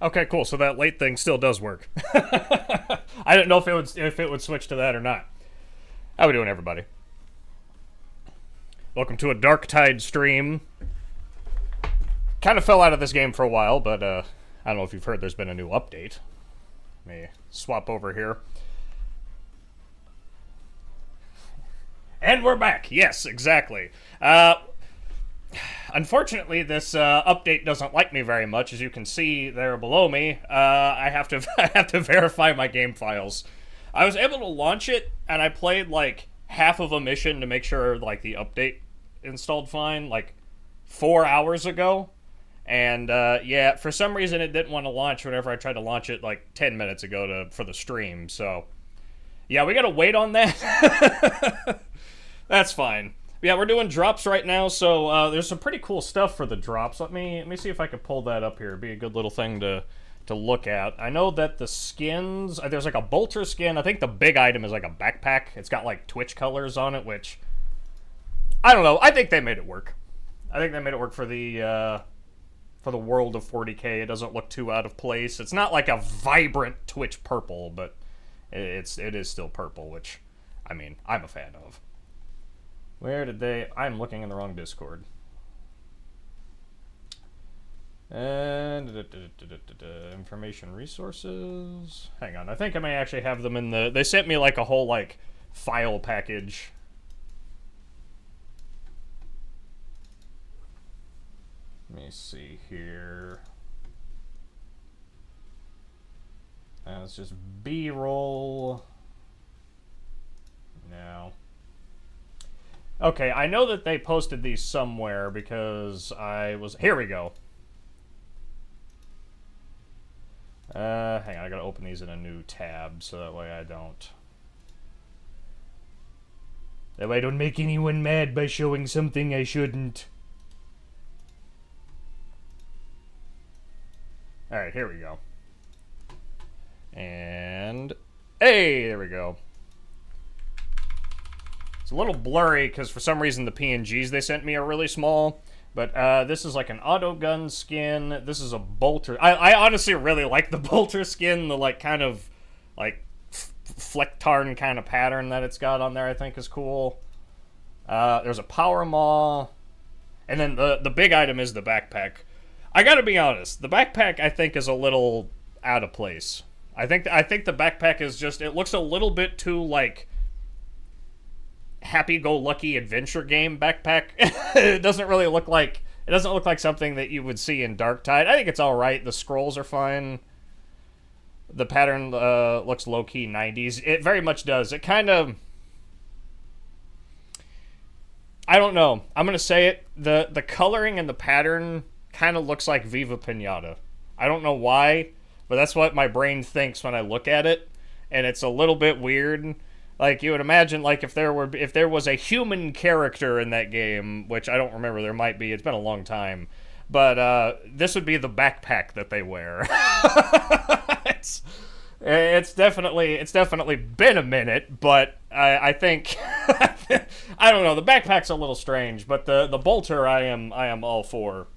Okay, cool. So that late thing still does work. I don't know if it would switch to that or not. How we doing, everybody? Welcome to a Darktide stream. Kind of fell out of this game for a while, but I don't know if you've heard there's been a new update. Let me swap over here. And we're back. Yes, exactly. Unfortunately, this update doesn't like me very much. As you can see there below me, I have to I have to verify my game files. I was able to launch it, and I played like half of a mission to make sure like the update installed fine, like 4 hours ago. And yeah, for some reason it didn't want to launch whenever I tried to launch it like 10 minutes ago for the stream. So yeah, we gotta wait on that. That's fine. Yeah, we're doing drops right now, so there's some pretty cool stuff for the drops. Let me see if I can pull that up here. It'd be a good little thing to look at. I know that the skins, there's like a bolter skin. I think the big item is like a backpack. It's got like Twitch colors on it, which I don't know. I think they made it work. I think they made it work for the world of 40K. It doesn't look too out of place. It's not like a vibrant Twitch purple, but it is still purple, which I mean, I'm a fan of. Where did they... I'm looking in the wrong Discord. And... information resources... Hang on, I think I may actually have them in the... They sent me like a whole like file package. Let me see here. It's just B-roll. No. Okay, I know that they posted these somewhere because I was... Here we go. Hang on, I gotta open these in a new tab so that way I don't... That way I don't make anyone mad by showing something I shouldn't. Alright, here we go. And... Hey, there we go. It's a little blurry because for some reason the PNGs they sent me are really small. But this is like an auto gun skin. This is a bolter. I honestly really like the bolter skin. The like kind of like flecktarn kind of pattern that it's got on there I think is cool. There's a power maw. And then the big item is the backpack. I gotta be honest. The backpack I think is a little out of place. I think the backpack is just... It looks a little bit too like... happy-go-lucky adventure game backpack. It doesn't really look like... It doesn't look like something that you would see in Darktide. I think it's alright. The scrolls are fine. The pattern looks low-key 90s. It very much does. It kind of... I don't know. I'm gonna say it. The coloring and the pattern kind of looks like Viva Pinata. I don't know why, but that's what my brain thinks when I look at it. And it's a little bit weird. Like, you would imagine, like, if there was a human character in that game, which I don't remember, there might be, it's been a long time, but this would be the backpack that they wear. It's definitely been a minute, but I think, I don't know, the backpack's a little strange, but the bolter I am all for.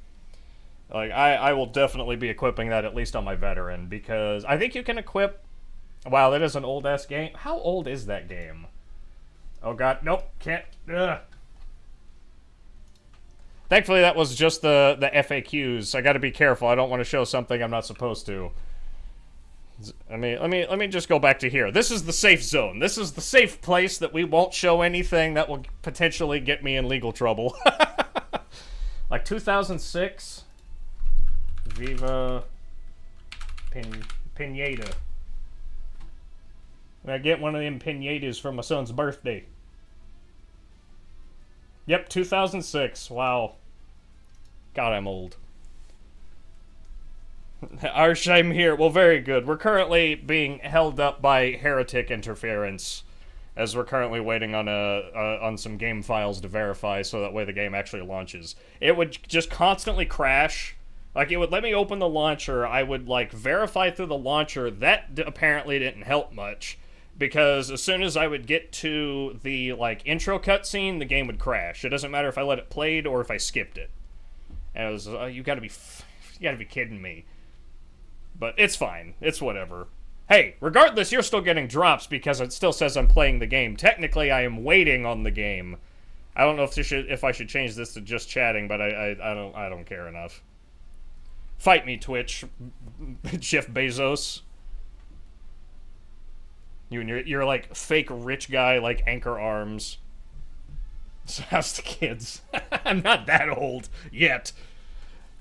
Like, I will definitely be equipping that at least on my veteran, because I think you can equip... Wow, that is an old-ass game. How old is that game? Oh, God. Nope. Can't. Ugh. Thankfully, that was just the FAQs. I gotta be careful. I don't want to show something I'm not supposed to. Let me just go back to here. This is the safe zone. This is the safe place that we won't show anything that will potentially get me in legal trouble. Like 2006. Viva Pinata. I get one of them pinatas for my son's birthday. Yep, 2006. Wow. God, I'm old. Arsh, I'm here. Well, very good. We're currently being held up by heretic interference, as we're currently waiting on some game files to verify, so that way the game actually launches. It would just constantly crash. Like, it would let me open the launcher. I would, like, verify through the launcher. That apparently didn't help much. Because as soon as I would get to the, like, intro cutscene, the game would crash. It doesn't matter if I let it played or if I skipped it. And it was, you gotta be kidding me. But it's fine. It's whatever. Hey, regardless, you're still getting drops because it still says I'm playing the game. Technically, I am waiting on the game. I don't know if I should change this to just chatting, but I don't care enough. Fight me, Twitch, Jeff Bezos. You and your like fake rich guy like Anchor Arms. So how's the kids? I'm not that old yet.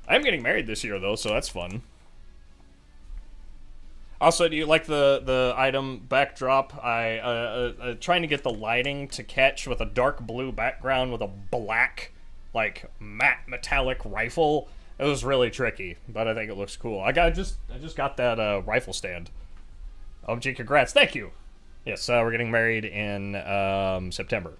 I'm getting married this year though, so that's fun. Also, do you like the item backdrop? I trying to get the lighting to catch with a dark blue background with a black, like, matte metallic rifle. It was really tricky, but I think it looks cool. I just got that rifle stand. OMG, congrats! Thank you. Yes, we're getting married in September,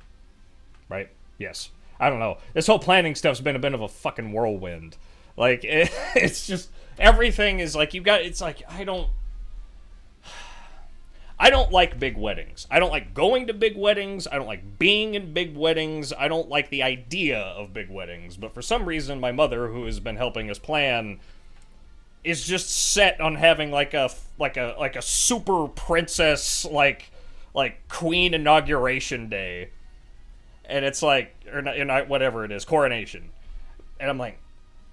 right? Yes. I don't know. This whole planning stuff's been a bit of a fucking whirlwind. Like, it's just everything is like it's like I don't like big weddings. I don't like going to big weddings. I don't like being in big weddings. I don't like the idea of big weddings. But for some reason, my mother, who has been helping us plan, is just set on having like a super princess like queen inauguration day, and it's like or not, whatever it is, coronation. And I'm like,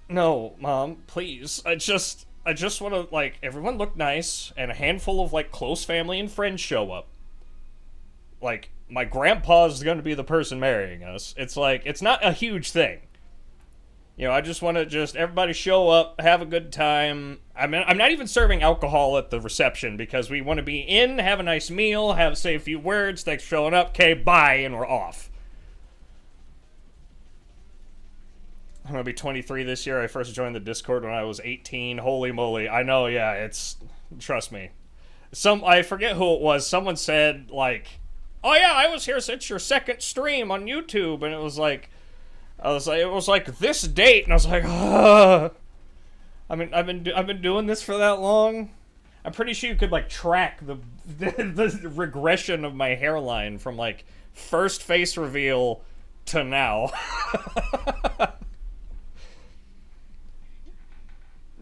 no, Mom, please. I just want to, like, everyone look nice, and a handful of, like, close family and friends show up. Like, my grandpa's gonna be the person marrying us. It's like, it's not a huge thing. You know, I just want to everybody show up, have a good time. I mean, I'm not even serving alcohol at the reception, because we want to be in, have a nice meal, say a few words, thanks for showing up, okay, bye, and we're off. I'm gonna be 23 this year. I first joined the Discord when I was 18. Holy moly. I know, yeah, trust me. I forget who it was. Someone said, like, oh yeah, I was here since your second stream on YouTube. And it was like, it was like this date. And I was like, ugh. I mean, I've been doing this for that long. I'm pretty sure you could, like, track the regression of my hairline from, like, first face reveal to now.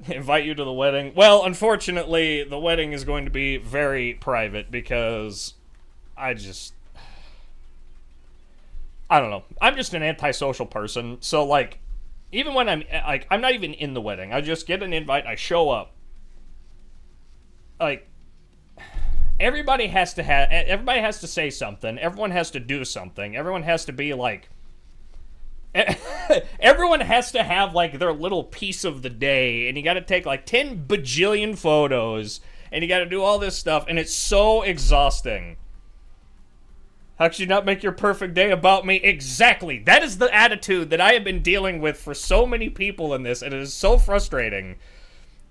Invite you to the wedding. Well, unfortunately, the wedding is going to be very private because I don't know. I'm just an antisocial person. So, like, even when I'm not even in the wedding. I just get an invite, I show up. Like, everybody has to say something. Everyone has to do something. Everyone has to be, like, everyone has to have, like, their little piece of the day, and you gotta take, like, 10 bajillion photos, and you gotta do all this stuff, and it's so exhausting. How could you not make your perfect day about me? Exactly! That is the attitude that I have been dealing with for so many people in this, and it is so frustrating.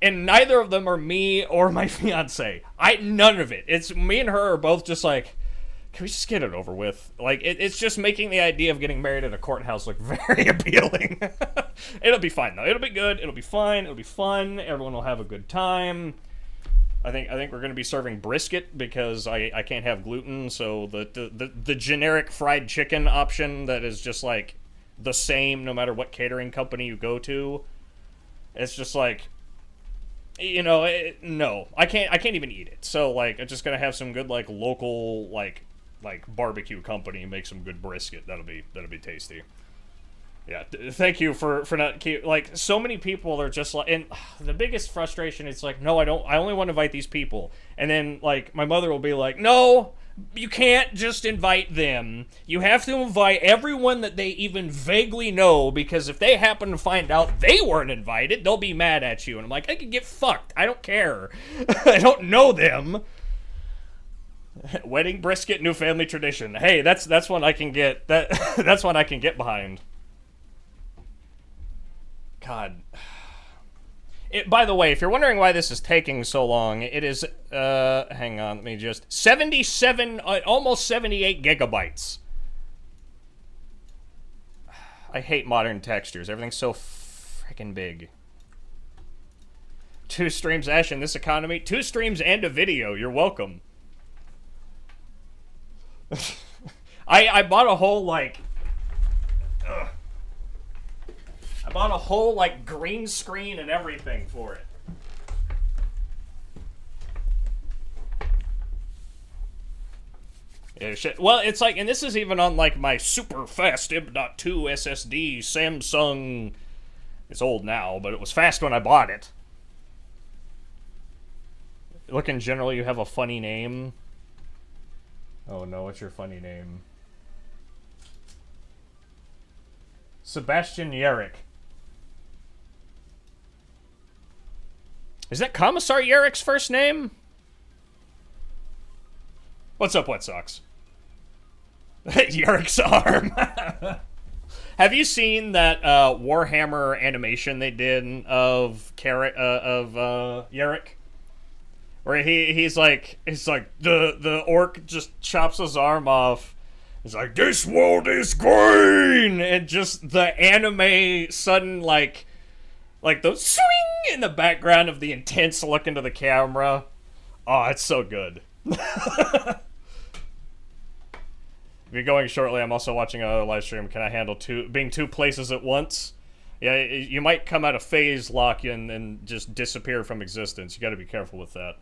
And neither of them are me or my fiance. None of it. It's me and her are both just like, can we just get it over with? Like, it's just making the idea of getting married at a courthouse look very appealing. It'll be fine, though. It'll be good. It'll be fine. It'll be fun. Everyone will have a good time. I think we're going to be serving brisket because I can't have gluten, so the generic fried chicken option that is just, like, the same no matter what catering company you go to, it's just, like, you know, no. I can't even eat it. So, like, I'm just going to have some good, like, local, like barbecue company make some good brisket. That'll be tasty. Yeah, thank you for not like, so many people are just like, and the biggest frustration is like, no, I only want to invite these people. And then, like, my mother will be like, no, you can't just invite them. You have to invite everyone that they even vaguely know, because if they happen to find out they weren't invited, they'll be mad at you. And I'm like, I can get fucked. I don't care. I don't know them. Wedding brisket, new family tradition. Hey, that's one I can get. That's one I can get behind. God. By the way, if you're wondering why this is taking so long, it is, hang on, let me just, 77, almost 78 gigabytes. I hate modern textures. Everything's so freaking big. 2 streams, Ash, in this economy. 2 streams and a video. You're welcome. I bought a whole, like, I bought a whole, like, green screen and everything for it. Yeah, shit. Well, it's like, and this is even on like my super fast M.2 SSD Samsung. It's old now, but it was fast when I bought it. Look, in general, you have a funny name. Oh no, what's your funny name? Sebastian Yerrick. Is that Commissar Yerrick's first name? What's up, Wet Socks? Yerrick's arm. Have you seen that Warhammer animation they did of Yerrick? Where he's like the orc just chops his arm off. He's like, "This world is green," and just the anime sudden like the swing in the background of the intense look into the camera. Oh, it's so good. If you're going shortly, I'm also watching another live stream. Can I handle being two places at once? Yeah, you might come out of phase lock and just disappear from existence. You got to be careful with that.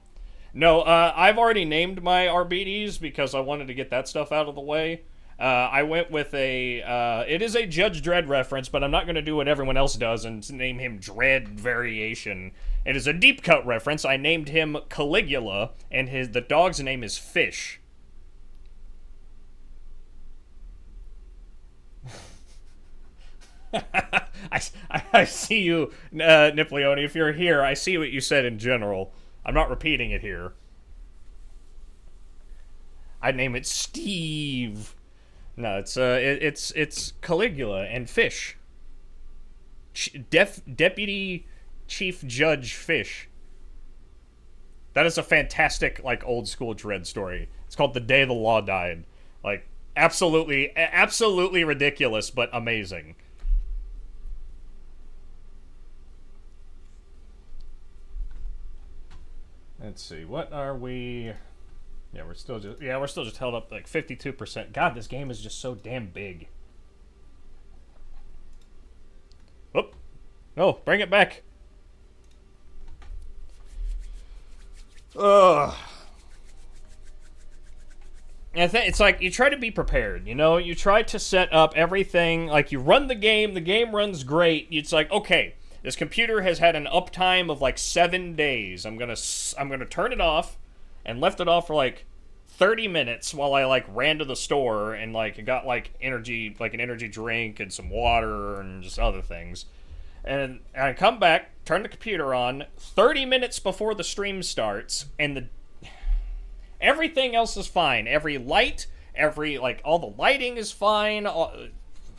No, I've already named my RBDs because I wanted to get that stuff out of the way. I went with it is a Judge Dredd reference, but I'm not going to do what everyone else does and name him Dredd Variation. It is a deep cut reference. I named him Caligula, and the dog's name is Fish. I see you, Niplione. If you're here, I see what you said in general. I'm not repeating it here. I'd name it Steve. No, it's Caligula and Fish. Deputy Chief Judge Fish. That is a fantastic, like, old school Dredd story. It's called The Day the Law Died. Like, absolutely ridiculous, but amazing. Let's see, what are we? Yeah, we're still just held up like 52%. God, this game is just so damn big. Oh, no, bring it back. Ugh. It's like you try to be prepared, you know? You try to set up everything, like you run the game runs great. It's like, okay, this computer has had an uptime of like 7 days. I'm gonna turn it off, and left it off for like 30 minutes while I like ran to the store and like got like energy, like an energy drink and some water and just other things. And I come back, turn the computer on 30 minutes before the stream starts, and everything else is fine. Every light, all the lighting is fine.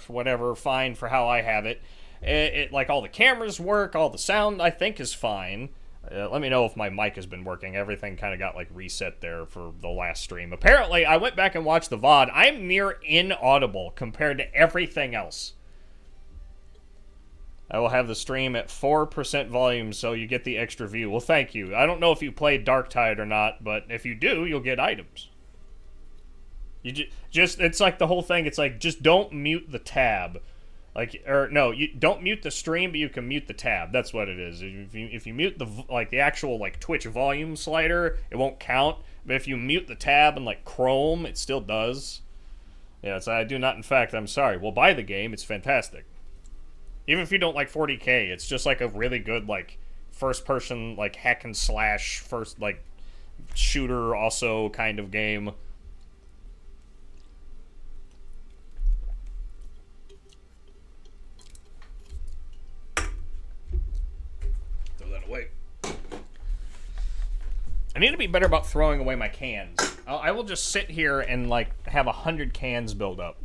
Whatever, fine for how I have it. It like all the cameras work, all the sound I think is fine. Let me know if my mic has been working. Everything kind of got like reset there for the last stream. Apparently, I went back and watched the VOD. I'm near inaudible compared to everything else. I will have the stream at 4% volume so you get the extra view. Well, thank you. I don't know if you played Darktide or not, but if you do, you'll get items. You just it's like the whole thing. It's like, just don't mute the tab. Like, or no, you don't mute the stream, but you can mute the tab. That's what it is. If you mute the actual like Twitch volume slider, it won't count. But if you mute the tab in like Chrome, it still does. Yeah, so I do not. In fact, I'm sorry. Well, buy the game. It's fantastic. Even if you don't like 40K, it's just like a really good like first person like hack and slash first like shooter also kind of game. Away. I need to be better about throwing away my cans. I will just sit here and like have 100 cans build up.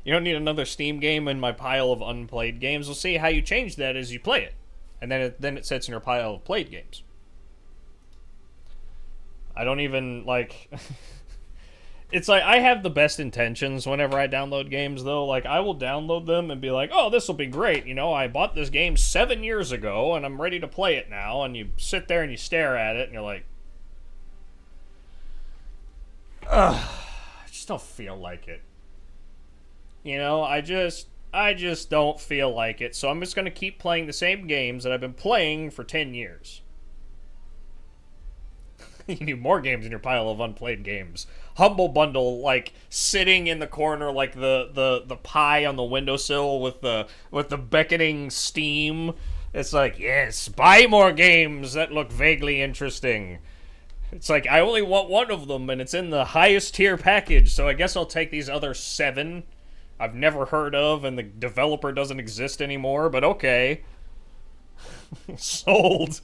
You don't need another Steam game in my pile of unplayed games. We'll see how you change that as you play it, and then it sits in your pile of played games. I don't even like. It's like, I have the best intentions whenever I download games, though. Like, I will download them and be like, oh, this will be great. You know, I bought this game 7 years ago, and I'm ready to play it now. And you sit there and you stare at it, and you're like, ugh, I just don't feel like it. You know, I just don't feel like it. So I'm just going to keep playing the same games that I've been playing for 10 years. You need more games in your pile of unplayed games. Humble Bundle, like sitting in the corner, like the pie on the windowsill with the beckoning steam. It's like, yes, buy more games that look vaguely interesting. It's like, I only want one of them, and it's in the highest tier package, so I guess I'll take these other 7 I've never heard of, and the developer doesn't exist anymore, but okay. Sold.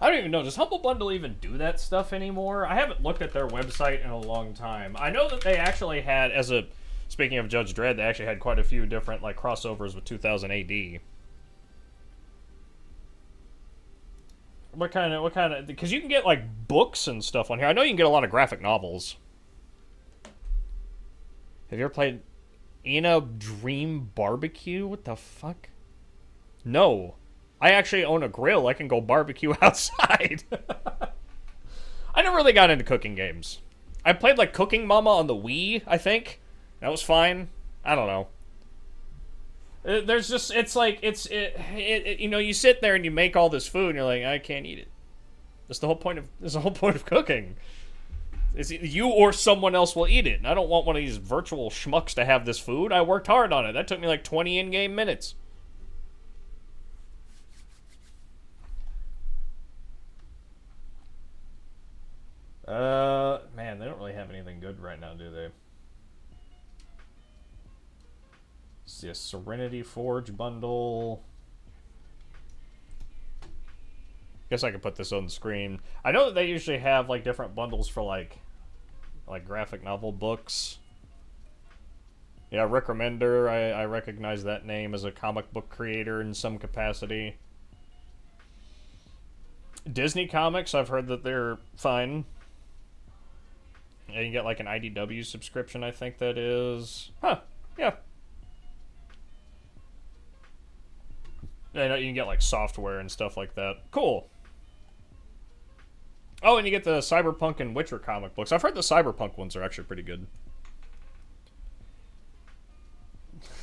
I don't even know, does Humble Bundle even do that stuff anymore? I haven't looked at their website in a long time. I know that they actually had, speaking of Judge Dredd, they actually had quite a few different, like, crossovers with 2000 AD. What kind of, because you can get, like, books and stuff on here. I know you can get a lot of graphic novels. Have you ever played Ina Dream Barbecue? What the fuck? No. I actually own a grill. I can go barbecue outside. I never really got into cooking games. I played, like, Cooking Mama on the Wii, I think. That was fine. I don't know. There's just, it's like, you know, you sit there and you make all this food and you're like, I can't eat it. That's the whole point of cooking. Is you or someone else will eat it. And I don't want one of these virtual schmucks to have this food. I worked hard on it. That took me like 20 in-game minutes. Man, they don't really have anything good right now, do they? See a Serenity Forge bundle. Guess I could put this on the screen. I know that they usually have like different bundles for like graphic novel books. Yeah, Rick Remender, I recognize that name as a comic book creator in some capacity. Disney Comics, I've heard that they're fine. Yeah, you can get like an IDW subscription, I think that is. Huh, yeah. I know you can get like software and stuff like that. Cool. Oh, and you get the Cyberpunk and Witcher comic books. I've heard the Cyberpunk ones are actually pretty good.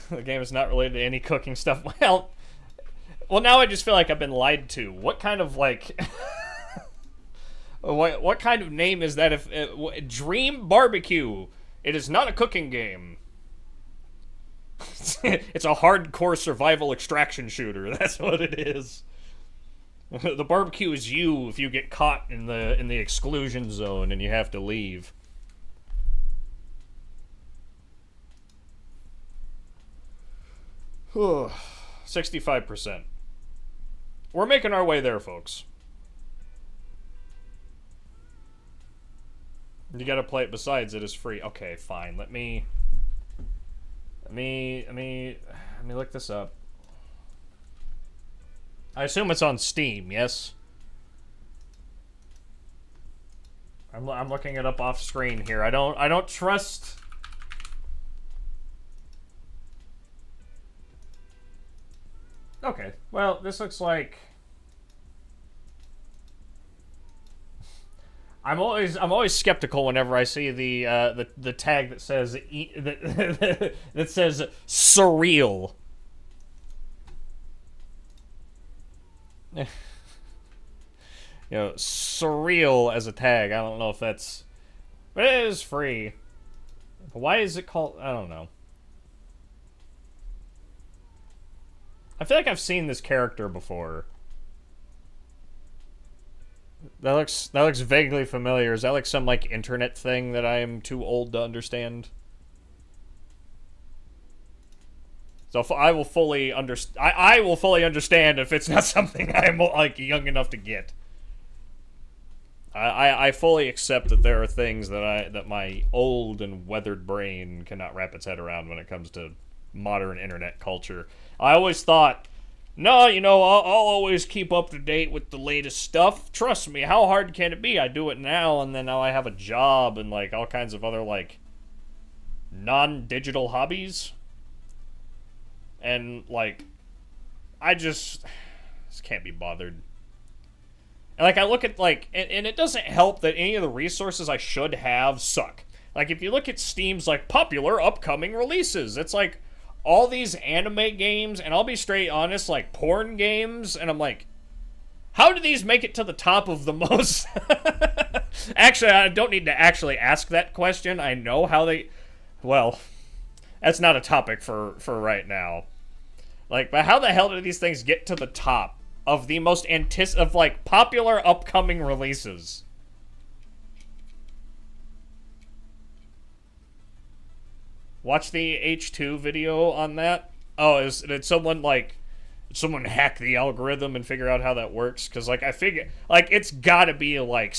The game is not related to any cooking stuff. Well, now I just feel like I've been lied to. What kind of like... what kind of name is that? If Dream Barbecue. It is not a cooking game. It's a hardcore survival extraction shooter. That's what it is. The barbecue is you if you get caught in the exclusion zone and you have to leave. Whew. 65%. We're making our way there, folks. You gotta play it. Besides, it is free. Okay, fine. Let me look this up. I assume it's on Steam, yes? I'm looking it up off screen here. I don't trust... Okay, well, this looks like... I'm always skeptical whenever I see the tag that says that says surreal. You know, surreal as a tag. I don't know if that's, but it is free. Why is it called? I don't know. I feel like I've seen this character before. That looks vaguely familiar. Is that like some like internet thing that I am too old to understand? So I will fully I will fully understand if it's not something I'm like young enough to get. I fully accept that there are things that my old and weathered brain cannot wrap its head around when it comes to modern internet culture. I always thought, no, you know, I'll always keep up to date with the latest stuff. Trust me, how hard can it be? I do it now, and then now I have a job and like all kinds of other like non-digital hobbies. And like I just can't be bothered. And like I look at like and it doesn't help that any of the resources I should have suck. Like if you look at Steam's like popular upcoming releases, it's like all these anime games, and I'll be straight honest, like porn games, and I'm like, How do these make it to the top of the most? Actually, I don't need to actually ask that question. I know how they. Well, that's not a topic for right now. Like, but how the hell do these things get to the top of the most of like popular upcoming releases? Watch the H2 video on that. Oh, did someone hack the algorithm and figure out how that works? Because like I figure like it's got to be like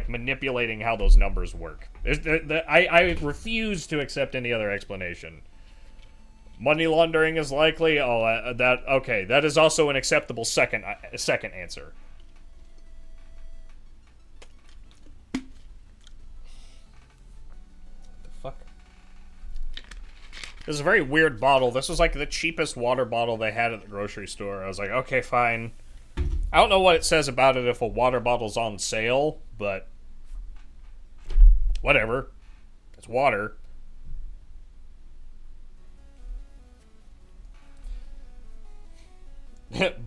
manipulating how those numbers work. I refuse to accept any other explanation. Money laundering is likely. Oh, okay. That is also an acceptable second answer. This is a very weird bottle. This was like the cheapest water bottle they had at the grocery store. I was like, okay, fine. I don't know what it says about it if a water bottle's on sale, but whatever. It's water.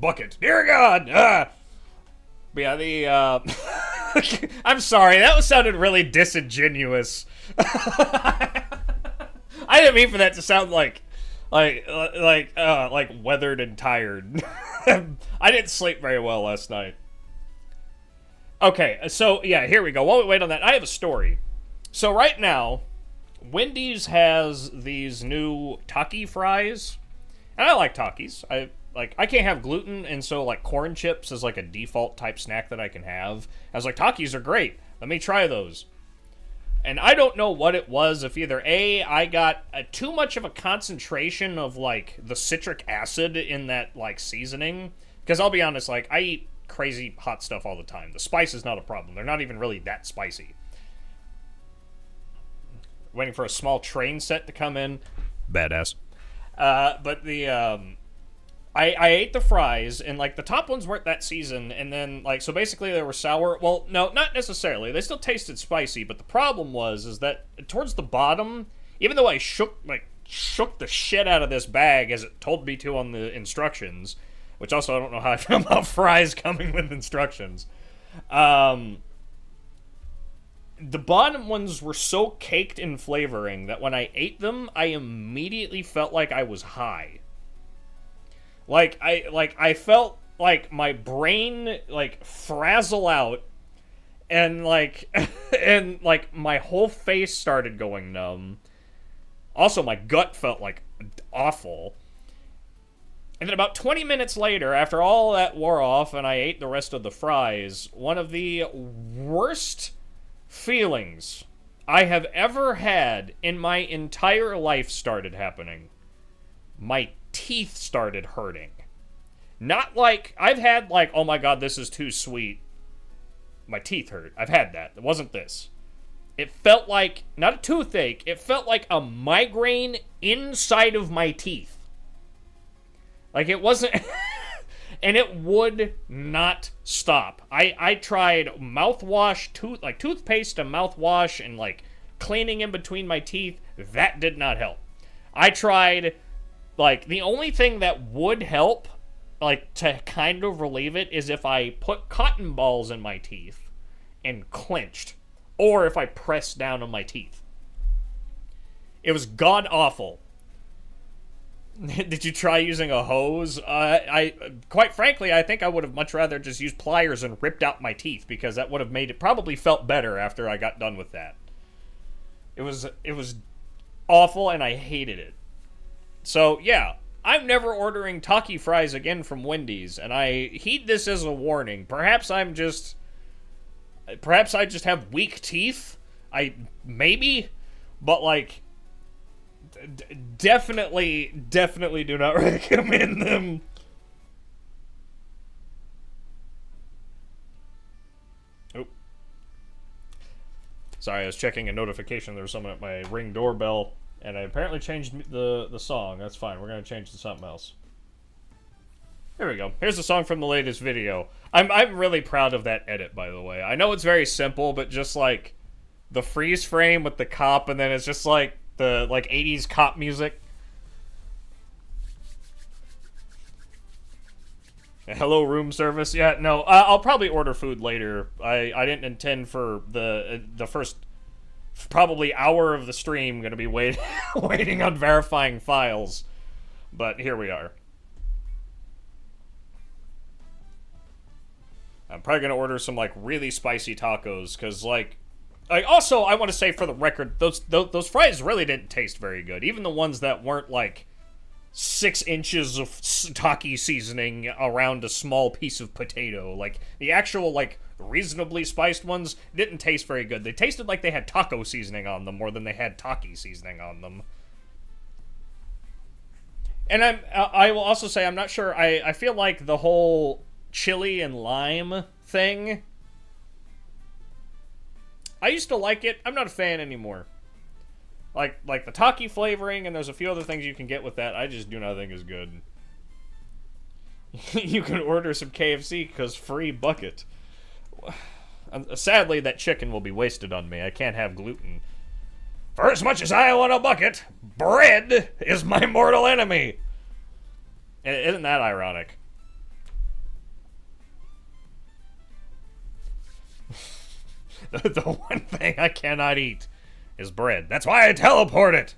Bucket. Dear God! But yeah, I'm sorry, that sounded really disingenuous. I didn't mean for that to sound like weathered and tired. I didn't sleep very well last night. Okay, so yeah, here we go. While we wait on that, I have a story. So right now, Wendy's has these new Taki fries, and I like Takis. I can't have gluten, and so like corn chips is like a default type snack that I can have. I was like, Takis are great. Let me try those. And I don't know what it was, if either A, I got too much of a concentration of, like, the citric acid in that, like, seasoning. Because I'll be honest, like, I eat crazy hot stuff all the time. The spice is not a problem. They're not even really that spicy. Waiting for a small train set to come in. Badass. But the, I ate the fries, and, like, the top ones weren't that seasoned, and then, like, so basically they were sour. Well, no, not necessarily. They still tasted spicy, but the problem is that towards the bottom, even though I shook the shit out of this bag as it told me to on the instructions, which also I don't know how I feel about fries coming with instructions, the bottom ones were so caked in flavoring that when I ate them, I immediately felt like I was high. I felt like my brain like frazzle out, and and my whole face started going numb. Also, my gut felt like awful. And then about 20 minutes later, after all that wore off and I ate the rest of the fries, one of the worst feelings I have ever had in my entire life started happening. My teeth started hurting. Not like, I've had like, oh my god, this is too sweet. My teeth hurt. I've had that. It wasn't this. It felt like, not a toothache, it felt like a migraine inside of my teeth. Like it wasn't, and it would not stop. I tried mouthwash, toothpaste and mouthwash and like cleaning in between my teeth. That did not help. I tried, like, the only thing that would help, like, to kind of relieve it is if I put cotton balls in my teeth and clenched. Or if I pressed down on my teeth. It was god-awful. Did you try using a hose? Quite frankly, I think I would have much rather just used pliers and ripped out my teeth, because that would have made it, probably felt better after I got done with that. It was awful, and I hated it. So, yeah, I'm never ordering Taki fries again from Wendy's, and I heed this as a warning. Perhaps I just have weak teeth. Maybe, but like, definitely do not recommend them. Oh, sorry, I was checking a notification. There was someone at my Ring doorbell. And I apparently changed the song. That's fine. We're going to change to something else. Here we go. Here's the song from the latest video. I'm really proud of that edit, by the way. I know it's very simple, but just like the freeze frame with the cop, and then it's just like the 80s cop music. Hello, room service. Yeah, no, I'll probably order food later. I didn't intend for the first probably hour of the stream gonna be waiting on verifying files, but here we are. I'm probably gonna order some like really spicy tacos because like also I want to say for the record those fries really didn't taste very good. Even the ones that weren't like 6 inches of taki seasoning around a small piece of potato. Like, the actual, like, reasonably spiced ones didn't taste very good. They tasted like they had taco seasoning on them more than they had taki seasoning on them. And I will also say, I'm not sure, I feel like the whole chili and lime thing, I used to like it. I'm not a fan anymore. Like the taki flavoring, and there's a few other things you can get with that, I just do not think is good. You can order some KFC because free bucket. Sadly, that chicken will be wasted on me. I can't have gluten. For as much as I want a bucket, bread is my mortal enemy. Isn't that ironic? The one thing I cannot eat is bread. That's why I teleport it.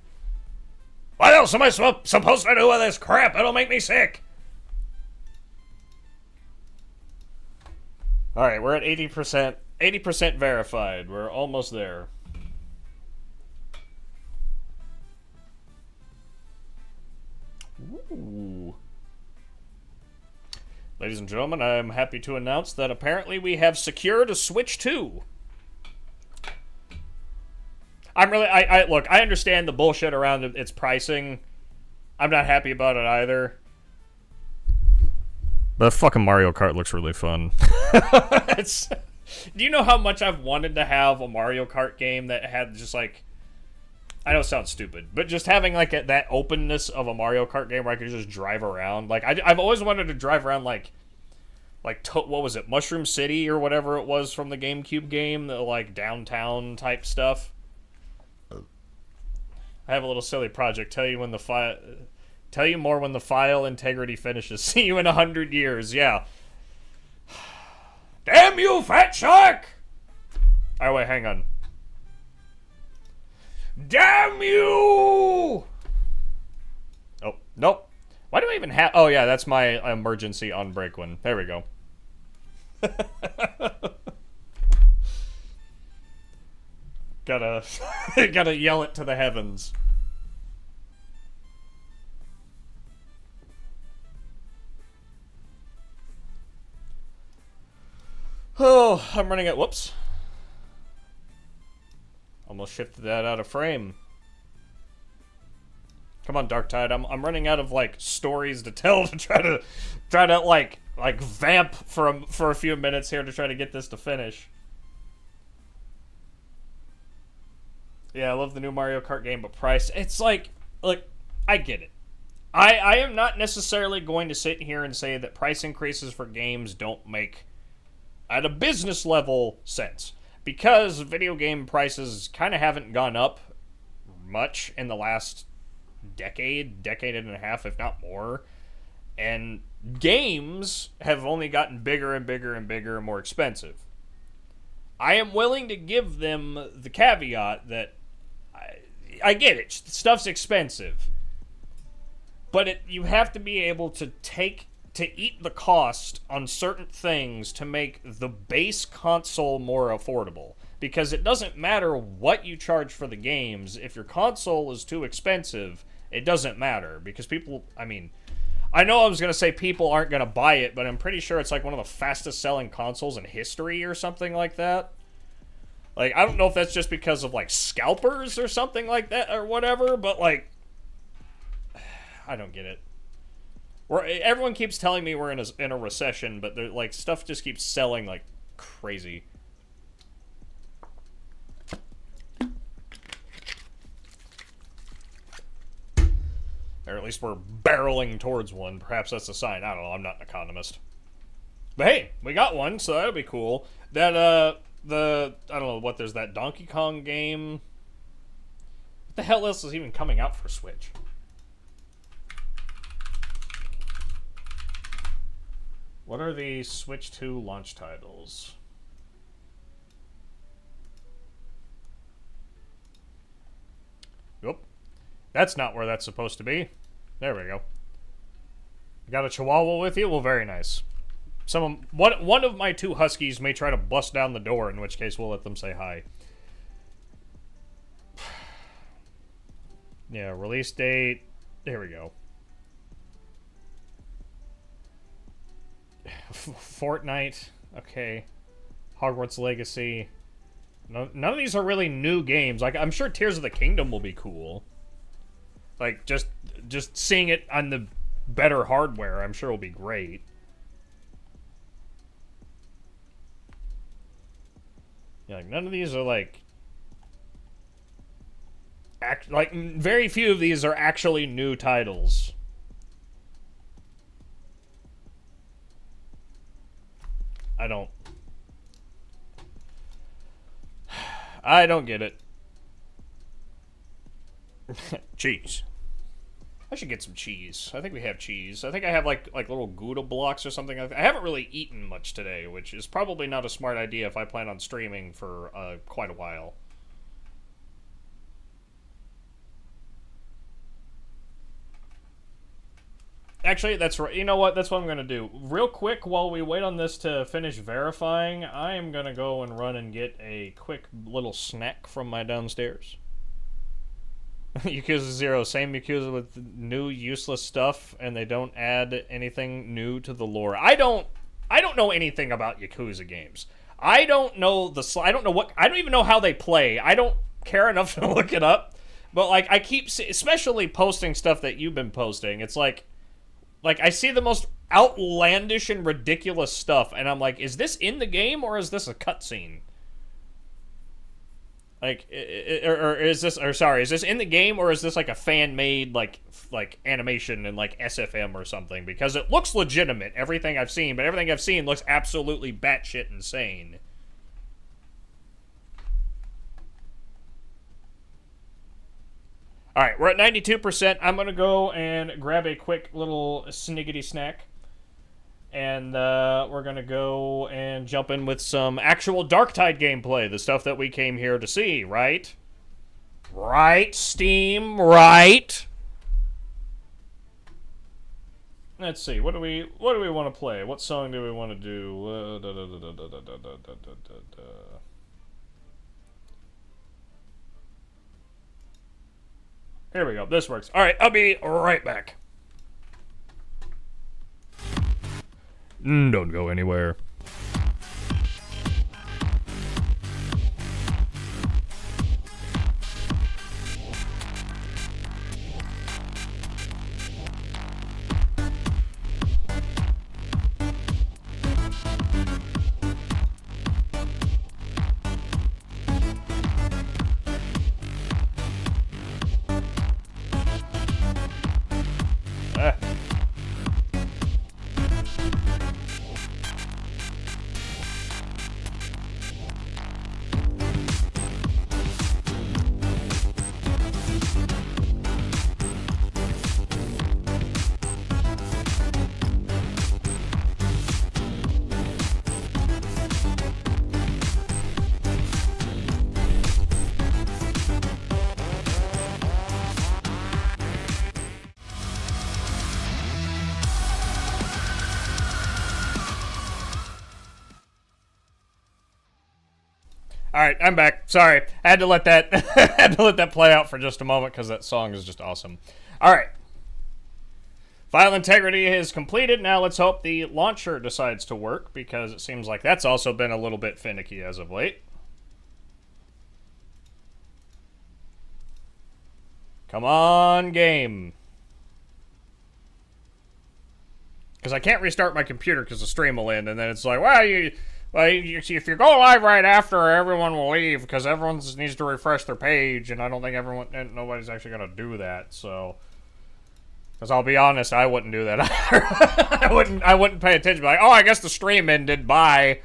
What else am I supposed to do with this crap? It'll make me sick. Alright, we're at 80%. 80% verified. We're almost there. Ooh. Ladies and gentlemen, I'm happy to announce that apparently we have secured a Switch 2. Look, I understand the bullshit around its pricing. I'm not happy about it either. But fucking Mario Kart looks really fun. Do you know how much I've wanted to have a Mario Kart game that had just like, I know it sounds stupid, but just having like that openness of a Mario Kart game where I could just drive around. Like I've always wanted to drive around what was it, Mushroom City or whatever it was from the GameCube game, the like downtown type stuff. I have a little silly project. Tell you more when the file integrity finishes. See you in 100 years. Yeah. Damn you, fat shark! Oh wait, hang on. Damn you! Oh, nope. Why do I even have... Oh, yeah, that's my emergency on-break one. There we go. Gotta yell it to the heavens. Oh, I'm running out... Whoops. Almost shifted that out of frame. Come on, Darktide. I'm running out of like stories to tell to try to like vamp for a few minutes here to try to get this to finish. Yeah, I love the new Mario Kart game, but price, it's like, look, I get it. I am not necessarily going to sit here and say that price increases for games don't make, at a business level, sense. Because video game prices kind of haven't gone up much in the last decade and a half, if not more. And games have only gotten bigger and bigger and bigger and more expensive. I am willing to give them the caveat that I get it. Stuff's expensive. But you have to be able to eat the cost on certain things to make the base console more affordable. Because it doesn't matter what you charge for the games. If your console is too expensive, it doesn't matter. Because people, I mean, I know I was going to say people aren't going to buy it, but I'm pretty sure it's like one of the fastest selling consoles in history or something like that. Like, I don't know if that's just because of, like, scalpers or something like that or whatever, but, like, I don't get it. Everyone keeps telling me we're in a recession, but like stuff just keeps selling like crazy. Or at least we're barreling towards one. Perhaps that's a sign. I don't know. I'm not an economist. But hey, we got one, so that'll be cool. That I don't know what, there's that Donkey Kong game. What the hell else is even coming out for Switch? What are the Switch 2 launch titles? Oop. That's not where that's supposed to be. There we go. Got a Chihuahua with you? Well, very nice. One of my 2 Huskies may try to bust down the door, in which case we'll let them say hi. Yeah, release date. There we go. Fortnite. Okay. Hogwarts Legacy. No, none of these are really new games. Like, I'm sure Tears of the Kingdom will be cool. Like, just seeing it on the better hardware, I'm sure will be great. Yeah, like, none of these are, like... very few of these are actually new titles. I don't get it. Cheese. I should get some cheese. I think we have cheese. I think I have like little Gouda blocks or something. I haven't really eaten much today, which is probably not a smart idea if I plan on streaming for quite a while. Actually, that's right. You know what? That's what I'm going to do. Real quick, while we wait on this to finish verifying, I am going to go and run and get a quick little snack from my downstairs. Yakuza 0, same Yakuza with new useless stuff, and they don't add anything new to the lore. I don't know anything about Yakuza games. I don't even know how they play. I don't care enough to look it up. But like I keep especially posting stuff that you've been posting. It's like I see the most outlandish and ridiculous stuff, and I'm like, is this in the game or is this a cutscene? Like, is this in the game or is this like a fan-made like animation and like SFM or something? Because it looks legitimate, everything I've seen, but everything I've seen looks absolutely batshit insane. Alright, we're at 92%. I'm going to go and grab a quick little sniggity snack. And we're going to go and jump in with some actual Darktide gameplay. The stuff that we came here to see, right? Right, Steam, right? Let's see, what do we want to play? What song do we want to do? Here we go. This works. All right, I'll be right back. Don't go anywhere. Alright, I'm back. Sorry. I had to let that play out for just a moment because that song is just awesome. Alright. File integrity is completed. Now let's hope the launcher decides to work, because it seems like that's also been a little bit finicky as of late. Come on, game. Because I can't restart my computer because the stream will end, and then it's like, well, if you go live right after, everyone will leave because everyone needs to refresh their page, and I don't think nobody's actually going to do that, so... Because I'll be honest, I wouldn't do that either. I wouldn't pay attention. Like, oh, I guess the stream ended. Bye.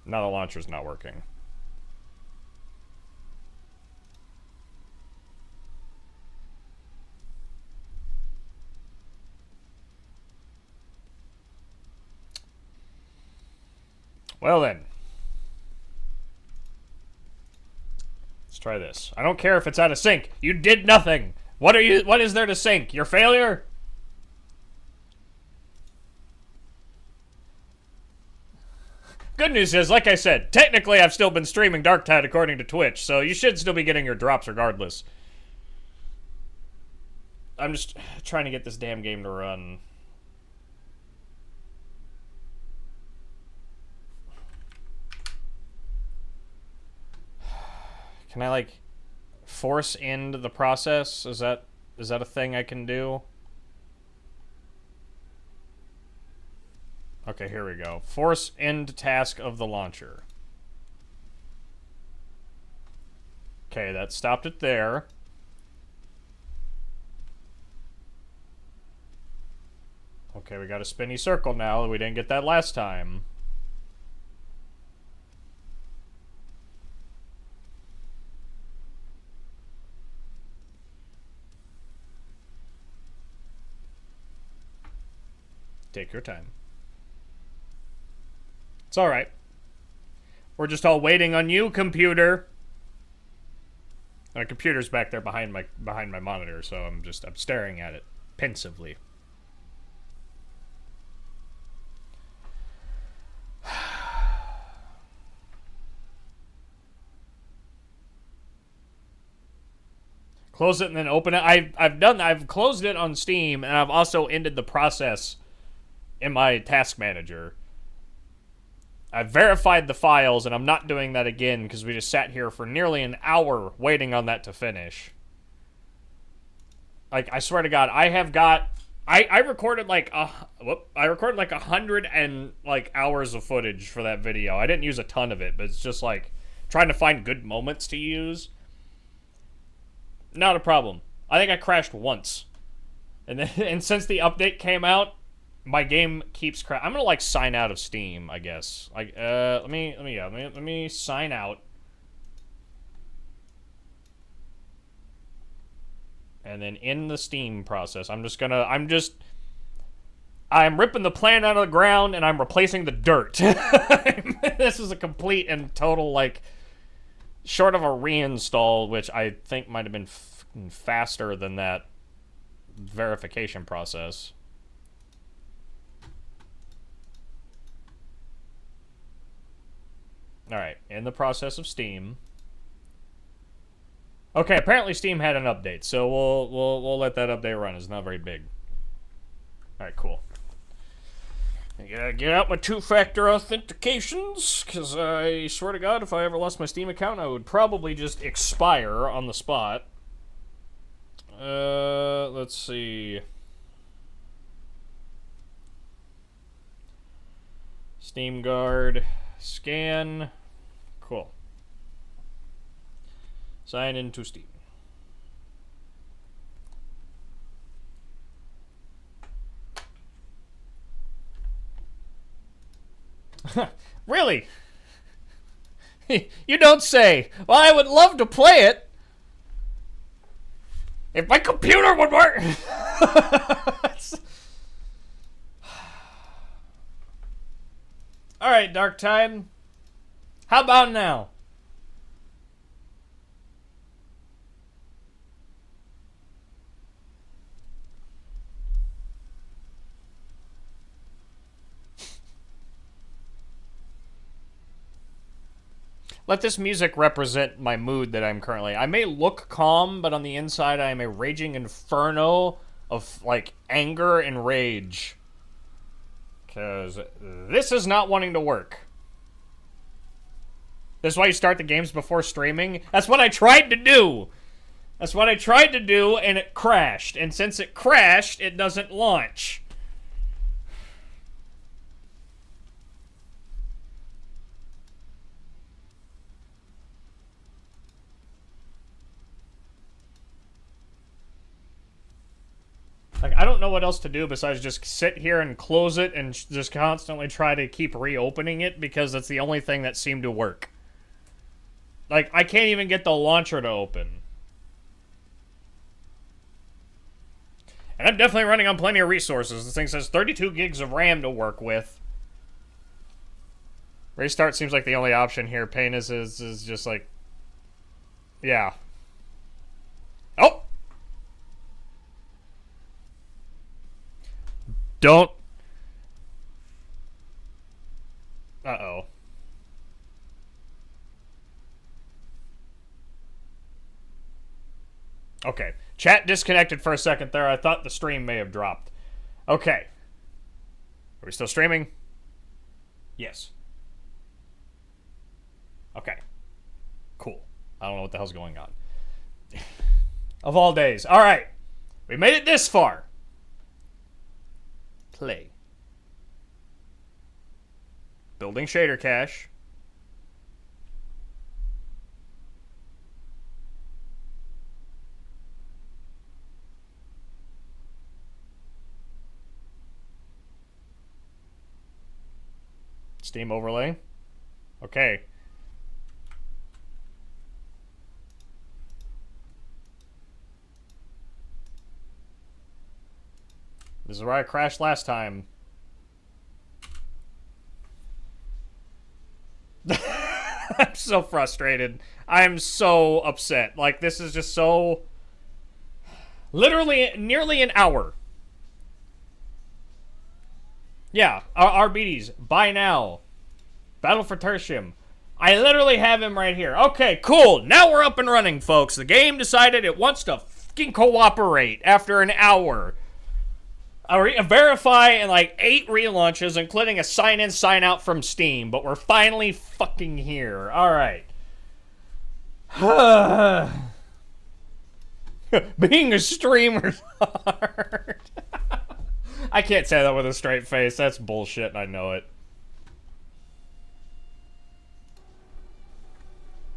Now the launcher's not working. Well then. Let's try this. I don't care if it's out of sync. You did nothing. What is there to sync? Your failure? Good news is, like I said, technically I've still been streaming Darktide according to Twitch, so you should still be getting your drops regardless. I'm just trying to get this damn game to run. Can I, like, force end the process? Is that a thing I can do? Okay, here we go. Force end task of the launcher. Okay, that stopped it there. Okay, we got a spinny circle now. We didn't get that last time. Take your time. It's alright. We're just all waiting on you, computer. My computer's back there behind my monitor, so I'm staring at it pensively. Close it and then open it. I've closed it on Steam, and I've also ended the process in my task manager. I've verified the files, and I'm not doing that again because we just sat here for nearly an hour waiting on that to finish. Like, I swear to God, I have got... I recorded like I recorded like 100 and like hours of footage for that video. I didn't use a ton of it, but it's just like trying to find good moments to use. Not a problem. I think I crashed once. And since the update came out, my game keeps crashing. I'm gonna like sign out of Steam, I guess. Like let me sign out. And then in the Steam process, I'm ripping the plant out of the ground and I'm replacing the dirt. This is a complete and total, like, short of a reinstall, which I think might have been faster than that verification process. Alright, in the process of Steam. Okay, apparently Steam had an update, so we'll let that update run. It's not very big. Alright, cool. I gotta get out my two-factor authentications, because I swear to God, if I ever lost my Steam account, I would probably just expire on the spot. Let's see. Steam Guard, scan. Cool. Sign into Steam. Really? You don't say. Well, I would love to play it. If my computer would work. Alright, Darktide. How about now? Let this music represent my mood that I'm currently. I may look calm, but on the inside I am a raging inferno of, like, anger and rage. Because this is not wanting to work. This is why you start the games before streaming. That's what I tried to do. That's what I tried to do, and it crashed. And since it crashed, it doesn't launch. Like, I don't know what else to do besides just sit here and close it and just constantly try to keep reopening it because that's the only thing that seemed to work. Like, I can't even get the launcher to open. And I'm definitely running on plenty of resources. This thing says 32 gigs of RAM to work with. Restart seems like the only option here. Pain is just like... Yeah. Oh! Don't... Uh-oh. Okay. Chat disconnected for a second there. I thought the stream may have dropped. Okay. Are we still streaming? Yes. Okay. Cool. I don't know what the hell's going on. Of all days. Alright. We made it this far. Play. Building shader cache. Steam overlay. Okay. This is where I crashed last time. I'm so frustrated. I'm so upset. Like, this is just so... Literally, nearly an hour. Yeah, Arbites, buy now. Battle for Tertium. I literally have him right here. Okay, cool. Now we're up and running, folks. The game decided it wants to fucking cooperate after an hour. Verify in like 8 relaunches, including a sign-in, sign-out from Steam. But we're finally fucking here. Alright. Being a streamer's hard. I can't say that with a straight face. That's bullshit, and I know it.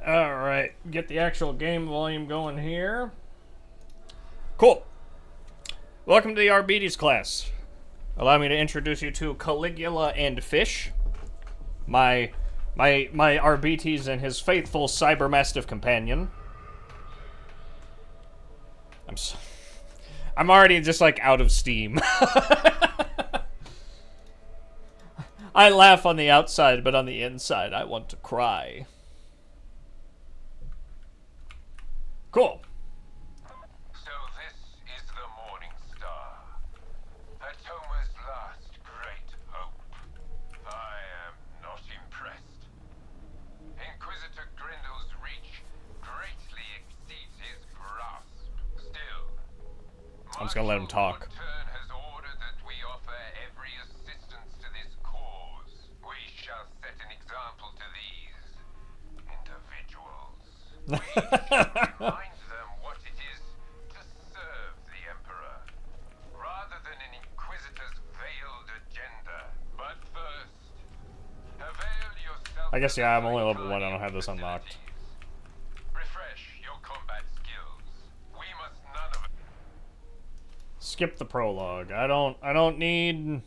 Alright, get the actual game volume going here. Cool. Welcome to the Arbites class. Allow me to introduce you to Caligula and Fish. My Arbites and his faithful Cybermastiff companion. I'm already just like out of steam. I laugh on the outside, but on the inside I want to cry. Cool. So this is the Morning Star, Atoma's last great hope. I am not impressed. Inquisitor Grindel's reach greatly exceeds his grasp. Still, I'm just gonna let him talk. Turn has ordered that we offer every assistance to this cause. We shall set an example to these individuals. We shall remind them what it is to serve the Emperor, rather than an Inquisitor's veiled agenda. But first, avail yourself. I guess, yeah, I'm only level 1. I don't have this unlocked. Refresh your combat skills. We must none of it. Skip the prologue. I don't need...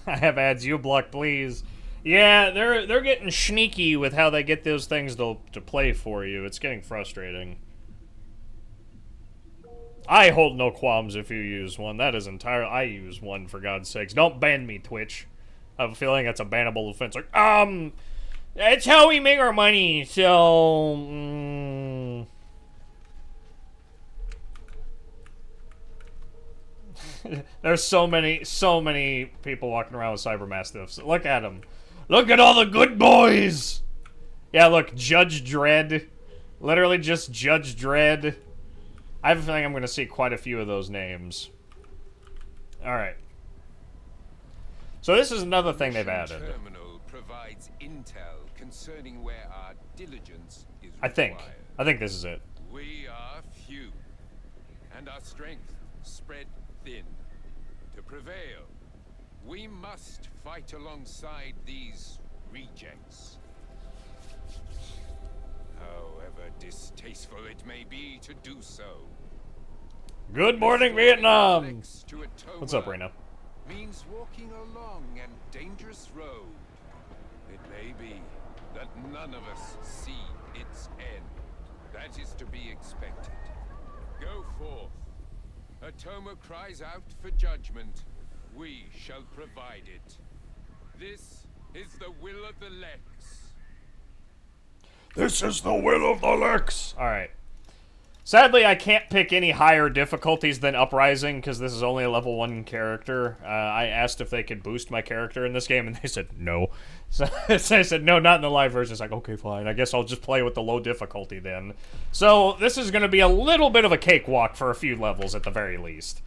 I have ads. You block, please. Yeah, they're getting sneaky with how they get those things to play for you. It's getting frustrating. I hold no qualms if you use one. That is entirely... I use one, for God's sakes. Don't ban me, Twitch. I have a feeling that's a bannable offense. Like, that's how we make our money, so... There's so many people walking around with Cybermastiffs. Look at them. Look at all the good boys! Yeah, look, Judge Dredd. Literally just Judge Dredd. I have a feeling I'm going to see quite a few of those names. Alright. So this is another thing they've added. Terminal provides intel concerning where our diligence is I required. think this is it. We are few, and our strength spread thin. To prevail, we must fight alongside these rejects. However distasteful it may be to do so. Good morning, Vietnam! Next to Atoma What's up, Reno? means walking along a dangerous road. It may be that none of us see its end. That is to be expected. Go forth. Atoma cries out for judgment. We shall provide it. This is the will of the Lex. This is the will of the Lex. Alright. Sadly, I can't pick any higher difficulties than Uprising, because this is only a level 1 character. I asked if they could boost my character in this game, and they said no. So I said, no, not in the live version. It's like, okay, fine. I guess I'll just play with the low difficulty then. So this is going to be a little bit of a cakewalk for a few levels at the very least.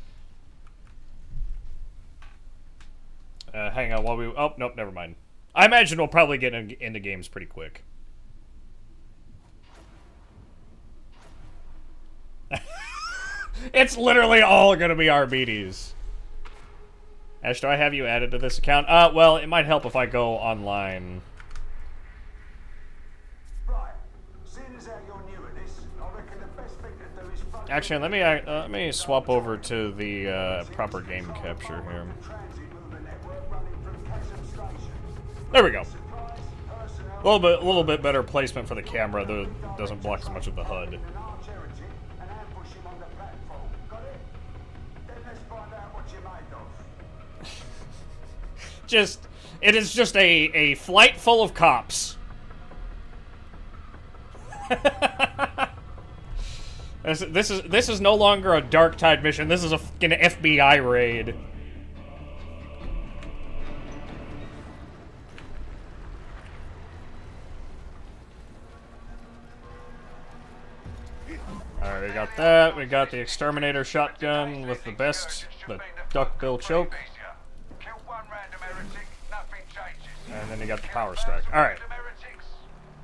Hang on while we... Oh, nope, never mind. I imagine we'll probably get into games pretty quick. It's literally all gonna be RBDs. Ash, do I have you added to this account? Well, it might help if I go online. Right. Seeing as how you're new at this, I reckon the best thing to do is front Actually, let me swap over to the proper game capture here. transit movement network running from Chasm Station. There we go. Supplies, personnel, A little bit better placement for the camera, though it doesn't block as much of the HUD. an arch heretic and ambush him on the platform. Got it? Then let's find out what you're made of. It is just a flight full of cops. This is no longer a Darktide mission. This is a fucking FBI raid. Alright, we got that. We got the exterminator shotgun with the duckbill choke. Kill one random heretic, nothing changes. And then you got the power strike. Alright.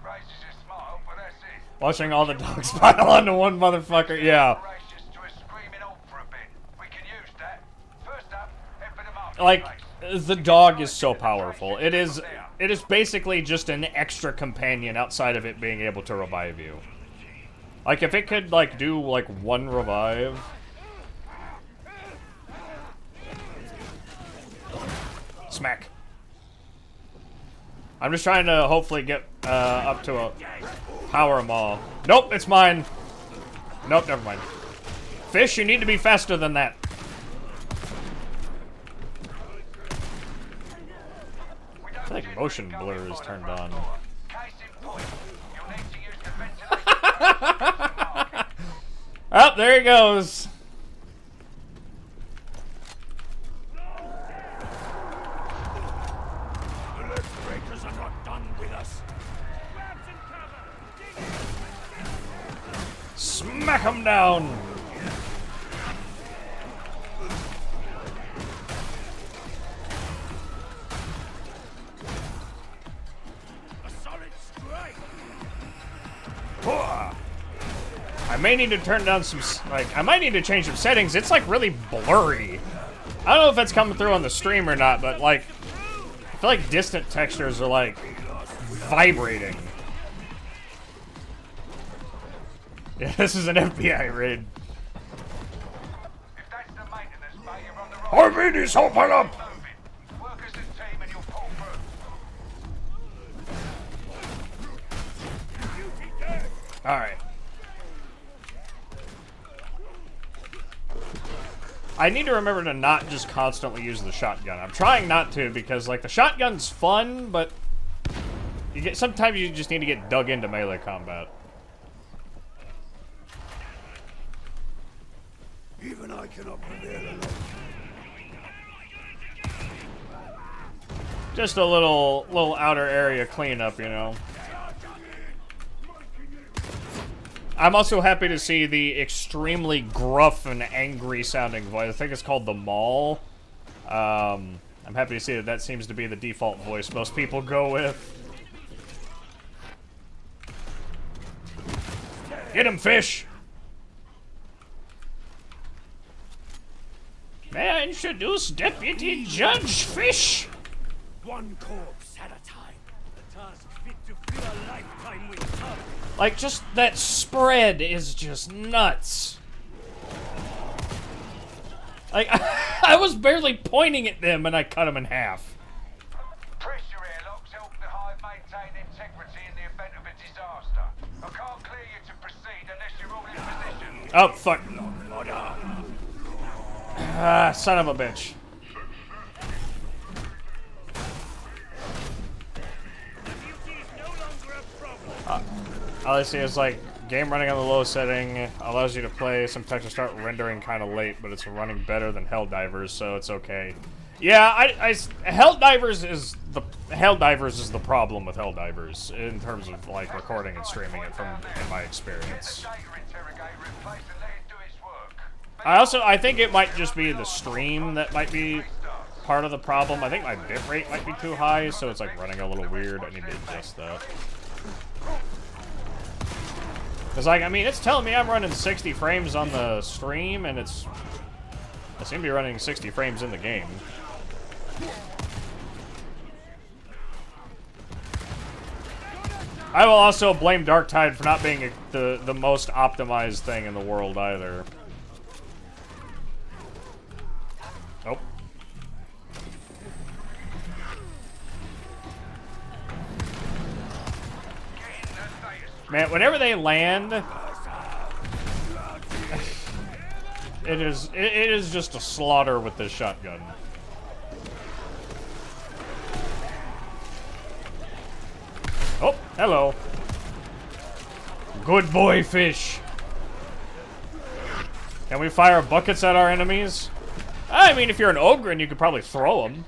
Raises your smile, but that's it. Watching all the dogs pile onto one motherfucker. Yeah. Gracious to a screaming halt for a bit. We can use that. First up, head for the Like, marketplace. the dog is so powerful. It is basically just an extra companion outside of it being able to revive you. Like, if it could, like, do, like, one revive... Smack. I'm just trying to hopefully get, up to a power maul. Nope, it's mine. Nope, never mind. Fish, you need to be faster than that. I feel like motion blur is turned on. Case in point, you'll need to use the ventilation. Oh, there he goes. The leg breakers are not done with us. Smack him down. A solid strike. I may need to turn down some, I might need to change some settings. It's, like, really blurry. I don't know if it's coming through on the stream or not, but, like, I feel like distant textures are, like, vibrating. Yeah, this is an FBI raid. If that's the maintenance bay, you're on the right. RBD's open up! Move it. Work as a team and you'll pull through. Alright. I need to remember to not just constantly use the shotgun. I'm trying not to because, like, the shotgun's fun, but sometimes you just need to get dug into melee combat. Even I cannot prevail alone. Just a little outer area cleanup, you know. I'm also happy to see the extremely gruff and angry sounding voice. I think it's called the Maul. I'm happy to see that seems to be the default voice most people go with. Get him, Fish! May I introduce Deputy Judge Fish? One corpse at a time. A task fit to fill a lifetime with love. Like, just that spread is just nuts. Like, I was barely pointing at them and I cut them in half. Pressure airlocks help the hive maintain integrity in the event of a disaster. I can't clear you to proceed unless you're all in position. Oh, fuck. Ah, son of a bitch. All I see is like game running on the low setting allows you to play. Some textures start rendering kind of late, but it's running better than Helldivers, so it's okay. Yeah, Helldivers is the problem with Helldivers in terms of like recording and streaming it from in my experience. I think it might just be the stream that might be part of the problem. I think my bitrate might be too high, so it's like running a little weird. I need to adjust that. Cause like, I mean, it's telling me I'm running 60 frames on the stream, and I seem to be running 60 frames in the game. I will also blame Darktide for not being the most optimized thing in the world either. Oh. Man, whenever they land, it is just a slaughter with this shotgun. Oh, hello. Good boy, fish. Can we fire buckets at our enemies? I mean, if you're an ogre, you could probably throw them.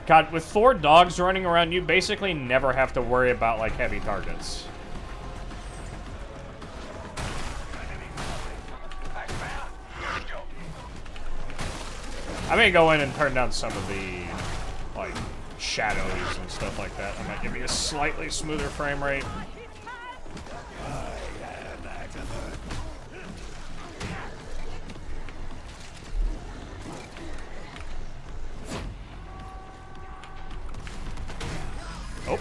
God, with 4 dogs running around, you basically never have to worry about, like, heavy targets. I'm gonna go in and turn down some of the, like, shadows and stuff like that. I might give you a slightly smoother frame rate. Oh.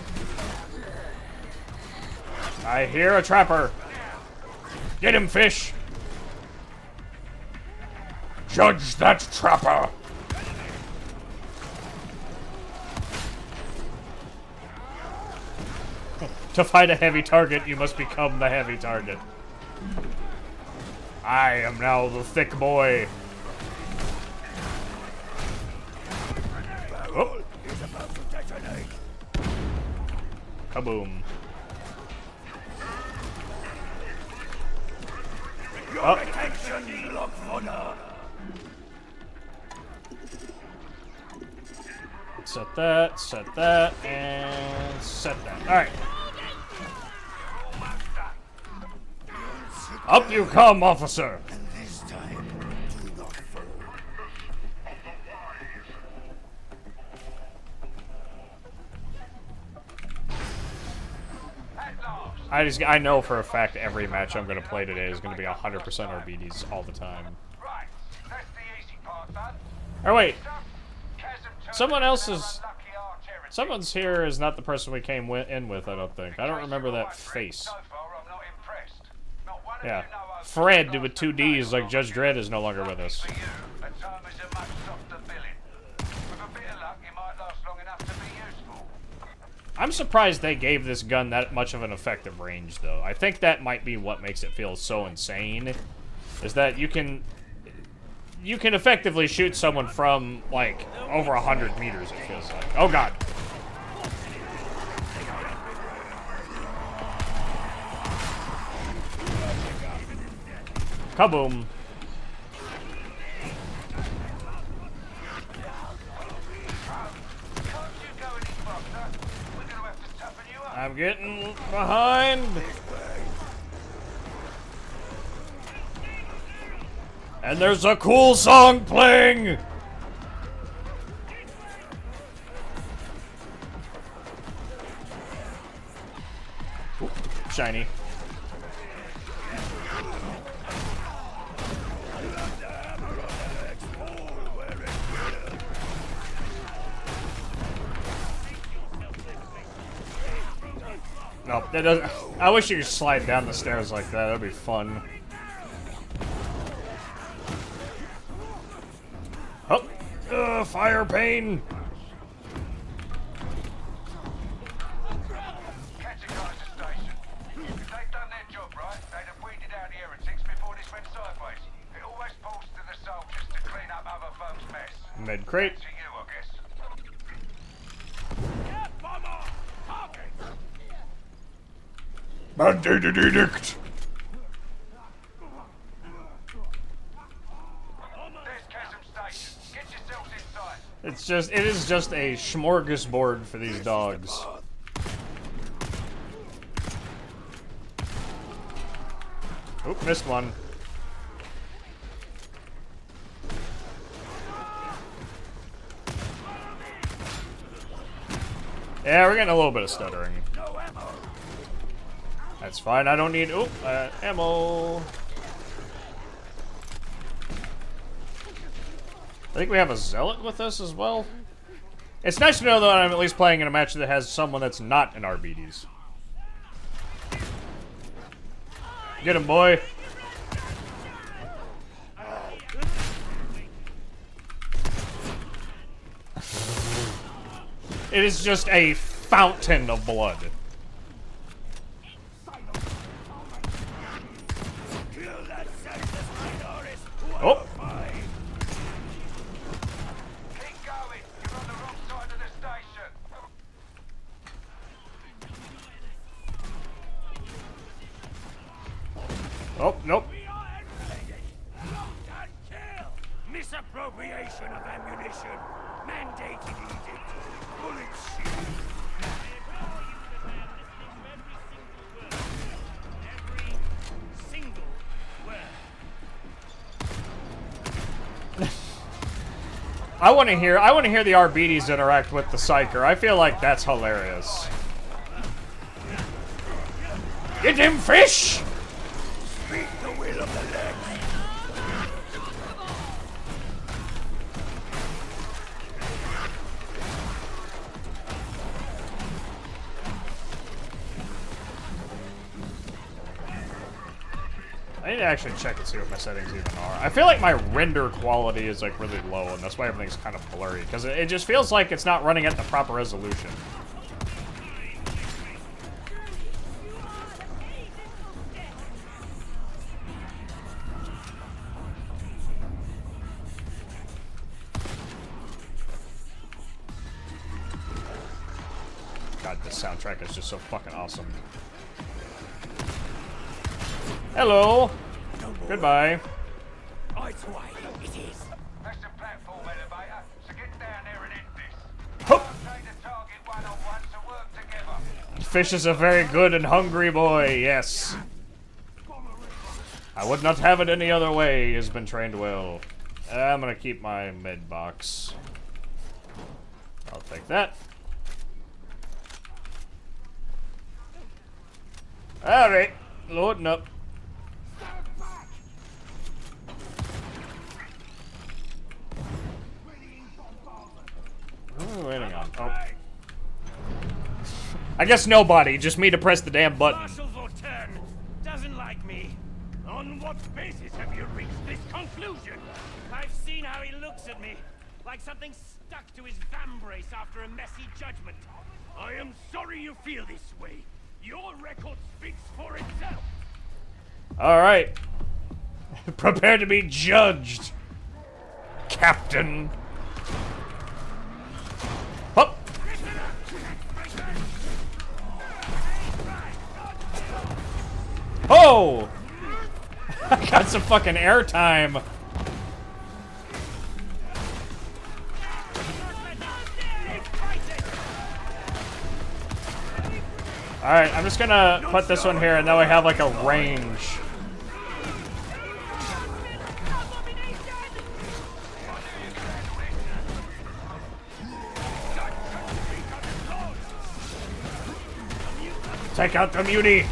I hear a trapper. Get him, fish. Judge that trapper. To fight a heavy target, you must become the heavy target. I am now the thick boy. Oh. Kaboom. Oh. Set that, and set that. Alright. Up you come, officer! I know for a fact every match I'm going to play today is going to be 100% RBDs all the time. Oh wait, someone's here is not the person we came in with, I don't think. I don't remember that face. Yeah, Fred with 2 Ds like Judge Dredd is no longer with us. I'm surprised they gave this gun that much of an effective range, though. I think that might be what makes it feel so insane, is that you can effectively shoot someone from, like, over 100 meters, it feels like. Oh, God. Kaboom. I'm getting behind. And there's a cool song playing. Ooh, shiny. No, that doesn't. I wish you could slide down the stairs like that. That'd be fun. Oh, fire pain. Med crate. Mandated edict. There's Chasm Station. Get yourselves inside. It is just a smorgasbord for these dogs. Oop, missed one. Yeah, we're getting a little bit of stuttering. That's fine, I don't need, ammo. I think we have a zealot with us as well. It's nice to know that I'm at least playing in a match that has someone that's not an Arbites. Get him, boy. It is just a fountain of blood. Oh! Keep going. You're on the wrong side of the station. Oh, nope. Misappropriation of ammunition. Mandated edict. Bullet shield. Every single word. I want to hear the Arbites interact with the Psyker. I feel like that's hilarious. Get him, fish! Speak the will of the legs. I need to actually check and see what my settings even are. I feel like my render quality is like really low, and that's why everything's kind of blurry, because it just feels like it's not running at the proper resolution. God, this soundtrack is just so fucking awesome. Hello. Goodbye. It's way it is. That's the platform elevator, so get down there and end this. Hup. Take the target one-on-one to work together. Fish is a very good and hungry boy, yes. I would not have it any other way, he has been trained well. I'm gonna keep my med box. I'll take that. Alright, loading up. What are we waiting on? Oh. I guess nobody, just me to press the damn button. Marshal Vortern doesn't like me. On what basis have you reached this conclusion? I've seen how he looks at me, like something stuck to his vambrace after a messy judgment. I am sorry you feel this way. Your record speaks for itself. Alright. Prepare to be judged, Captain. Hup. Oh! I got some fucking airtime. Alright, I'm just gonna put this one here and now I have like a range. Take out the muni!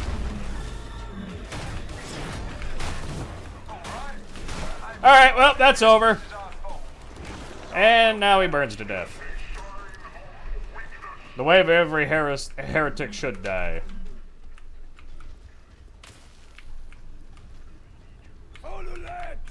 Alright, well, that's over. And now he burns to death. The way of every heretic should die. Follow lads.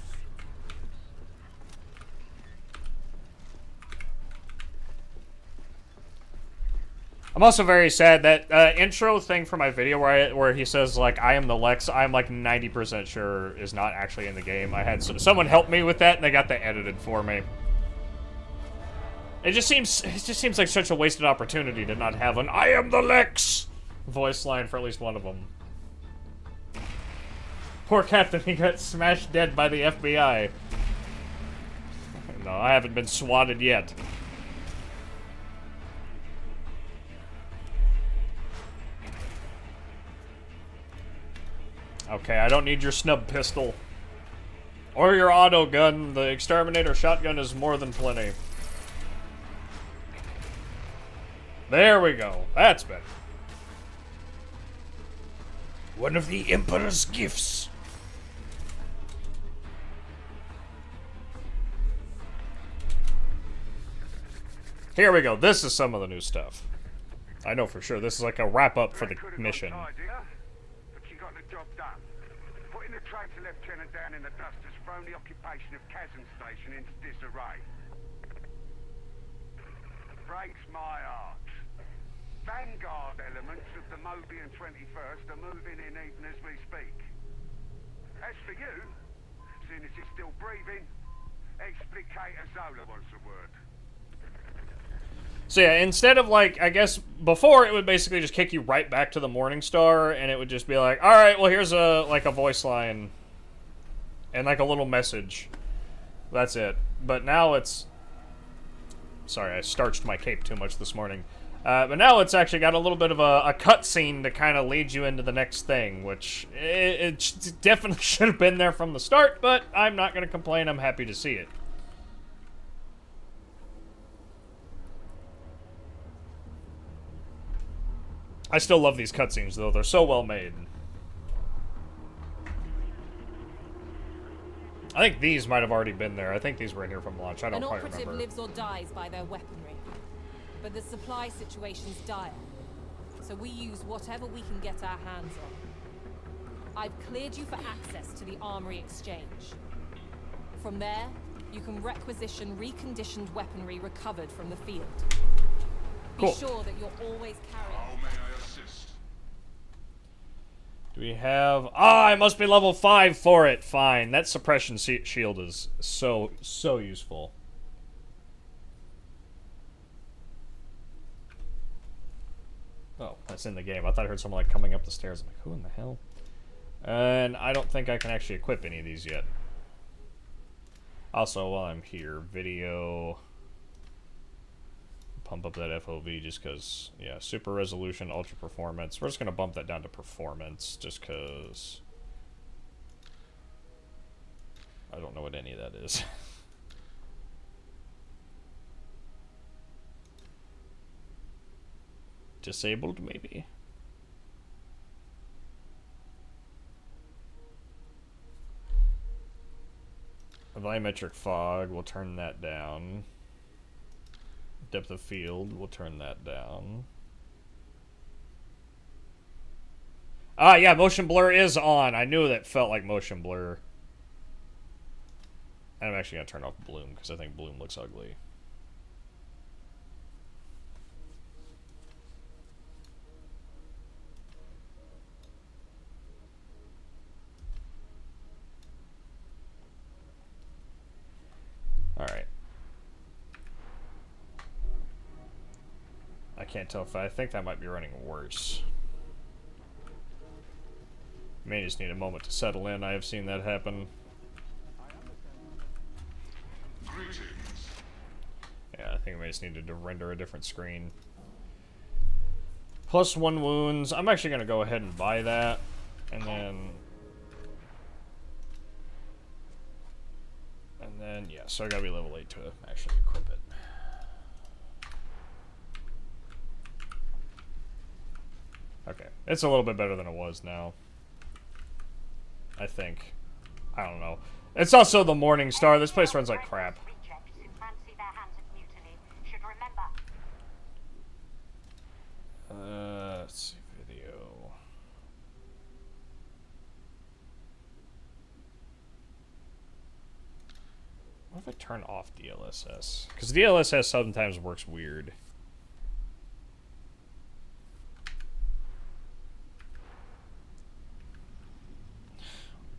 I'm also very sad that intro thing for my video where he says like I am the Lex, I'm like 90% sure is not actually in the game. I had someone help me with that and they got that edited for me. It just seems like such a wasted opportunity to not have an I am the Lex voice line for at least one of them. Poor captain, he got smashed dead by the FBI. No, I haven't been swatted yet. Okay, I don't need your snub pistol. Or your auto gun. The exterminator shotgun is more than plenty. There we go. That's better. One of the Emperor's gifts. Here we go. This is some of the new stuff. I know for sure. This is like a wrap-up for the mission. But you got the job done. Putting the traitor lieutenant down in the dust has thrown the occupation of Chasm Station into disarray. Breaks my heart. Vanguard elements of the Mobian 21st are moving in even as we speak. As for you, seeing as you're still breathing, Explicator Zola wants a word. So yeah, instead of like, I guess before it would basically just kick you right back to the Morning Star, and it would just be like, all right, well here's a voice line and like a little message. That's it. But now it's, sorry, I starched my cape too much this morning. But now it's actually got a little bit of a cutscene to kind of lead you into the next thing, which it definitely should have been there from the start. But I'm not going to complain. I'm happy to see it. I still love these cutscenes, though. They're so well made. I think these might have already been there. I think these were in here from launch. I don't quite remember. An operative lives or dies by their weaponry. But the supply situation's dire. So we use whatever we can get our hands on. I've cleared you for access to the Armory Exchange. From there, you can requisition reconditioned weaponry recovered from the field. Be sure that you're always carrying... How may I assist? Do we have... Ah, I must be level 5 for it. Fine. That suppression shield is so useful. Oh, that's in the game. I thought I heard someone like coming up the stairs. I'm like, who in the hell? And I don't think I can actually equip any of these yet. Also, while I'm here, video... Pump up that FOV just because, yeah, super resolution, ultra performance. We're just going to bump that down to performance just because I don't know what any of that is. Disabled, maybe? Volumetric fog, we'll turn that down. Depth of field, we'll turn that down. Ah, yeah, motion blur is on. I knew that felt like motion blur. And I'm actually going to turn off bloom because I think bloom looks ugly. Alright. I can't tell if I think that might be running worse. May just need a moment to settle in. I have seen that happen. Yeah, I think I may just needed to render a different screen. +1 wounds. I'm actually going to go ahead and buy that. And then, yeah, so I gotta be level 8 to actually equip it. Okay, it's a little bit better than it was now. I think. I don't know. It's also the Morning Star. This place runs like crap. Let's see, video. What if I turn off DLSS? Because DLSS sometimes works weird.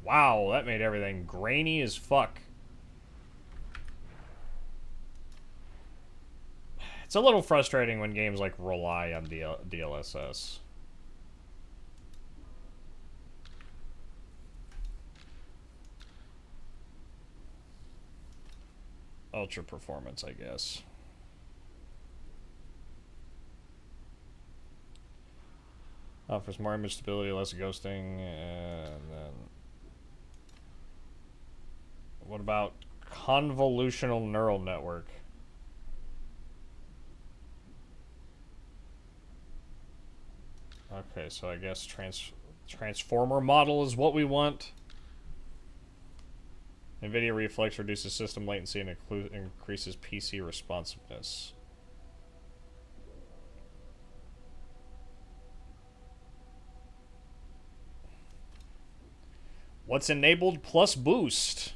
Wow, that made everything grainy as fuck. It's a little frustrating when games like rely on DLSS. ultra performance, I guess. Offers more image stability, less ghosting, and then... What about convolutional neural network? Okay, so I guess transformer model is what we want. NVIDIA Reflex reduces system latency and increases PC responsiveness. What's enabled plus boost?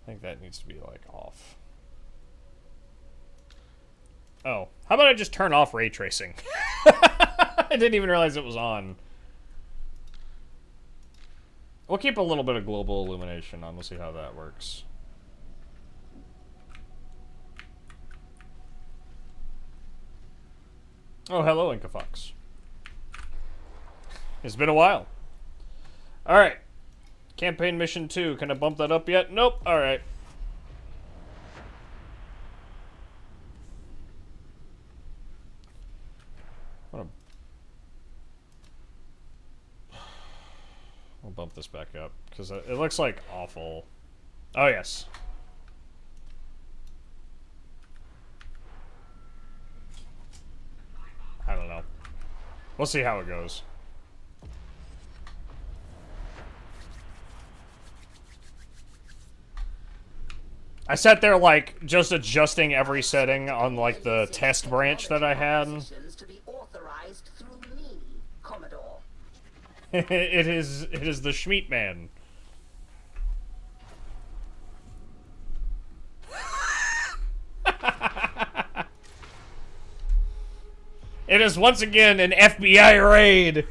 I think that needs to be, like, off. Oh, how about I just turn off ray tracing? I didn't even realize it was on. We'll keep a little bit of global illumination on. We'll see how that works. Oh, hello, Inca Fox. It's been a while. Alright. Campaign mission 2. Can I bump that up yet? Nope. Alright. I'll bump this back up, because it looks like awful. Oh, yes. I don't know. We'll see how it goes. I sat there, like, just adjusting every setting on, like, the test branch that I had. It is the Schmeat Man. It is once again an FBI raid.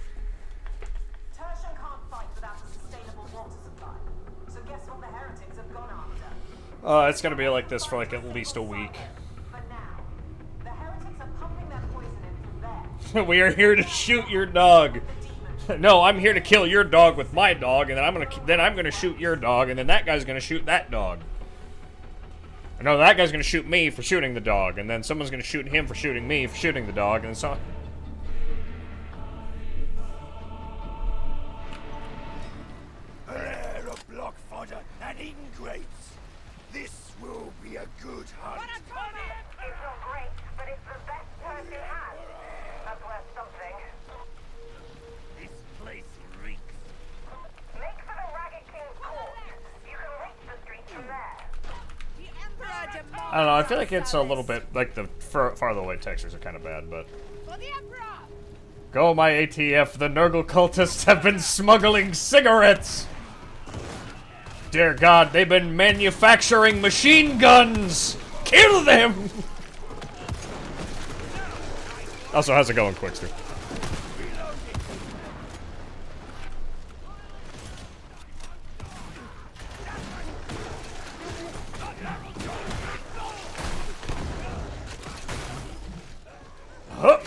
Tertian can't fight without a sustainable water supply. So guess what the heretics have gone after? It's gonna be like this for like at least a week. For now, the heretics are pumping their poison in from there. We are here to shoot your dog. No, I'm here to kill your dog with my dog, and then I'm gonna shoot your dog, and then that guy's gonna shoot that dog. No, that guy's gonna shoot me for shooting the dog, and then someone's gonna shoot him for shooting me for shooting the dog, and so. A block fodder and eaten grapes. This will be a good hunt. It's not great, but it's the best Tertian has. That's worth something. This place reeks. Make for the Ragged King's court. You can reach the streets from there. I don't know, I feel like it's a little bit, like the farther away textures are kind of bad, but... Go, my ATF, the Nurgle cultists have been smuggling cigarettes! Dear God, they've been manufacturing machine guns! Kill them! Also, how's it going, Quickster? Huh.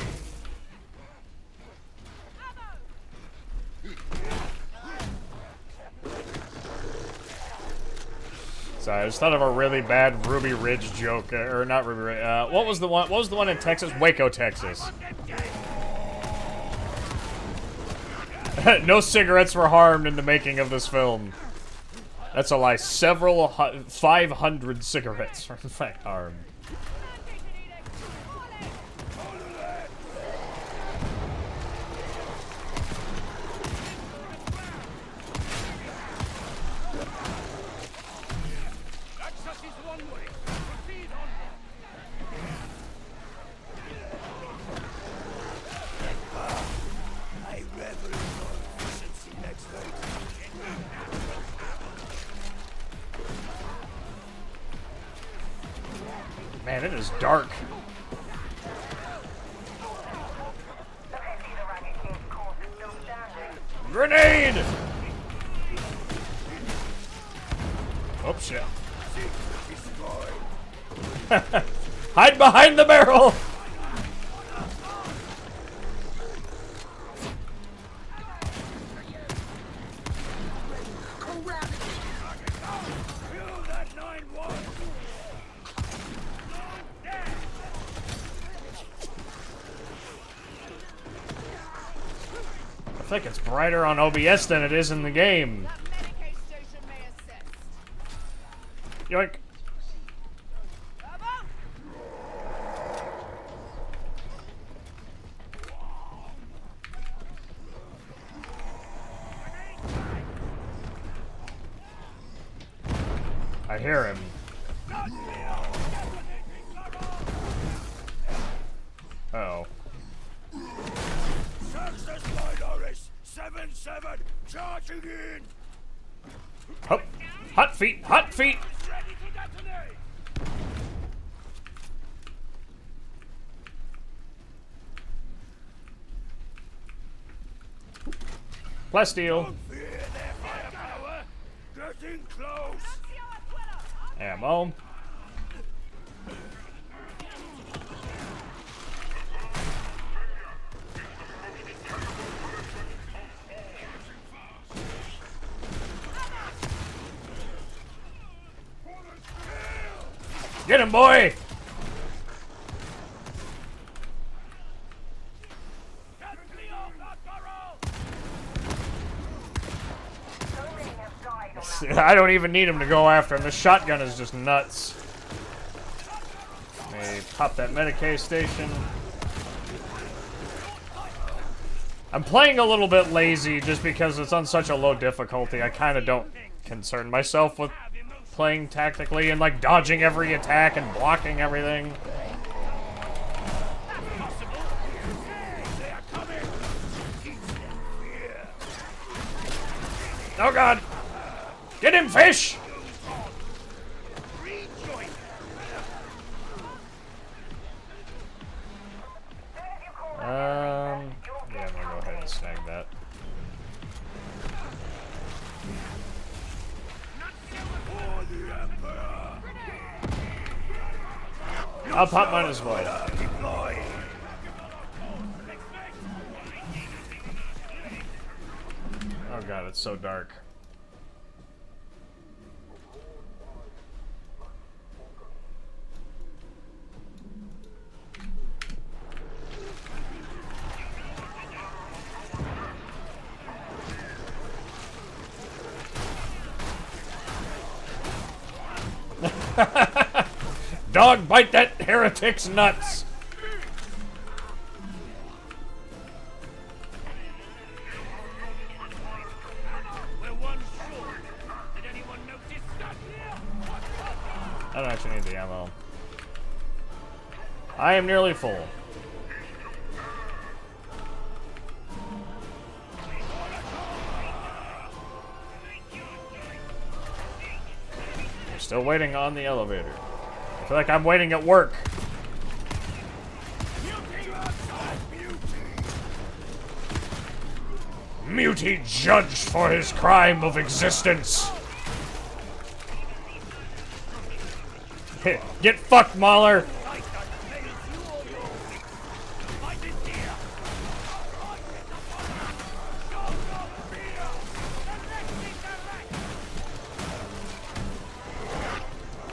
Sorry, I just thought of a really bad Ruby Ridge joke, or not Ruby Ridge. What was the one? What was the one in Texas? Waco, Texas. No cigarettes were harmed in the making of this film. That's a lie. 500 cigarettes were in fact harmed. Man, it is dark. Grenade! Oh shit. Hide behind the barrel! feel like it's brighter on OBS than it is in the game. Yoink. I hear him. Uh-oh. Success Minoris 7-7 charging in. Hup. Hot feet, hot feet. Ready to detonate. Plasteel. Don't fear their firepower. Getting close. Ammo. Get him, boy! I don't even need him to go after him. The shotgun is just nuts. Let me pop that Medicaid station. I'm playing a little bit lazy just because it's on such a low difficulty. I kind of don't concern myself with playing tactically and like dodging every attack and blocking everything. Oh god! Get him, fish! Yeah, I'm gonna go ahead and snag that. I'll pop mine as void. Oh god, it's so dark. Dog, bite that heretic's nuts! We're one short. Did anyone notice that? I don't actually need the ammo. I am nearly full. Still waiting on the elevator. I feel like I'm waiting at work. Muty judged for his crime of existence. Get fucked, Mahler.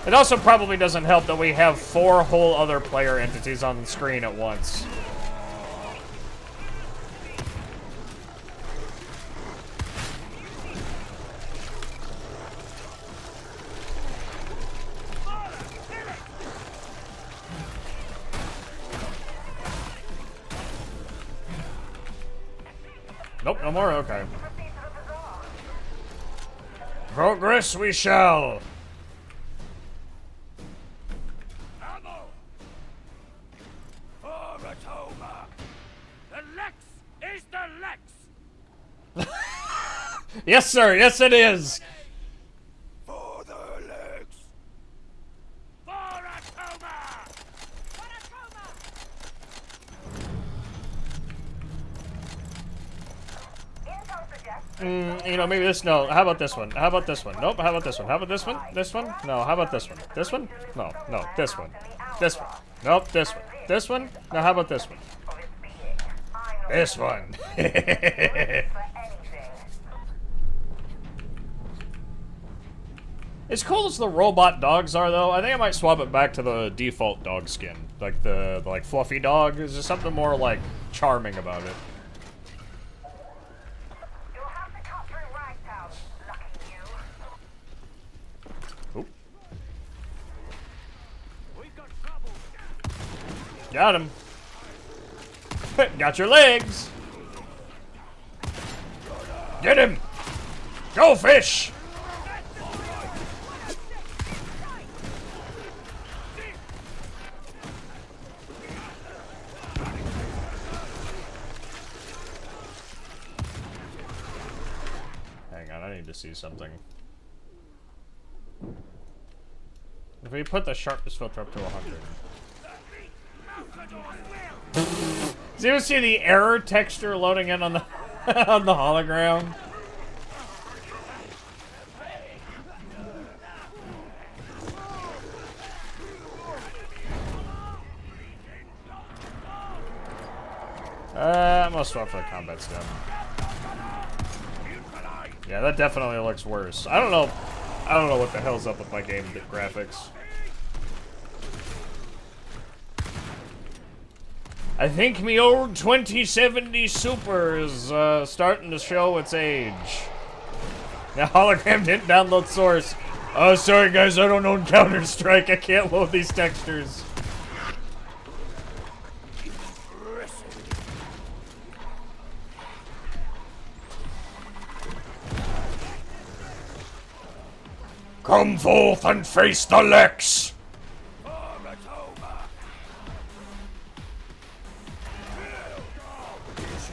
It also probably doesn't help that we have 4 whole other player entities on the screen at once. Nope, no more? Okay. Progress we shall! Yes, sir. Yes, it is. For the legs. For Atoma. You know, maybe this. No. How about this one? How about this one? Nope. How about this one? How about this one? This one? No. How about this one? This one? No. No. This one. This one. Nope. This one. This one? No. How about this one? This one. As cool as the robot dogs are, though, I think I might swap it back to the default dog skin. Like the fluffy dog. There's just something more, like, charming about it. Got him. Got your legs. Get him. Go, fish. Hang on, I need to see something. If we put the sharpness filter up to 100. Do you see the error texture loading in on the on the hologram? I'm gonna swap for the combat stem. Yeah, that definitely looks worse. I don't know what the hell's up with my game graphics. I think me old 2070 Super is starting to show its age. The hologram didn't download source. Oh, sorry guys, I don't own Counter-Strike. I can't load these textures. Come forth and face the Lex!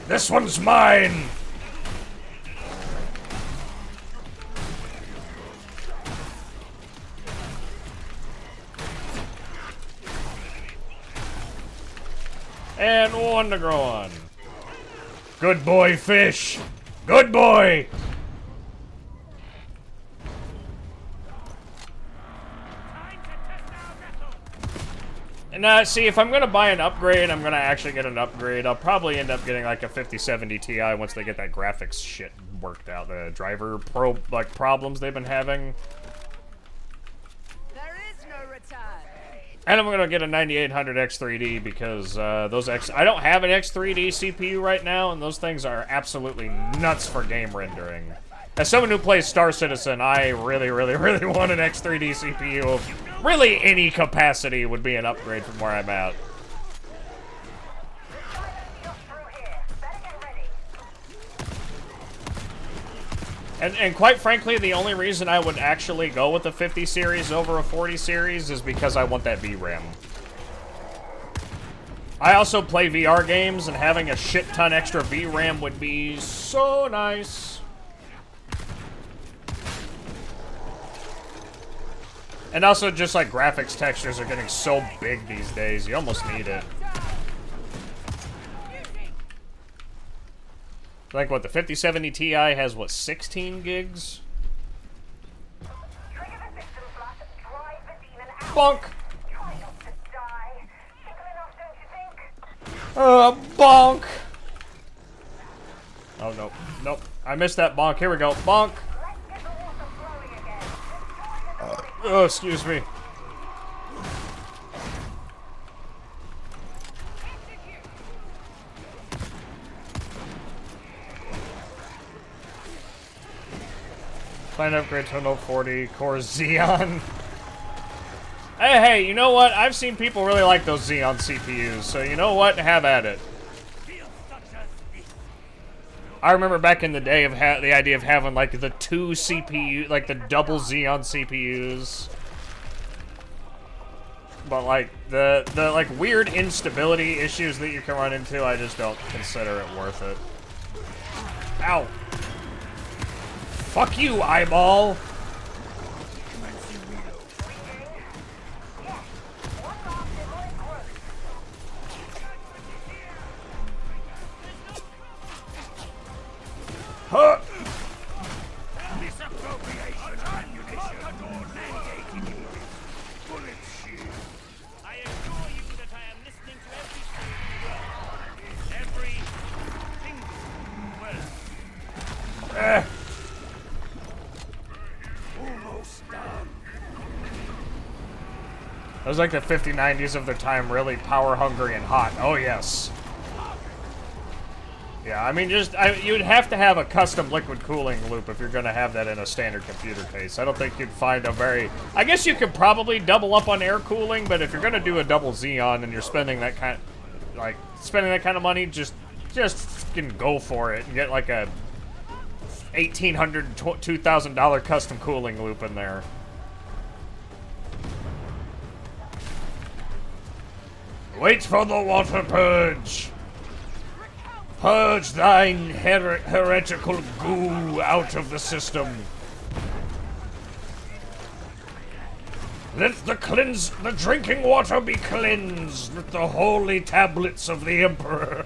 This one's mine! And one to grow on. Good boy, fish! Good boy! And see, if I'm gonna buy an upgrade, I'm gonna actually get an upgrade. I'll probably end up getting like a 5070 Ti once they get that graphics shit worked out. The driver problems they've been having. There is no return. And I'm gonna get a 9800 X3D because I don't have an X3D CPU right now, and those things are absolutely nuts for game rendering. As someone who plays Star Citizen, I really, really, really want an X3D CPU. Really, any capacity would be an upgrade from where I'm at. And quite frankly, the only reason I would actually go with a 50 series over a 40 series is because I want that VRAM. I also play VR games, and having a shit ton extra VRAM would be so nice. And also, just like graphics textures are getting so big these days, you almost need it. Like what, the 5070 Ti has what, 16 gigs? Bonk! Bonk! Oh, no. Nope. I missed that bonk. Here we go. Bonk! Oh, excuse me. Plan upgrade to an 040 Core Xeon. Hey, you know what? I've seen people really like those Xeon CPUs, so you know what? Have at it. I remember back in the day of the idea of having like the two CPU, like the double Xeon CPUs. But like the like weird instability issues that you can run into, I just don't consider it worth it. Ow. Fuck you, eyeball. Huh. I assure you that I am listening to every single word. Almost done. It was like the 5090s of the time, really power hungry and hot. Oh yes. Yeah, I mean, you'd have to have a custom liquid cooling loop if you're going to have that in a standard computer case. I don't think you'd find a very... I guess you could probably double up on air cooling, but if you're going to do a double Xeon and you're spending that kind of money, just fucking go for it and get like a $1,800, $2,000 custom cooling loop in there. Wait for the water purge! Purge thine heretical goo out of the system. Let the drinking water be cleansed with the holy tablets of the Emperor.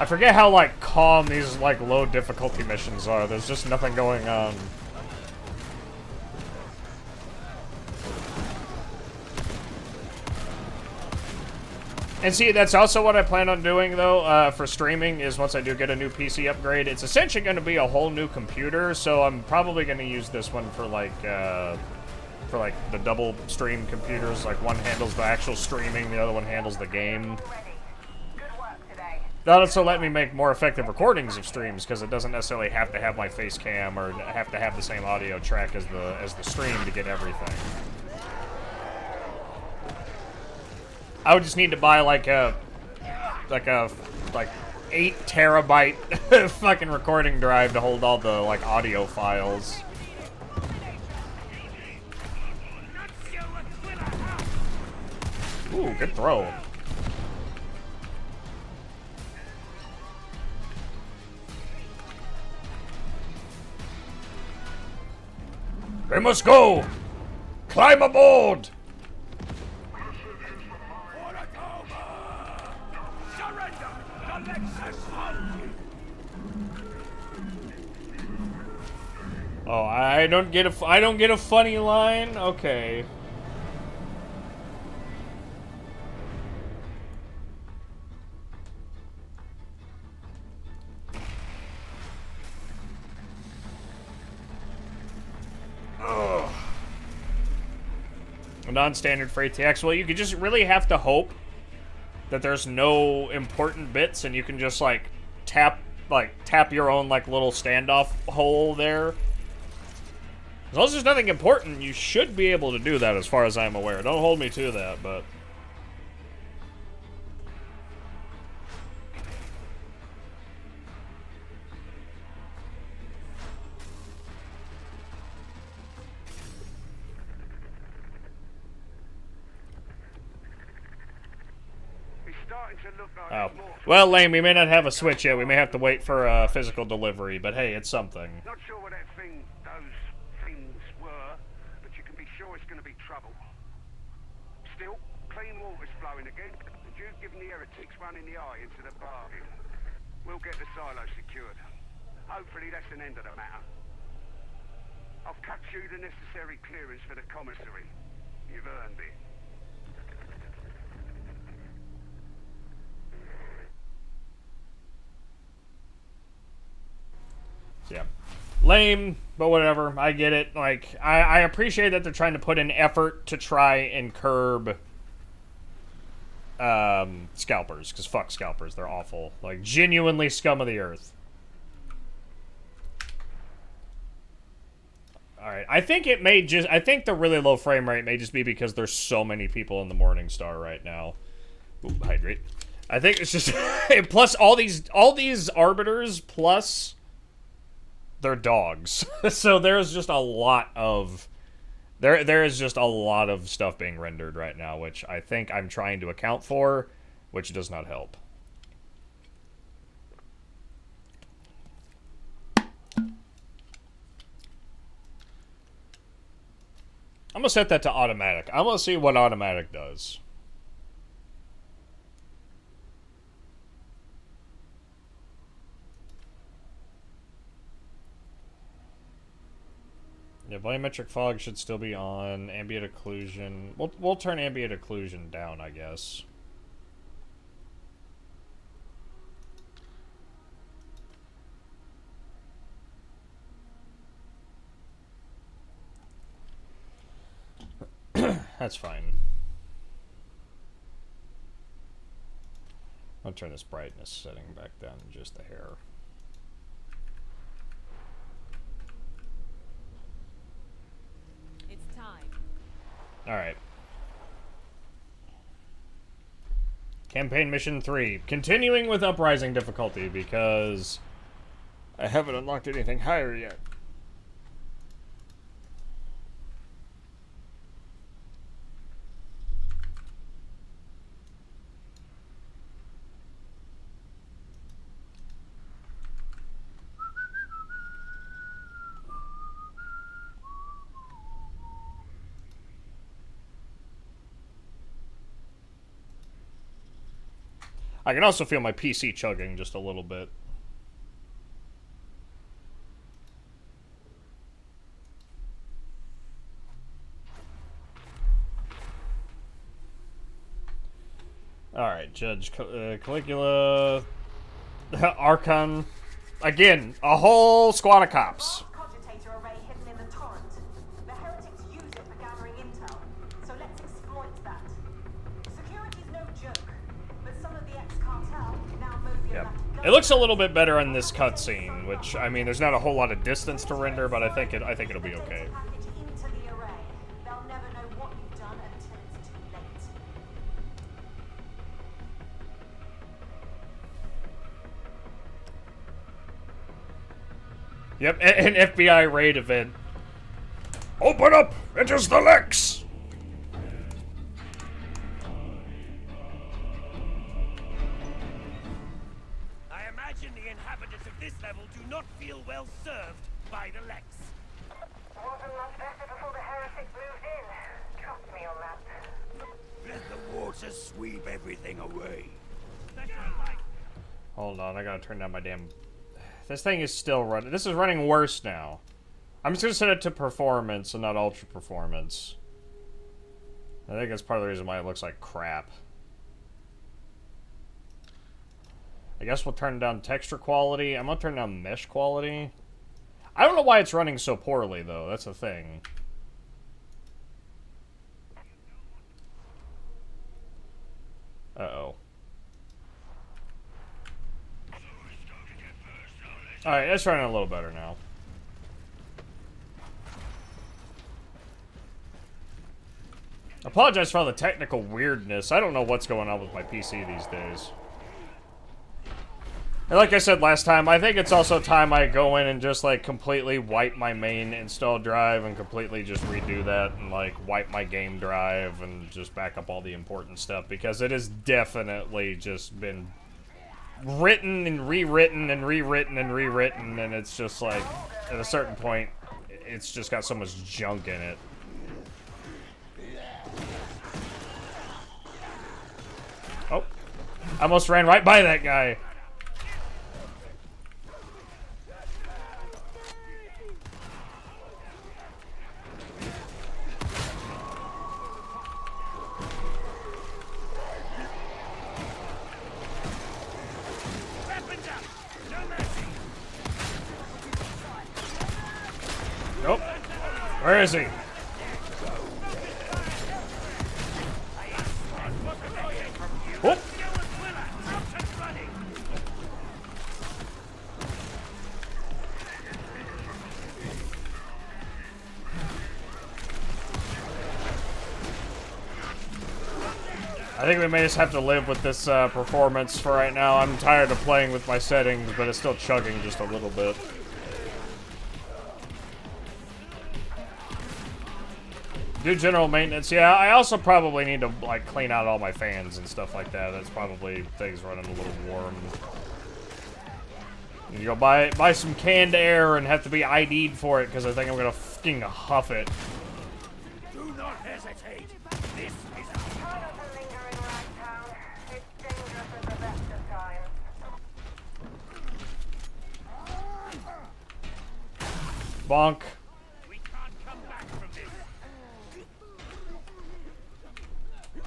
I forget how, like, calm these, like, low difficulty missions are. There's just nothing going on. And see, that's also what I plan on doing, though, for streaming, is once I do get a new PC upgrade. It's essentially going to be a whole new computer, so I'm probably going to use this one for, like, the double stream computers. Like, one handles the actual streaming, the other one handles the game. That'll also let me make more effective recordings of streams, because it doesn't necessarily have to have my face cam or have to have the same audio track as the stream to get everything. I would just need to buy like 8 terabyte fucking recording drive to hold all the like audio files. Ooh, good throw. We must go! Climb aboard! Oh, I don't get a funny line? Okay. Ugh. A non-standard for ATX. Well, you could just really have to hope that there's no important bits and you can just like tap your own like little standoff hole there. As long as there's nothing important, you should be able to do that as far as I'm aware. Don't hold me to that, but... Oh. Well, Lane, we may not have a Switch yet. We may have to wait for a physical delivery, but hey, it's something. Not sure what those things were, but you can be sure it's going to be trouble. Still, clean water's flowing again, and you've given the heretics one in the eye into the bargain. We'll get the silo secured. Hopefully that's an end of the matter. I've cut you the necessary clearance for the commissary. You've earned it. Yeah. Lame, but whatever. I get it. Like, I appreciate that they're trying to put in effort to try and curb scalpers, because fuck scalpers. They're awful. Like, genuinely scum of the earth. Alright, I think the really low frame rate may just be because there's so many people in the Morningstar right now. Ooh, hydrate. I think it's just... plus, all these arbiters, plus... they're dogs. So there's just a lot of... There is just a lot of stuff being rendered right now, which I think I'm trying to account for, which does not help. I'm gonna set that to automatic. I'm gonna see what automatic does. Yeah, volumetric fog should still be on. Ambient occlusion. We'll turn ambient occlusion down, I guess. That's fine. I'll turn this brightness setting back down just a hair. It's time. Alright. Campaign Mission 3. Continuing with Uprising difficulty because I haven't unlocked anything higher yet. I can also feel my PC chugging just a little bit. Alright, Judge Caligula, Archon. Again, a whole squad of cops. Cogitator array hidden in the torrent. The heretics use it for gathering intel, so let's exploit that. Security's no joke, but some of the ex-cartel now Yep. It looks a little bit better in this cutscene, which, I mean, there's not a whole lot of distance to render, but I think it'll be okay. Package into the array. They'll never know what you've done until it's too late. Yep, an FBI raid event. Open up! It is the Lex! I imagine the inhabitants of this level do not feel well served by the Lex. Wasn't much better before the heretics moved in. Trust me on that. Let the water sweep everything away. That's not like Hold on, I gotta turn down my damn... This thing is still running. This is running worse now. I'm just gonna set it to performance and not ultra performance. I think that's part of the reason why it looks like crap. I guess we'll turn down texture quality. I'm gonna turn down mesh quality. I don't know why it's running so poorly, though. That's the thing. Uh-oh. Alright, it's running a little better now. Apologize for all the technical weirdness. I don't know what's going on with my PC these days. And like I said last time, I think it's also time I go in and just, like, completely wipe my main install drive and completely just redo that and, like, wipe my game drive and just back up all the important stuff, because it has definitely just been written and rewritten and rewritten and rewritten, and it's just like, at a certain point, it's just got so much junk in it. Oh, I almost ran right by that guy. Nope. Where is he? Whoop. I think we may just have to live with this performance for right now. I'm tired of playing with my settings, but it's still chugging just a little bit. Do general maintenance. Yeah, I also probably need to, like, clean out all my fans and stuff like that. That's probably things running a little warm. You go buy some canned air and have to be ID'd for it, because I think I'm gonna fucking huff it. do not hesitate. This is Try not to linger in Ragtown. It's dangerous at the best of times. Bonk. we can't come back from this.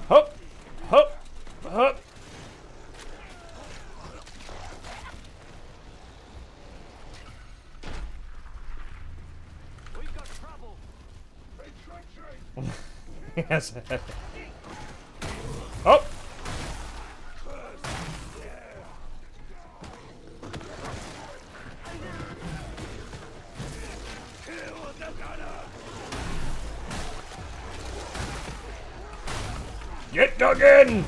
Hup! Hup! Hup! We've got trouble. Yes. Oh! Get dug in!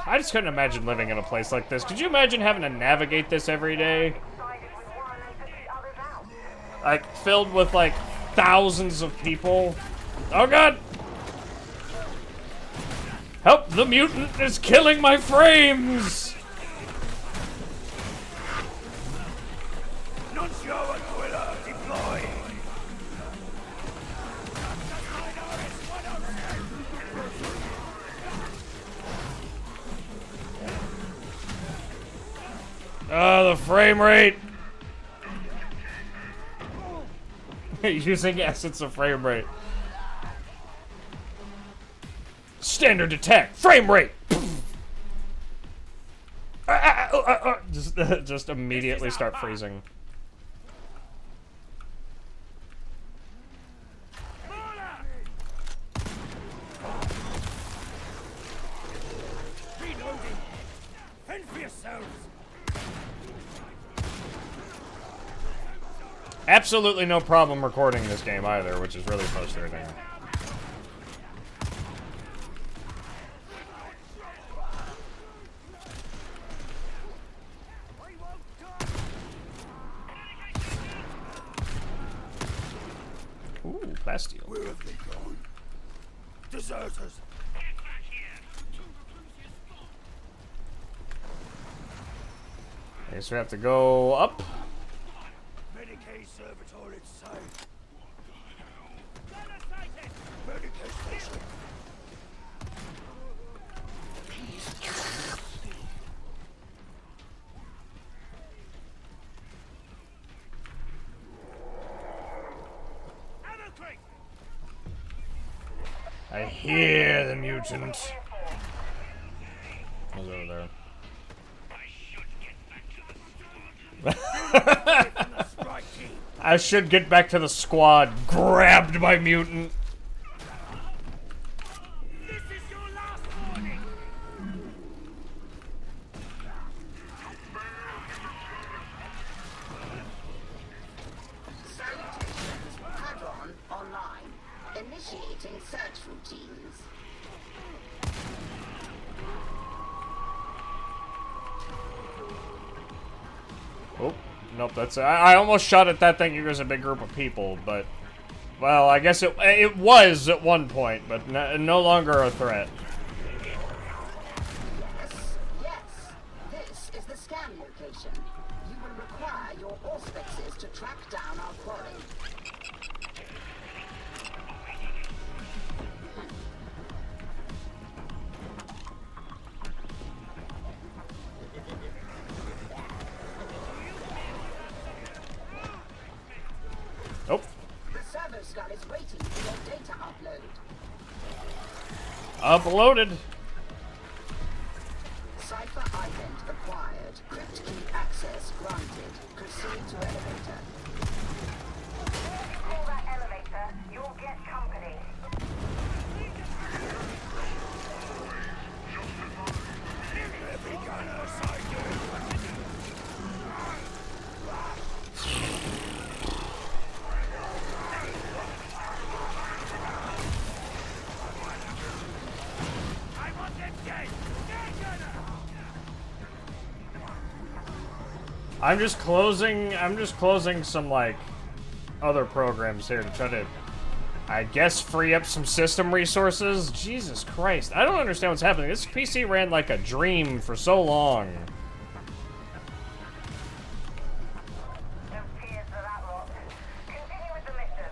I just couldn't imagine living in a place like this. Could you imagine having to navigate this every day? Like, filled with, like, thousands of people. Oh god! Help! The mutant is killing my frames! Nuncio Aquila deploy! Oh, the frame rate! Using essence of frame rate. Standard attack! Frame rate! Just immediately start freezing. Reloading! Fend for yourselves! Absolutely no problem recording this game either, which is really frustrating. Ooh, Bastille. Where have they gone? Deserters! I guess we have to go up. Medicaid servitor inside. Medicaid station. Ammo crate! I hear the mutant. He's over there. I should get back to the squad. Grabbed by mutant. This is your last warning! Salutations. Hadron online. Initiating search routines. Oh, nope, that's... I almost shot at that thinking it was a big group of people, but... Well, I guess it was at one point, but no longer a threat. Yes. This is the scan location. You will require your auspices to track down our quarry. Nope. The servo skull is waiting for your data upload. Uploaded. Cipher ident acquired. Crypt key access granted. Proceed to elevator. Call that elevator. You'll get company. Every gunner side I want them dead! Dead gunner! I'm just closing some, like, other programs here to try to, I guess, free up some system resources. Jesus Christ. I don't understand what's happening. This PC ran like a dream for so long. No tears for that lot. Continue with the mission.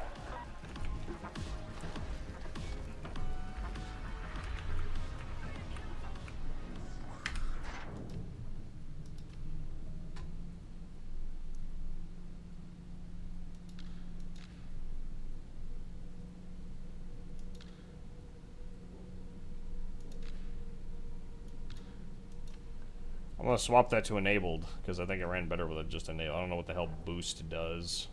gonna swap that to enabled, because I think it ran better with it just enabled. I don't know what the hell boost does.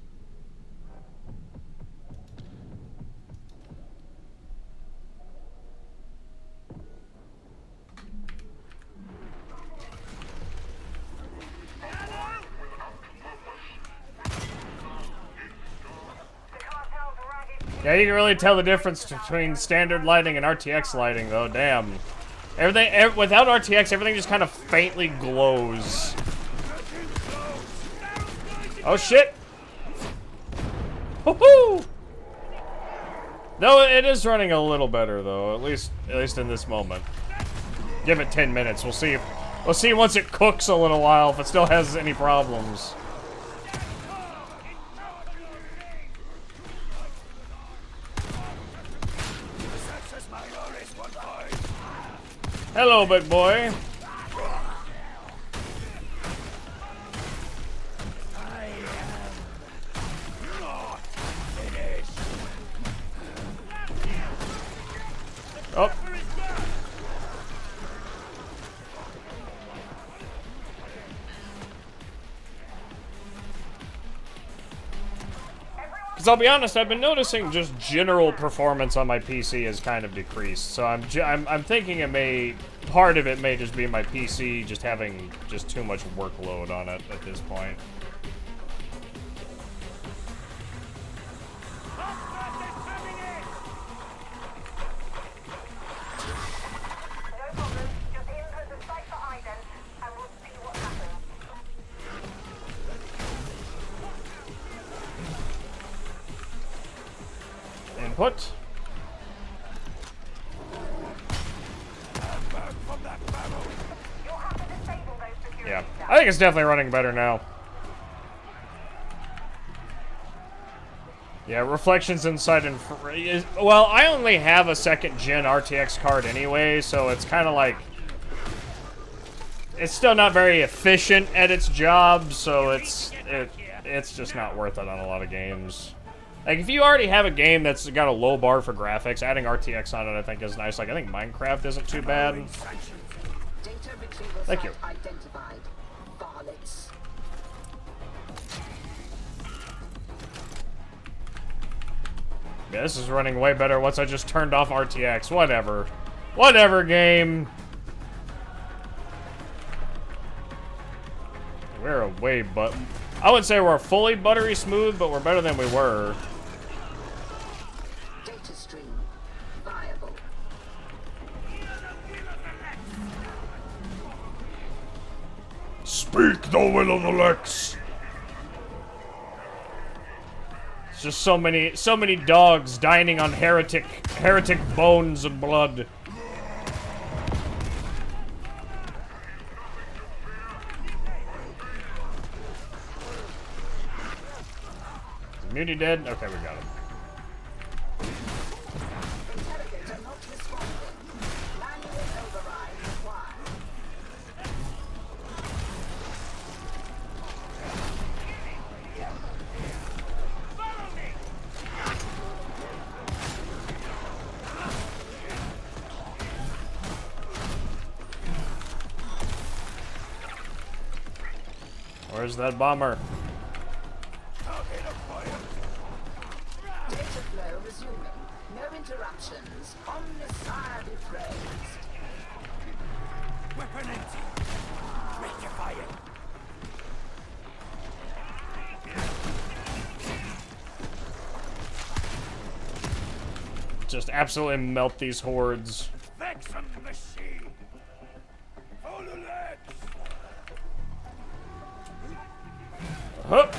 Yeah, you can really tell the difference between standard lighting and RTX lighting, though. Damn. Everything without RTX, everything just kind of faintly glows. Oh shit! Woohoo! No, it is running a little better though. At least in this moment. Give it 10 minutes. We'll see once it cooks a little while if it still has any problems. Hello, big boy. Oh. Because I'll be honest, I've been noticing just general performance on my PC has kind of decreased. So I'm thinking part of it may just be my PC just having just too much workload on it at this point. Input. Yeah, I think it's definitely running better now. Yeah, reflections inside and well, I only have a second gen RTX card anyway, so it's kind of like it's still not very efficient at its job, so it's just not worth it on a lot of games. Like, if you already have a game that's got a low bar for graphics, adding RTX on it I think is nice. Like, I think Minecraft isn't too bad. Thank you. Yeah, this is running way better once I just turned off RTX. Whatever. Whatever, game. We're way I wouldn't say we're fully buttery smooth, but we're better than we were. Data stream viable. Speak the will of the Lex. It's just so many dogs dining on heretic bones and blood. Is Muty dead? Okay, we got him. Intelligence not responding. Manual override required. Where's that bomber? Data flow resuming. No interruptions. Omnissiah be praised. Weapon empty. Rectify it. Just absolutely melt these hordes. Vexen machine. Follow that. Hup.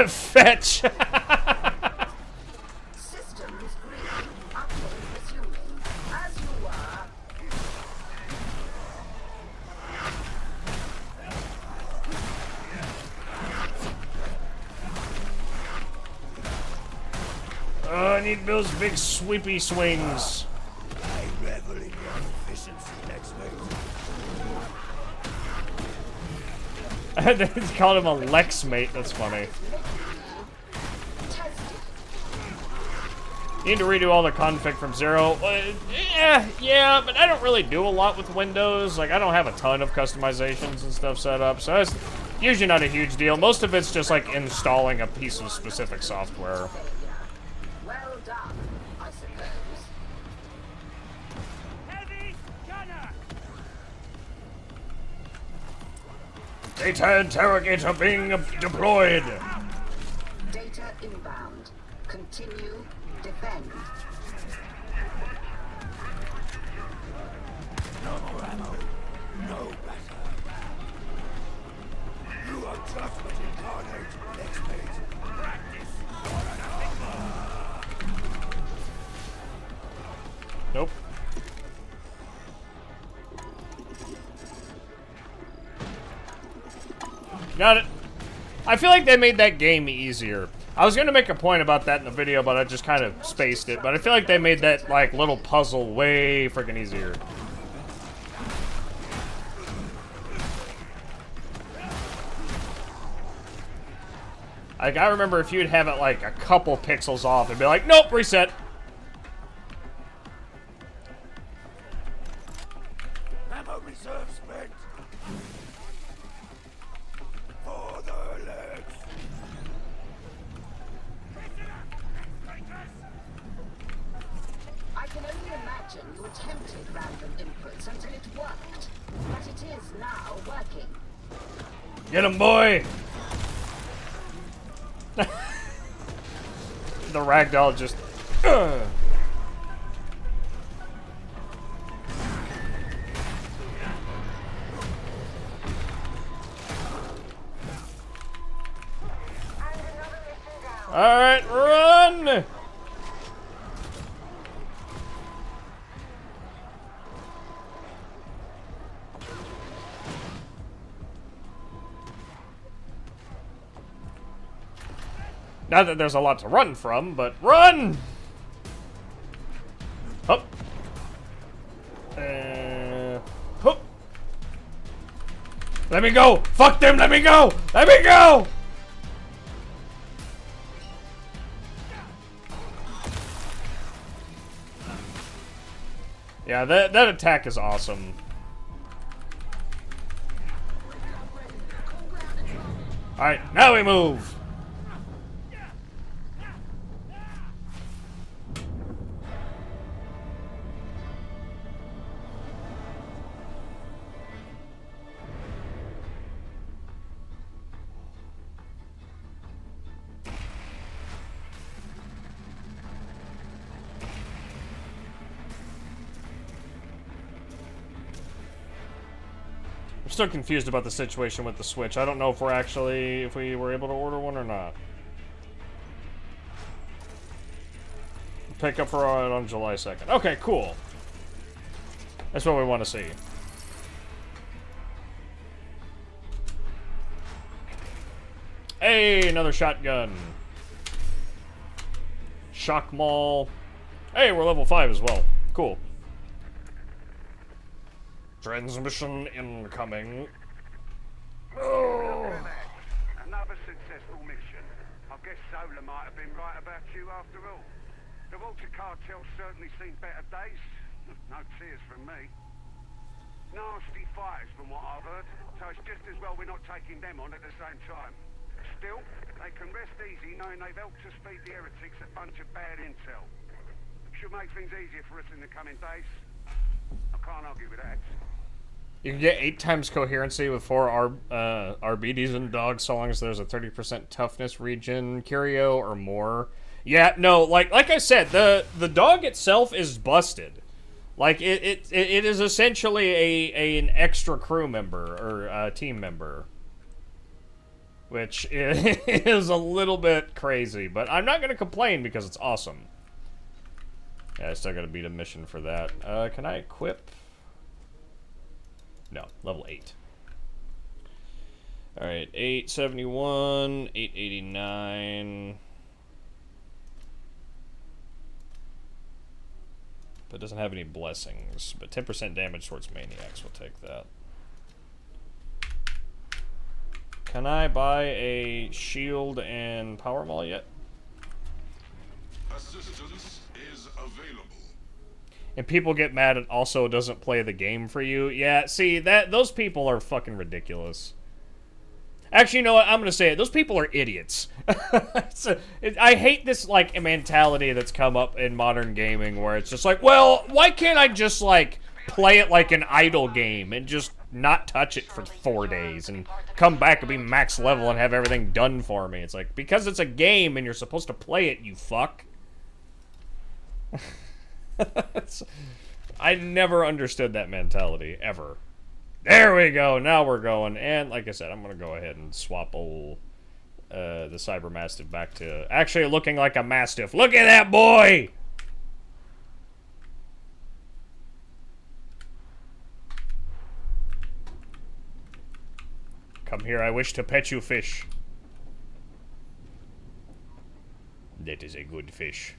Fetch. Systems green. Upload resuming. As you were. Oh, I need those big sweepy swings. I revel in your efficiency, next mate. They called him a Lex mate. That's funny. Tested. Need to redo all the config from zero. Yeah, but I don't really do a lot with Windows. Like, I don't have a ton of customizations and stuff set up, so it's usually not a huge deal. Most of it's just like installing a piece of specific software. Well done, I suppose. Heavy gunner! Data interrogator being deployed. Data inbound. Continue. Defend. No more ammo. No better. You are judgment incarnate. Next page. Practice. Nope. Got it. I feel like they made that game easier. I was gonna make a point about that in the video, but I just kind of spaced it. But I feel like they made that, like, little puzzle way freaking easier. Like, I remember if you'd have it, like, a couple pixels off, it'd be like, nope, reset. Ammo reserve spent. For the legs. I can only imagine you attempted random inputs until it worked. But it is now working. Get him, boy! The ragdoll just... Alright, run! Not that there's a lot to run from, but run! Hup. Hup. Let me go! Fuck them, let me go! Let me go! Yeah, that attack is awesome. Alright, now we move! I'm still confused about the situation with the Switch. I don't know if we were able to order one or not. Pick up for it on July 2nd. Okay, cool. That's what we want to see. Hey, another shotgun. Shock Mall. Hey, we're level 5 as well. Cool. Transmission incoming. Oh. Another successful mission. I guess Zola might have been right about you after all. The Walter cartel's certainly seen better days. No tears from me. Nasty fighters from what I've heard, so it's just as well we're not taking them on at the same time. Still, they can rest easy knowing they've helped to feed the heretics a bunch of bad intel. Should make things easier for us in the coming days. I can't argue with that. You can get 8 times coherency with 4 RBDs and dogs so long as there's a 30% toughness regen, curio, or more. Yeah, no, like I said, the dog itself is busted. Like, it is essentially an extra crew member, or team member. Which is a little bit crazy, but I'm not going to complain because it's awesome. Yeah, I still got to beat a mission for that. Can I equip? No, level 8. Alright, 871, 889. But it doesn't have any blessings. But 10% damage towards maniacs, we'll take that. Can I buy a shield and power maul yet? assistance is available. And people get mad it also doesn't play the game for you. Yeah, see, those people are fucking ridiculous. Actually, you know what? I'm gonna say it. Those people are idiots. I hate this, like, mentality that's come up in modern gaming where it's just like, well, why can't I just, like, play it like an idle game and just not touch it for 4 days and come back and be max level and have everything done for me? It's like, because it's a game and you're supposed to play it, you fuck. I never understood that mentality, ever. There we go, now we're going. And like I said, I'm gonna go ahead and swap old the Cyber Mastiff back to actually looking like a Mastiff. Look at that boy! Come here, I wish to pet you, fish. That is a good fish.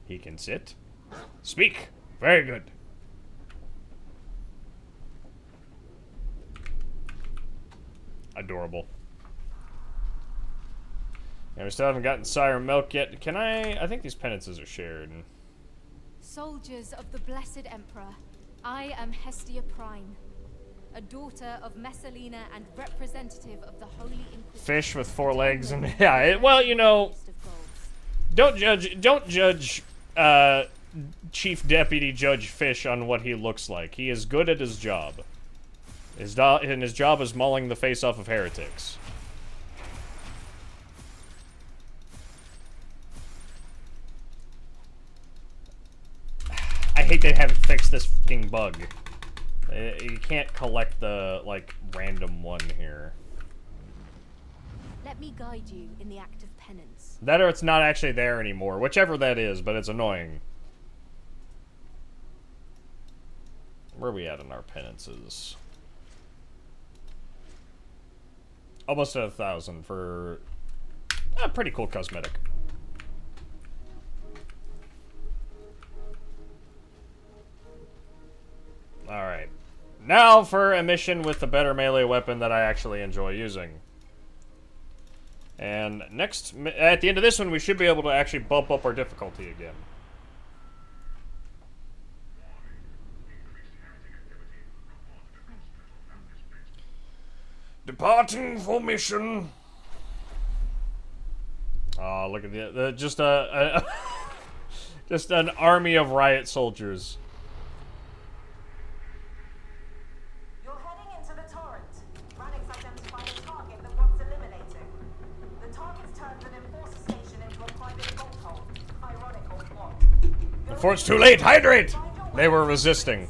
He can sit. Speak! Very good. Adorable. Yeah, we still haven't gotten Sire Milk yet. Can I think these penances are shared. Soldiers of the Blessed Emperor, I am Hestia Prime, a daughter of Messalina and representative of the Holy Inquisition. Fish with 4 legs and yeah, well, you know, don't judge Chief Deputy Judge Fish on what he looks like. He is good at his job. And his job is mauling the face off of heretics. I hate they haven't fixed this fucking bug. You can't collect the, like, random one here. Let me guide you in the act of penance. That or it's not actually there anymore. Whichever that is, but it's annoying. Where are we at in our penances? Almost at 1,000 for a pretty cool cosmetic. Alright. Now for a mission with a better melee weapon that I actually enjoy using. And next, at the end of this one, we should be able to actually bump up our difficulty again. Departing for mission. Oh, look at the just just an army of riot soldiers. You're heading into the torrent. Radix identified a target that wants eliminating. The target's turned an enforcer station into a private bolt hole. Ironic or what? Before it's too late, hydrate! They were resisting.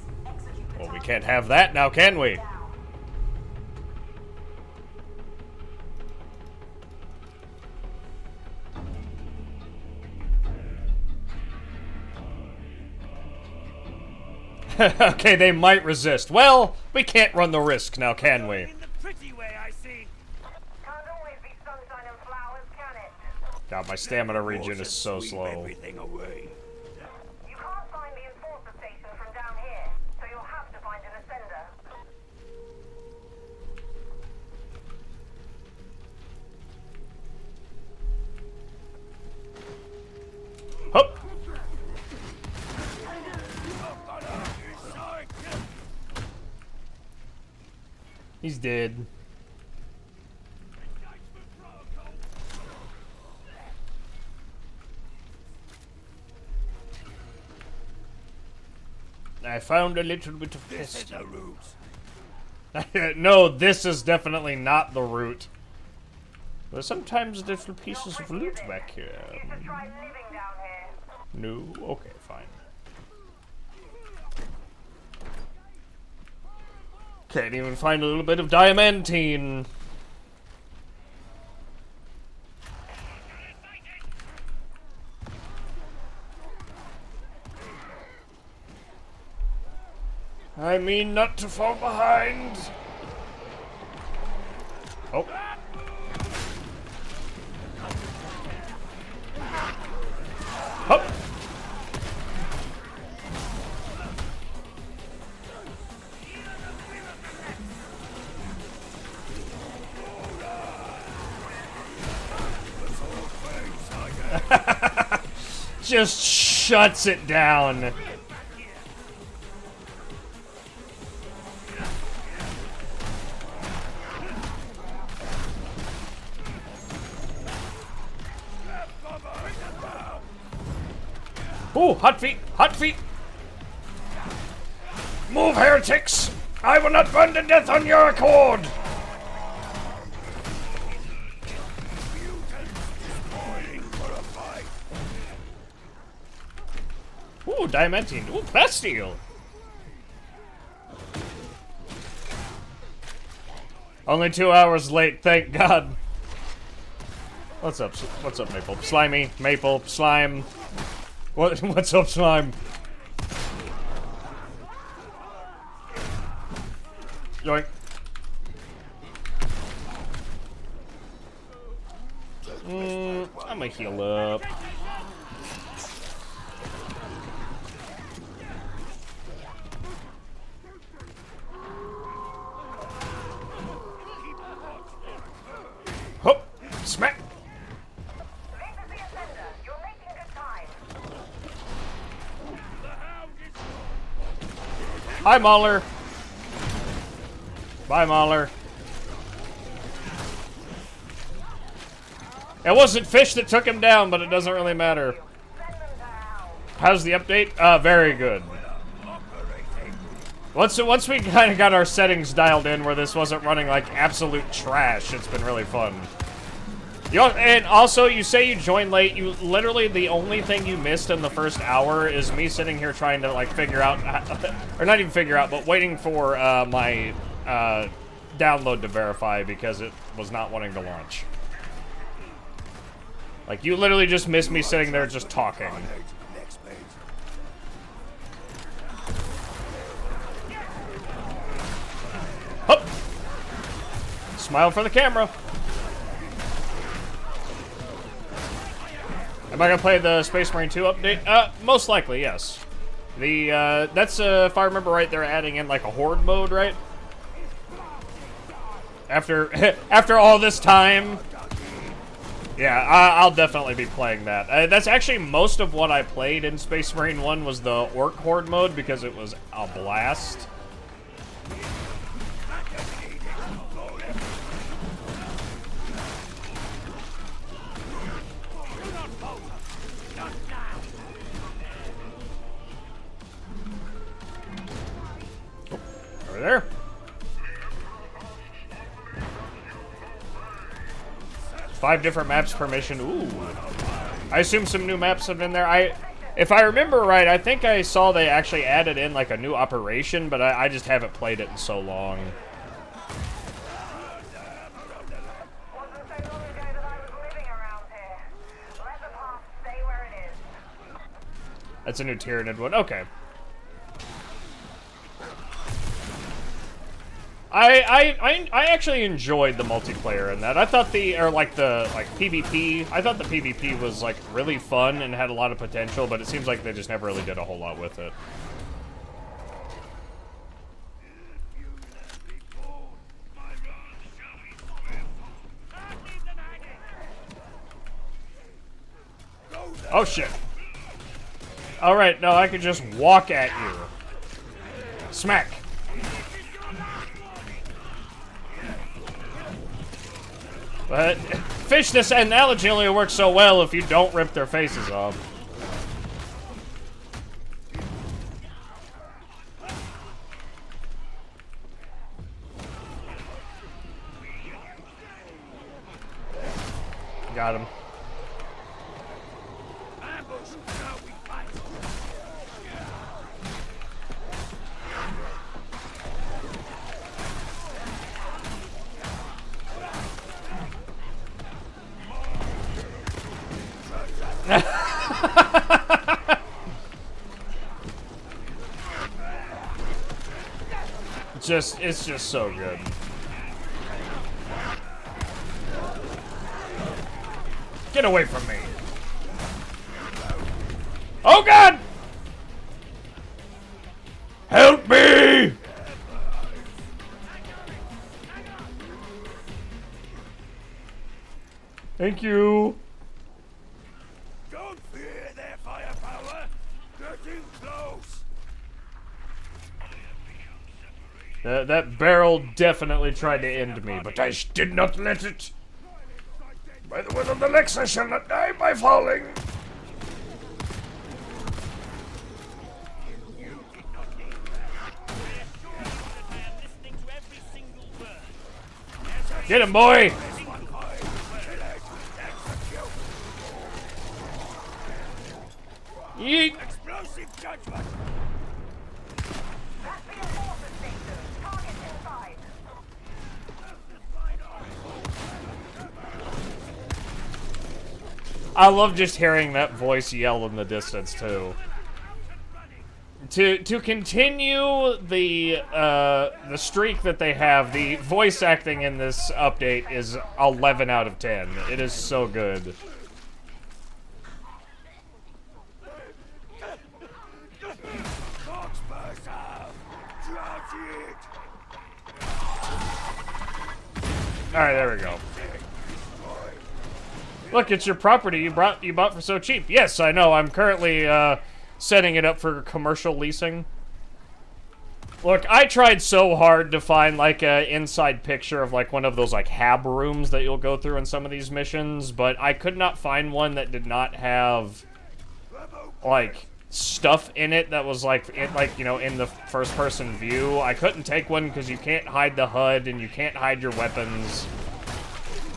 Well, we can't have that now, can we? Okay, they might resist. Well, we can't run the risk now, can we? In the pretty way, I see. Can't always be sunshine and flowers, can it? God, my stamina regen is so slow. Everything away. You can't find the enforcer station from down here, so you'll have to find an ascender. Hup! He's dead. I found a little bit of This is pest. the route. No, this is definitely not the route. There's sometimes little pieces of loot back here. You should try living down here. No? Okay, fine. Can't even find a little bit of diamantine. I mean not to fall behind. Oh. Hup. just shuts it down. Ooh, hot feet! Hot feet! Move, heretics! I will not burn to death on your accord! Ooh, diamantine. Ooh, plasteel! Only 2 hours late, thank God. What's up? What's up, Maple? Slimy, Maple, Slime. What's up, Slime? Yoink. I'm gonna heal up. Hop! Smack! Hi, Mauler. Bye, Mauler. It wasn't fish that took him down, but it doesn't really matter. How's the update? Very good. Once we kind of got our settings dialed in where this wasn't running like absolute trash, it's been really fun. And also, you say you joined late. You literally, the only thing you missed in the first hour is me sitting here trying to like figure out, or not even figure out, but waiting for my download to verify because it was not wanting to launch. Like, you literally just missed me sitting there just talking. Hup! Smile for the camera. Am I gonna play the Space Marine 2 update? Most likely, yes. The, that's, if I remember right, they're adding in, like, a horde mode, right? After, after all this time. Yeah, I'll definitely be playing that. That's actually most of what I played in Space Marine 1 was the Orc Horde mode because it was a blast. Over there. Five different maps per mission. Ooh. I assume some new maps have been there. If I remember right, I think I saw they actually added in like a new operation, but I just haven't played it in so long. That's a new Tyranid one. Okay. I actually enjoyed the multiplayer in that. I thought PvP, I thought the PvP was like really fun and had a lot of potential, but it seems like they just never really did a whole lot with it. Oh shit. Alright, no, I could just walk at you. Smack. But fish, this analogy only works so well if you don't rip their faces off. Got him. It's just so good. Get away from me. Oh God! Help me! Thank you. Don't fear their fire. That barrel definitely tried to end me, but I did not let it. By the will of the Lex, I shall not die by falling. Get him, boy! Yeet! Explosive judgment! That's the enforcer station. Target inside. I love just hearing that voice yell in the distance too. To continue the streak that they have, the voice acting in this update is 11 out of 10. It is so good. Alright, there we go. Look, it's your property you bought for so cheap. Yes, I know. I'm currently setting it up for commercial leasing. Look, I tried so hard to find like a inside picture of like one of those like hab rooms that you'll go through in some of these missions, but I could not find one that did not have like stuff in it that was like you know, in the first person view. I couldn't take one because you can't hide the HUD and you can't hide your weapons.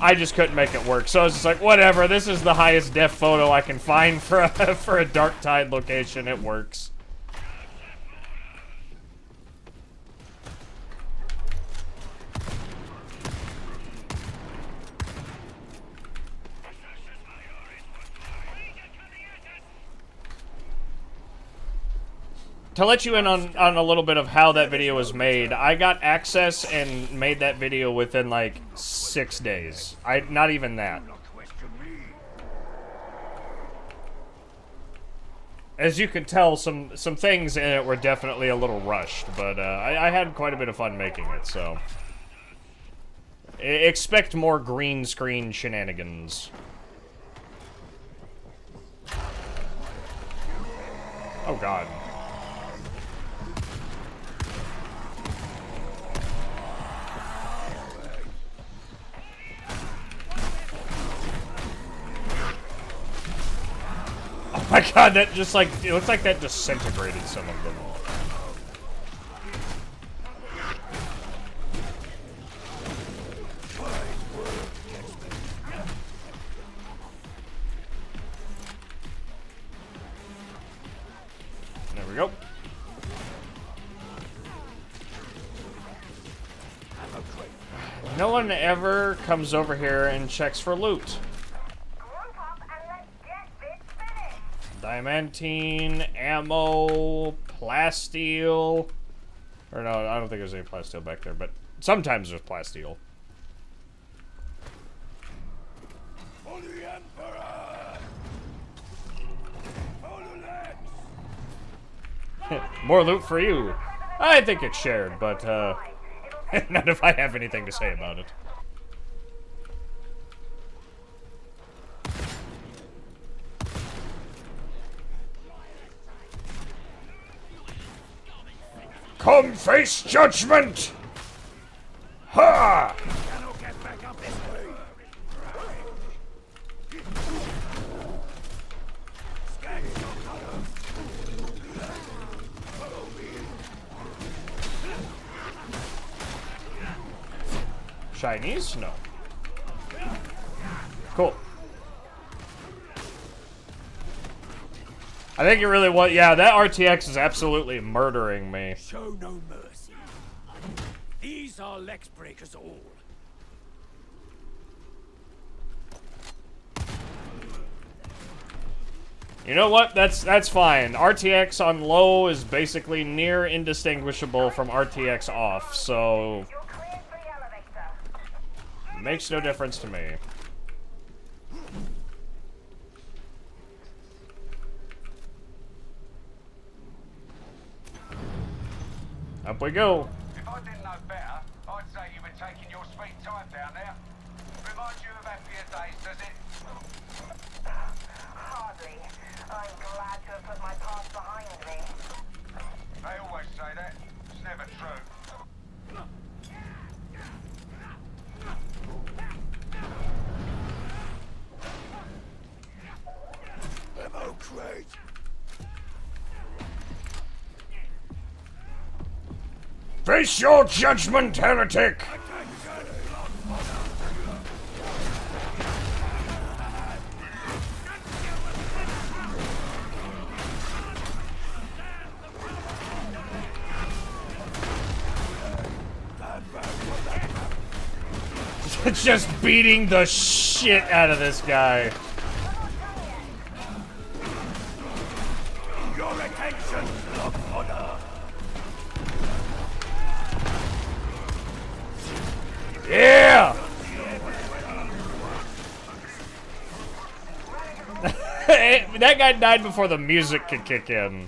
I just couldn't make it work, so I was just like, whatever, this is the highest def photo I can find for a, for a Darktide location, it works. To let you in on a little bit of how that video was made, I got access and made that video within like 6 days. Not even that. As you can tell, some things in it were definitely a little rushed, but I had quite a bit of fun making it, so. Expect more green screen shenanigans. Oh god. Oh my god, that just like, it looks like that disintegrated some of them. There we go. No one ever comes over here and checks for loot. Diamantine, ammo, plasteel. Or no, I don't think there's any plasteel back there, but sometimes there's plasteel. For the Emperor! For the Lex! More loot for you. I think it's shared, but not if I have anything to say about it. Come face judgment! Ha! Cannot get back up this way! Chinese? No. Cool. I think you really want. Yeah, that RTX is absolutely murdering me. Show no mercy. These are Lex breakers all. You know what? That's fine. RTX on low is basically near indistinguishable from RTX off, so makes no difference to me. Up we go. If I didn't know better, I'd say you were taking your sweet time down there. Reminds you of happier days, does it? Hardly. I'm glad to have put my past behind me. They always say that. It's never true. Ammo crate. Face your judgment, heretic! It's just beating the shit out of this guy. Your attention, Lord Honor. Yeah! That guy died before the music could kick in.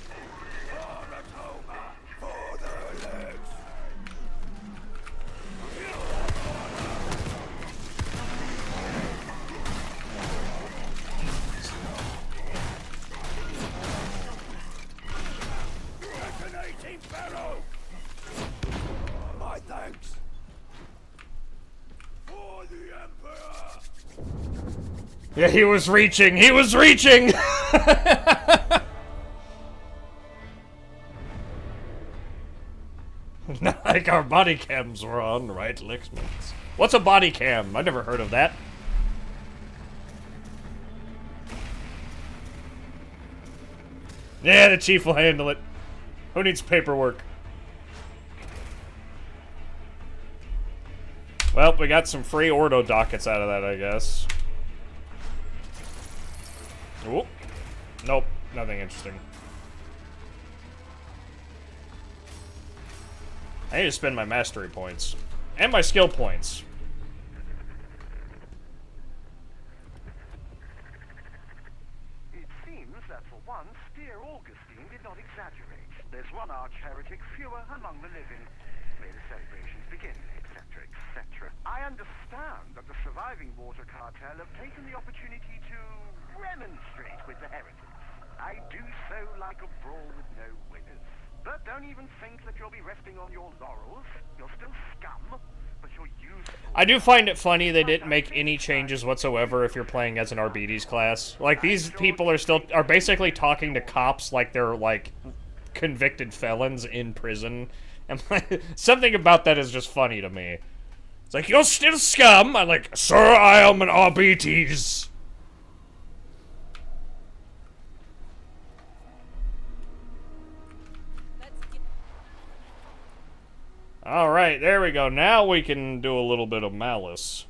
My thanks. For the Emperor. Yeah, he was reaching! He was reaching! Not like our body cams were on, right, Lixmans? What's a body cam? I've never heard of that. Yeah, the chief will handle it. Who needs paperwork? Well, we got some free Ordo dockets out of that, I guess. Ooh. Nope, nothing interesting. I need to spend my mastery points. And my skill points. It seems that for once, dear Augustine did not exaggerate. There's one arch-heretic fewer among the living. May the celebrations begin, etc., etc. I understand that the surviving water cartel have taken the opportunity to remonstrate with the heretics. I do so like a brawl with no winners. But don't even think that you'll be resting on your laurels. You're still scum, but you're useful. I do find it funny they didn't make any changes whatsoever if you're playing as an Arbites class. Like, these people are basically talking to cops like they're, like, convicted felons in prison. And something about that is just funny to me. It's like, you're still scum! I'm like, sir, I am an Arbites! Alright, there we go. Now we can do a little bit of malice.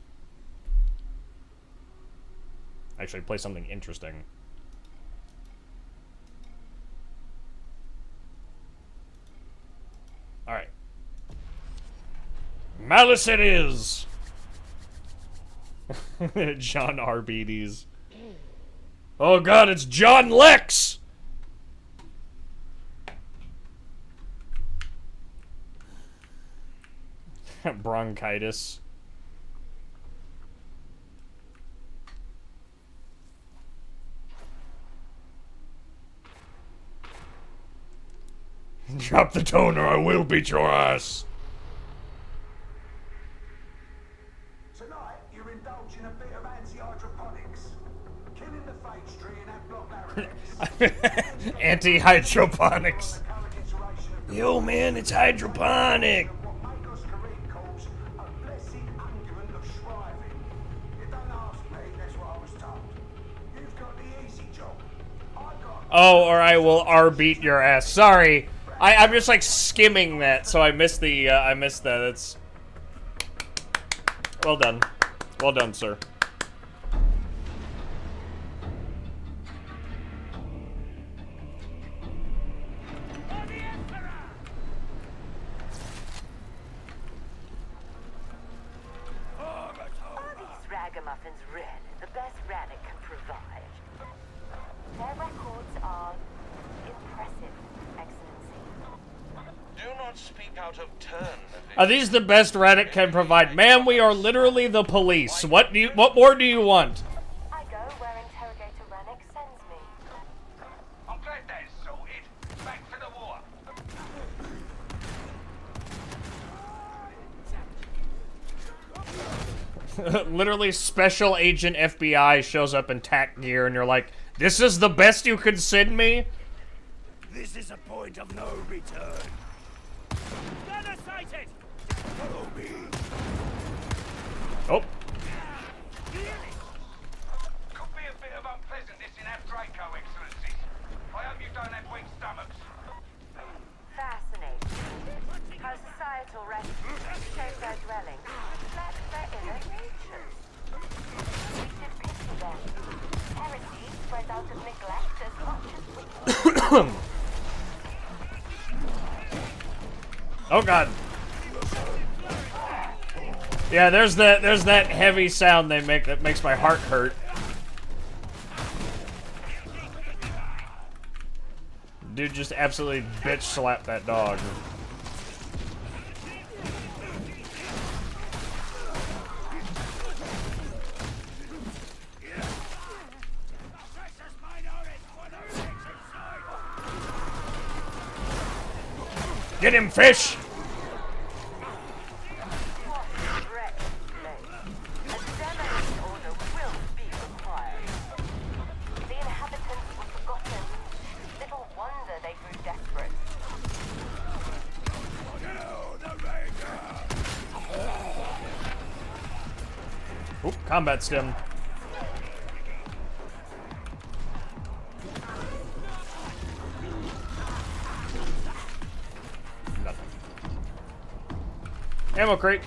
Actually, play something interesting. Alright. Malice it is! John Arbites. Oh god, it's John Lex! Bronchitis. Drop the tone or I will beat your ass. Tonight, you're indulging a bit of anti-hydroponics. Killing the phage tree and that block larynx. Anti-hydroponics. Yo, man, it's hydroponic. Oh, or I will R-beat your ass. Sorry. I'm just, like, skimming that, so I missed the, I missed that. It's... Well done. Well done, sir. Are these ragamuffins really the best Rannick can provide? Their records are impressive, Excellency. Do not speak out of turn. Are these the best Reddit can provide? Ma'am, we are literally the police. What more do you want? I go where Interrogator Rannick sends me. I'm glad that's sorted. Back to the war. Literally, Special Agent FBI shows up in tack gear, and you're like, "This is the best you could send me?" This is a point of no return. Gunner sighted! Follow me. Oh. Could be a bit of unpleasantness in Abdraco, Excellencies. I hope you don't have weak stomachs. Fascinating. How societal refuge shape their dwelling reflects their inner natures. We should pity them. Heresy spreads out of neglect as much as weakness. Oh god. Yeah, there's that heavy sound they make that makes my heart hurt. Dude just absolutely bitch slapped that dog. Get him, fish! Oop, combat stim. Nothing. Ammo crate.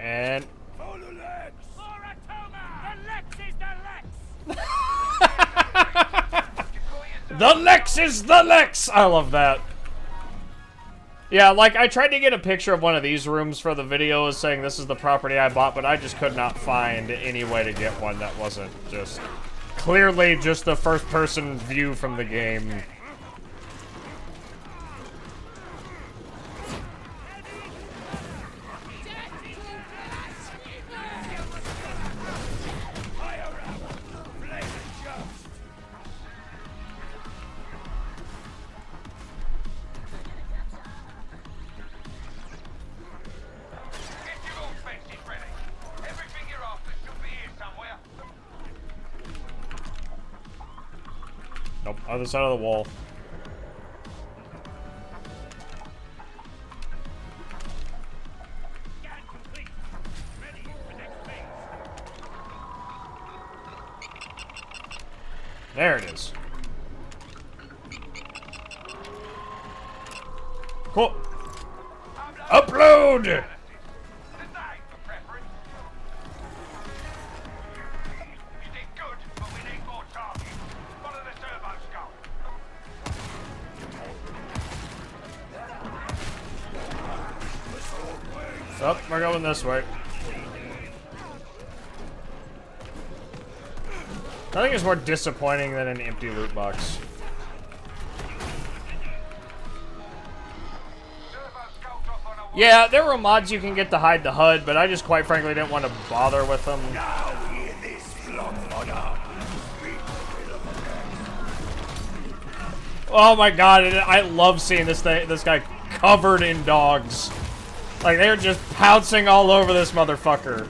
And the Lex is the Lex! I love that. Yeah, like, I tried to get a picture of one of these rooms for the video saying this is the property I bought, but I just could not find any way to get one that wasn't just clearly just the first-person view from the game. Nope, other side of the wall. There it is. Cool. Upload! Oh, we're going this way. Nothing is more disappointing than an empty loot box. Yeah, there were mods you can get to hide the HUD, but I just quite frankly didn't want to bother with them. Oh my god, I love seeing this guy covered in dogs. Like, they're just pouncing all over this motherfucker.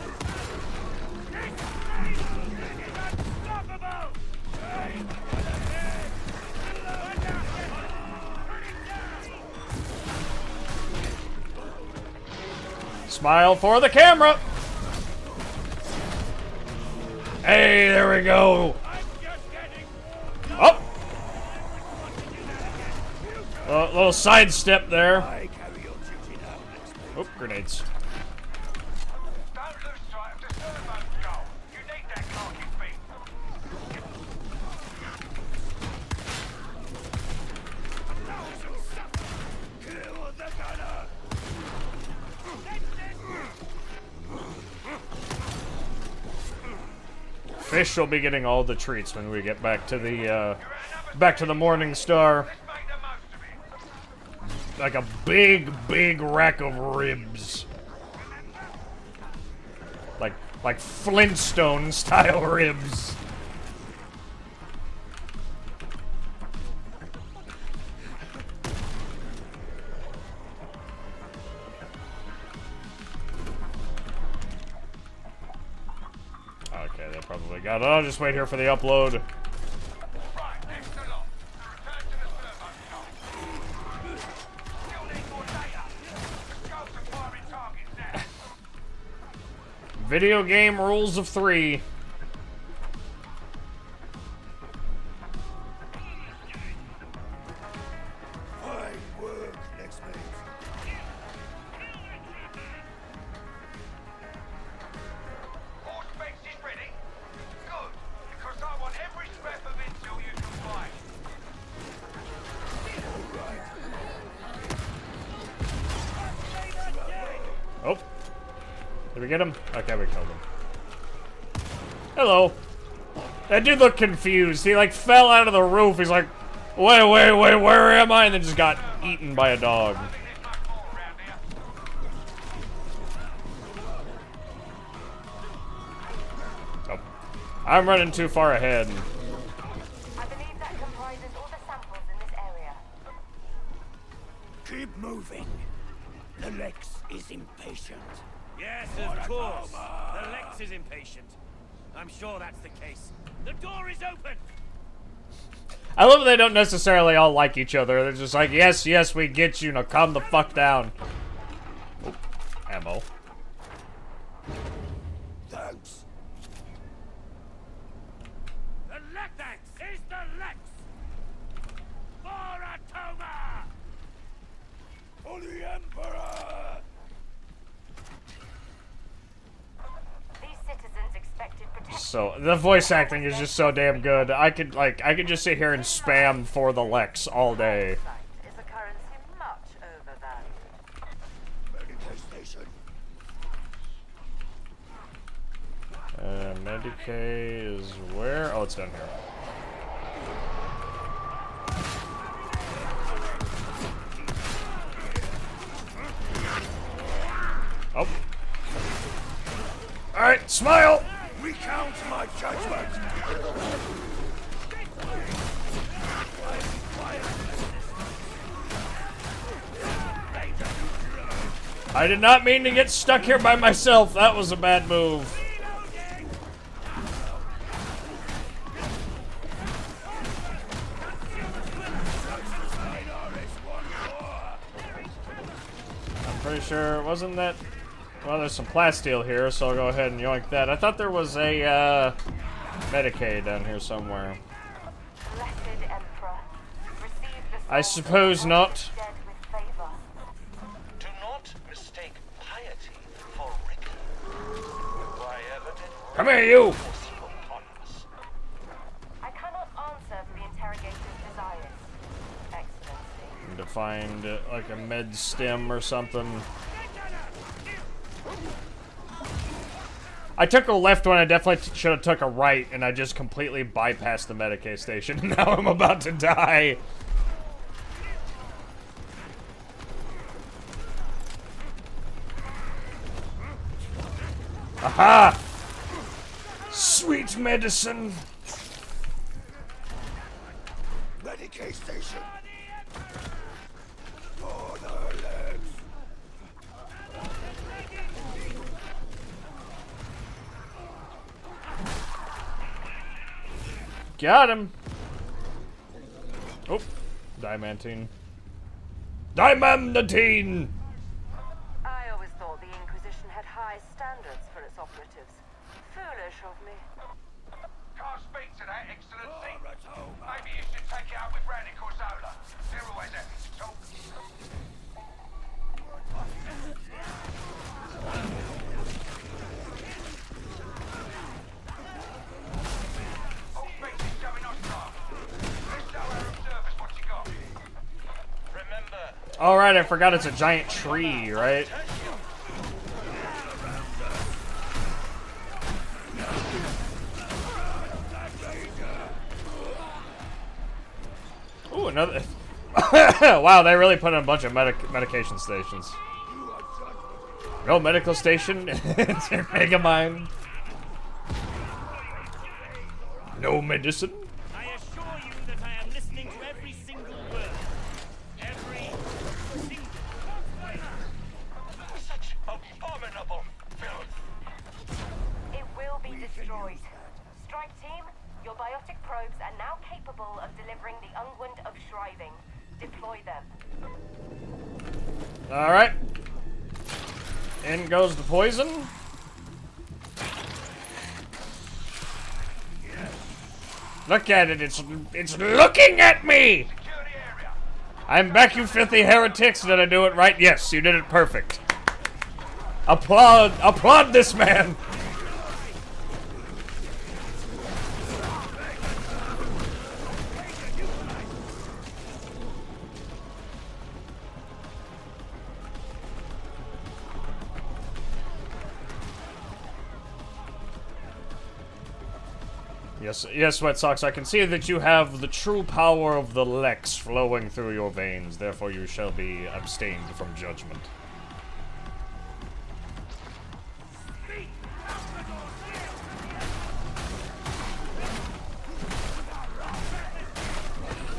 Smile for the camera! Hey, there we go! Oh! A little sidestep there. Oh, grenades. Fish will be getting all the treats when we get back to the Morning Star. Like a big, big rack of ribs. Like Flintstone style ribs. Okay, they probably got it. I'll just wait here for the upload. Video game rules of 3. Oh. Did we get him? Okay, we killed him. Hello. That dude looked confused. He like fell out of the roof. He's like, wait, where am I? And then just got eaten by a dog. Oh. I'm running too far ahead. I believe that comprises all the samples in this area. Keep moving. The Lex is impatient. Yes, of course. The Lex is impatient. I'm sure that's the case. The door is open! I love they don't necessarily all like each other. They're just like, yes, yes, we get you. Now calm the fuck down. Oh, ammo. Thanks. The Lex is the Lex! For Atoma! For the Emperor! These citizens expected protection. So the voice acting is just so damn good. I could just sit here and spam for the Lex all day. Is a currency much overvalued? Medication. Medicaid is where? Oh, it's down here. Oh. Alright, smile! Recount my judgment! I did not mean to get stuck here by myself. That was a bad move. I'm pretty sure, wasn't that... Well, there's some plasteel here, so I'll go ahead and yoink that. I thought there was a, Medicaid down here somewhere. Blessed Emperor, receive the I suppose not. dead with favor. Do not mistake piety for rigor. Why ever did Come here, you! I cannot answer for the interrogator's desires, Excellency. Need to find, like, a med stem or something. I took a left when I definitely should have took a right, and I just completely bypassed the Medicaid station, and now I'm about to die. Aha! Sweet medicine! Medicaid station. For the Lex. Got him! Oh, Diamantine. Diamantine! I always thought the Inquisition had high standards for its operatives. Foolish of me. Can't speak to that, Excellency. Maybe you should take it up with Radical Zola. They're always happy to talk. All species showing hostile. Let's show our observers what you got. remember? Alright, I forgot it's a giant tree, right? Ooh, another. Wow, they really put in a bunch of medication stations. No medical station in Megamind. No medicine. I assure you that I am listening to every single word. Every single. Such abominable filth. It will be destroyed. Strike team, your biotic probes are now capable of delivering the unguent of Shriving. Deploy them. Alright. In goes the poison. Look at it, it's looking at me! I'm back, you filthy heretics. Did I do it right? Yes, you did it perfect. Applaud this man! Yes, Wet Socks, I can see that you have the true power of the Lex flowing through your veins, therefore you shall be abstained from judgment.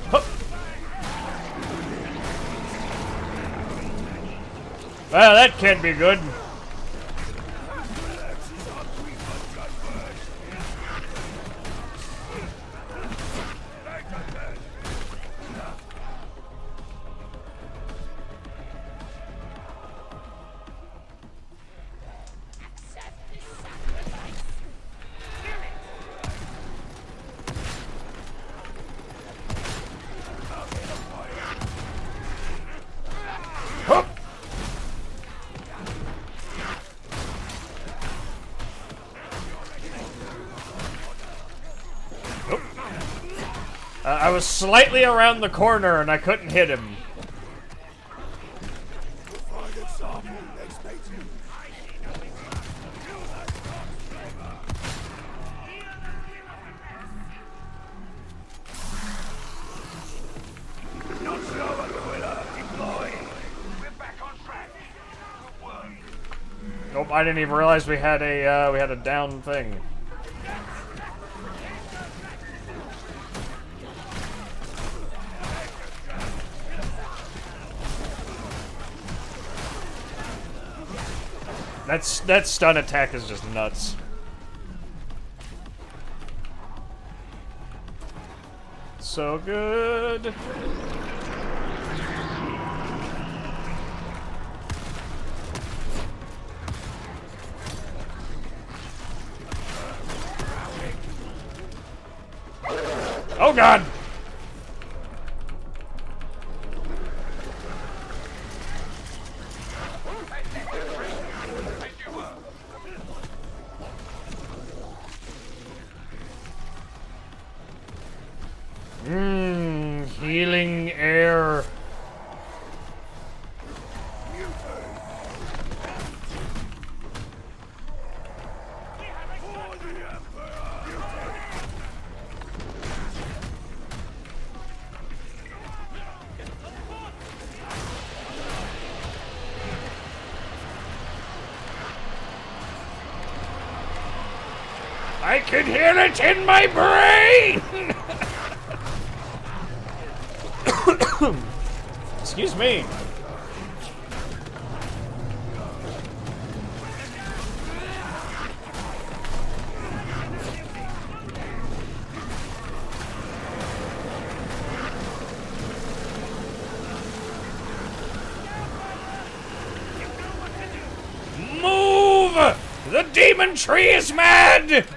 Hup. Well, that can't be good. I was slightly around the corner and I couldn't hit him. Nope, I didn't even realize we had a down thing. That stun attack is just nuts. So good. Oh God! Healing air. I can hear it in my brain! Excuse me. Move! The demon tree is mad!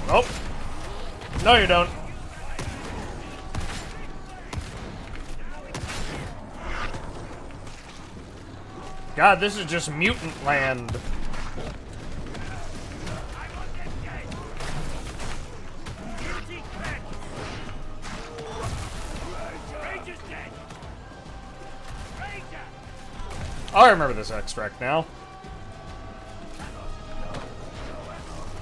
Oh. No, you don't. God, this is just mutant land. I remember this extract now.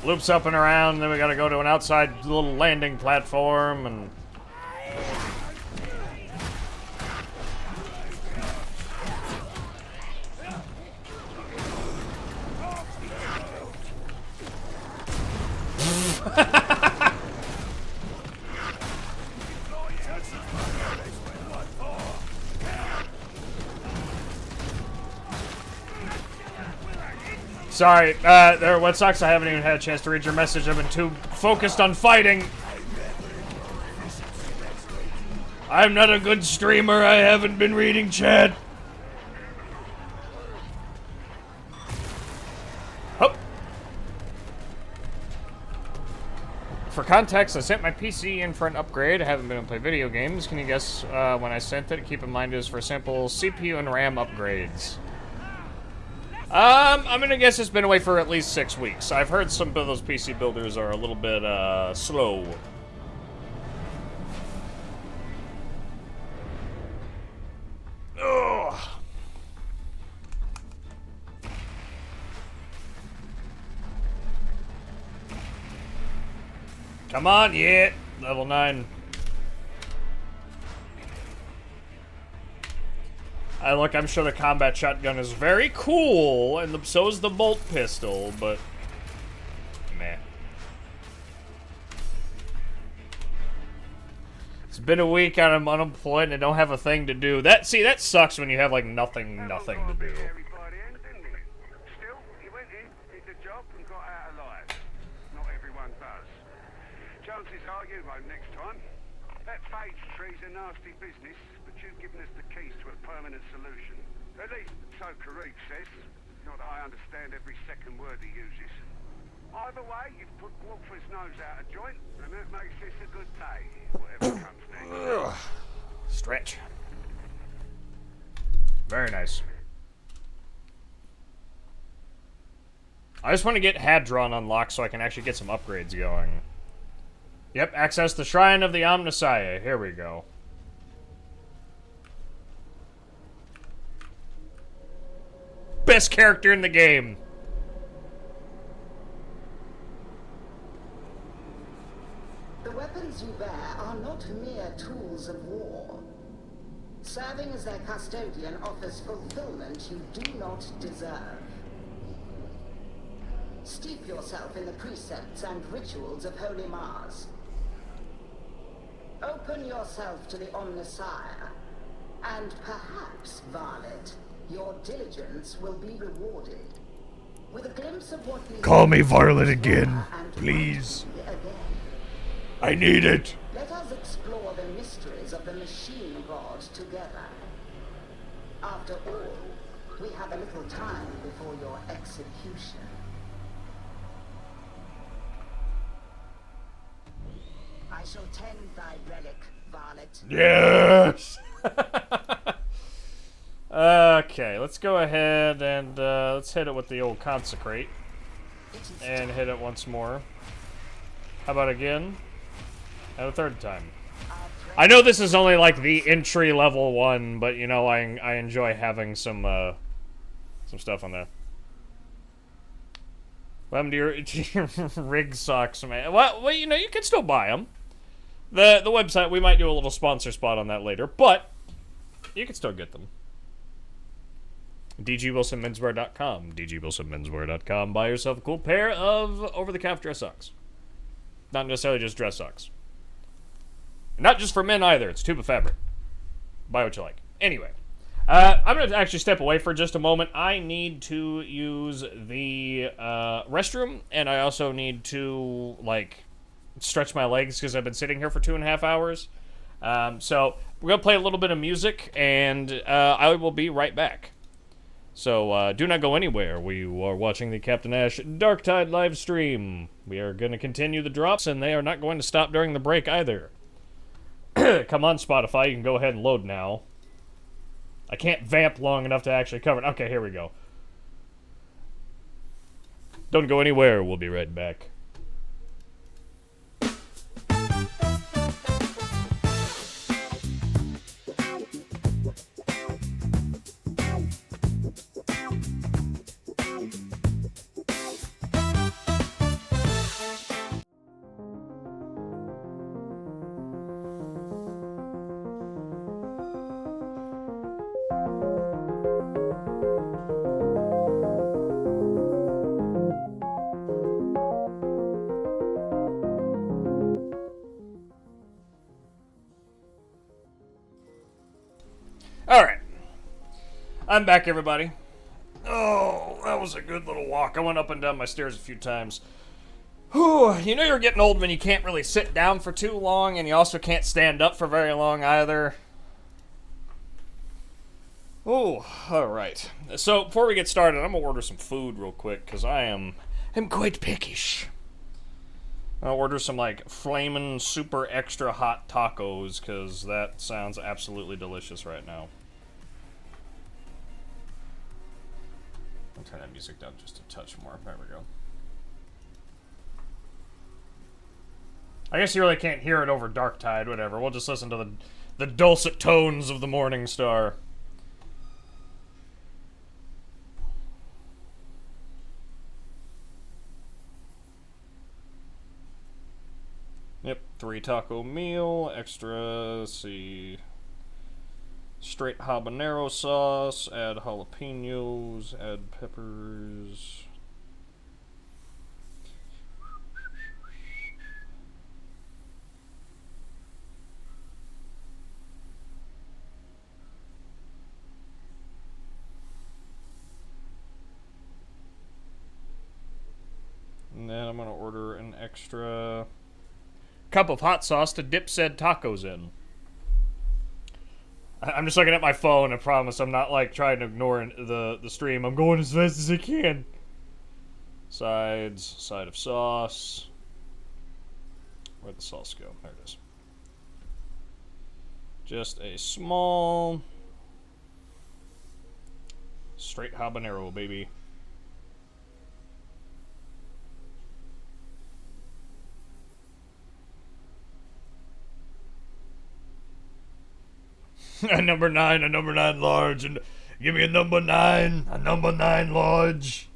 Loops up and around, then we gotta go to an outside little landing platform, and... Sorry, what sucks, I haven't even had a chance to read your message. I've been too focused on fighting. I'm not a good streamer, I haven't been reading chat. Hup. For context, I sent my PC in for an upgrade. I haven't been able to play video games. Can you guess when I sent it? Keep in mind it was for simple CPU and RAM upgrades. I'm gonna guess it's been away for at least 6 weeks. I've heard some of those PC builders are a little bit, slow. Ugh. Come on, yeah, level 9. Look, I'm sure the combat shotgun is very cool, and so is the bolt pistol, but... meh. It's been a week and I'm unemployed and I don't have a thing to do. See, that sucks when you have, like, nothing to do. Still, he went in, did the job, and got out alive. Not everyone does. Chances are you won't next time. That phage tree's a nasty business, but you've given us the keys to a permanent solution. At least, so Karib says. Not that I understand every second word he uses. Either way, you've put Wolfer's nose out of joint, and that makes this a good day, whatever comes next. Stretch. Very nice. I just want to get Hadron unlocked so I can actually get some upgrades going. Yep, access the Shrine of the Omnissiah. Here we go. Best character in the game. The weapons you bear are not mere tools of war. Serving as their custodian offers fulfillment you do not deserve. Steep yourself in the precepts and rituals of Holy Mars. Open yourself to the Omnissiah, and perhaps, Varlet, your diligence will be rewarded. With a glimpse of what we Call me Varlet again, please. again. I need it. Let us explore the mysteries of the machine god together. After all, we have a little time before your execution. I shall tend thy relic, Varlet. Yes! Okay, let's go ahead and let's hit it with the old Consecrate. And hit it once more. How about again? And a third time. I know this is only like the entry level one, but you know, I enjoy having some stuff on there. What happened to your rig socks, man? Well, you know, you can still buy them. The website, we might do a little sponsor spot on that later, but you can still get them. DGWilsonMenswear.com. DGWilsonMenswear.com. Buy yourself a cool pair of over-the-calf dress socks. Not necessarily just dress socks. Not just for men either. It's tube of fabric. Buy what you like. Anyway, I'm going to actually step away for just a moment. I need to use the restroom, and I also need to, like, stretch my legs because I've been sitting here for 2.5 hours. So we're going to play a little bit of music, and I will be right back. So do not go anywhere. We are watching the Captain Ash Darktide live stream. We are going to continue the drops, and they are not going to stop during the break either. Come on, Spotify. You can go ahead and load now. I can't vamp long enough to actually cover it. Okay, here we go. Don't go anywhere. We'll be right back. Alright. I'm back, everybody. Oh, that was a good little walk. I went up and down my stairs a few times. Whew, you know you're getting old when you can't really sit down for too long, and you also can't stand up for very long either. Oh, alright. So, before we get started, I'm gonna order some food real quick, because I'm quite pickish. I'll order some, like, flamin' super extra hot tacos, because that sounds absolutely delicious right now. I'll turn that music down just a touch more. There we go. I guess you really can't hear it over Darktide, whatever. We'll just listen to the dulcet tones of the Morning Star. Yep, 3 taco meal, extra, let's see, straight habanero sauce, add jalapenos, add peppers. And then I'm gonna order an extra cup of hot sauce to dip said tacos in. I'm just looking at my phone. I promise I'm not like trying to ignore the stream. I'm going as fast as I can. Sides, side of sauce. Where'd the sauce go? There it is. Just a small straight habanero, baby. A number 9 large, and give me a number 9 large.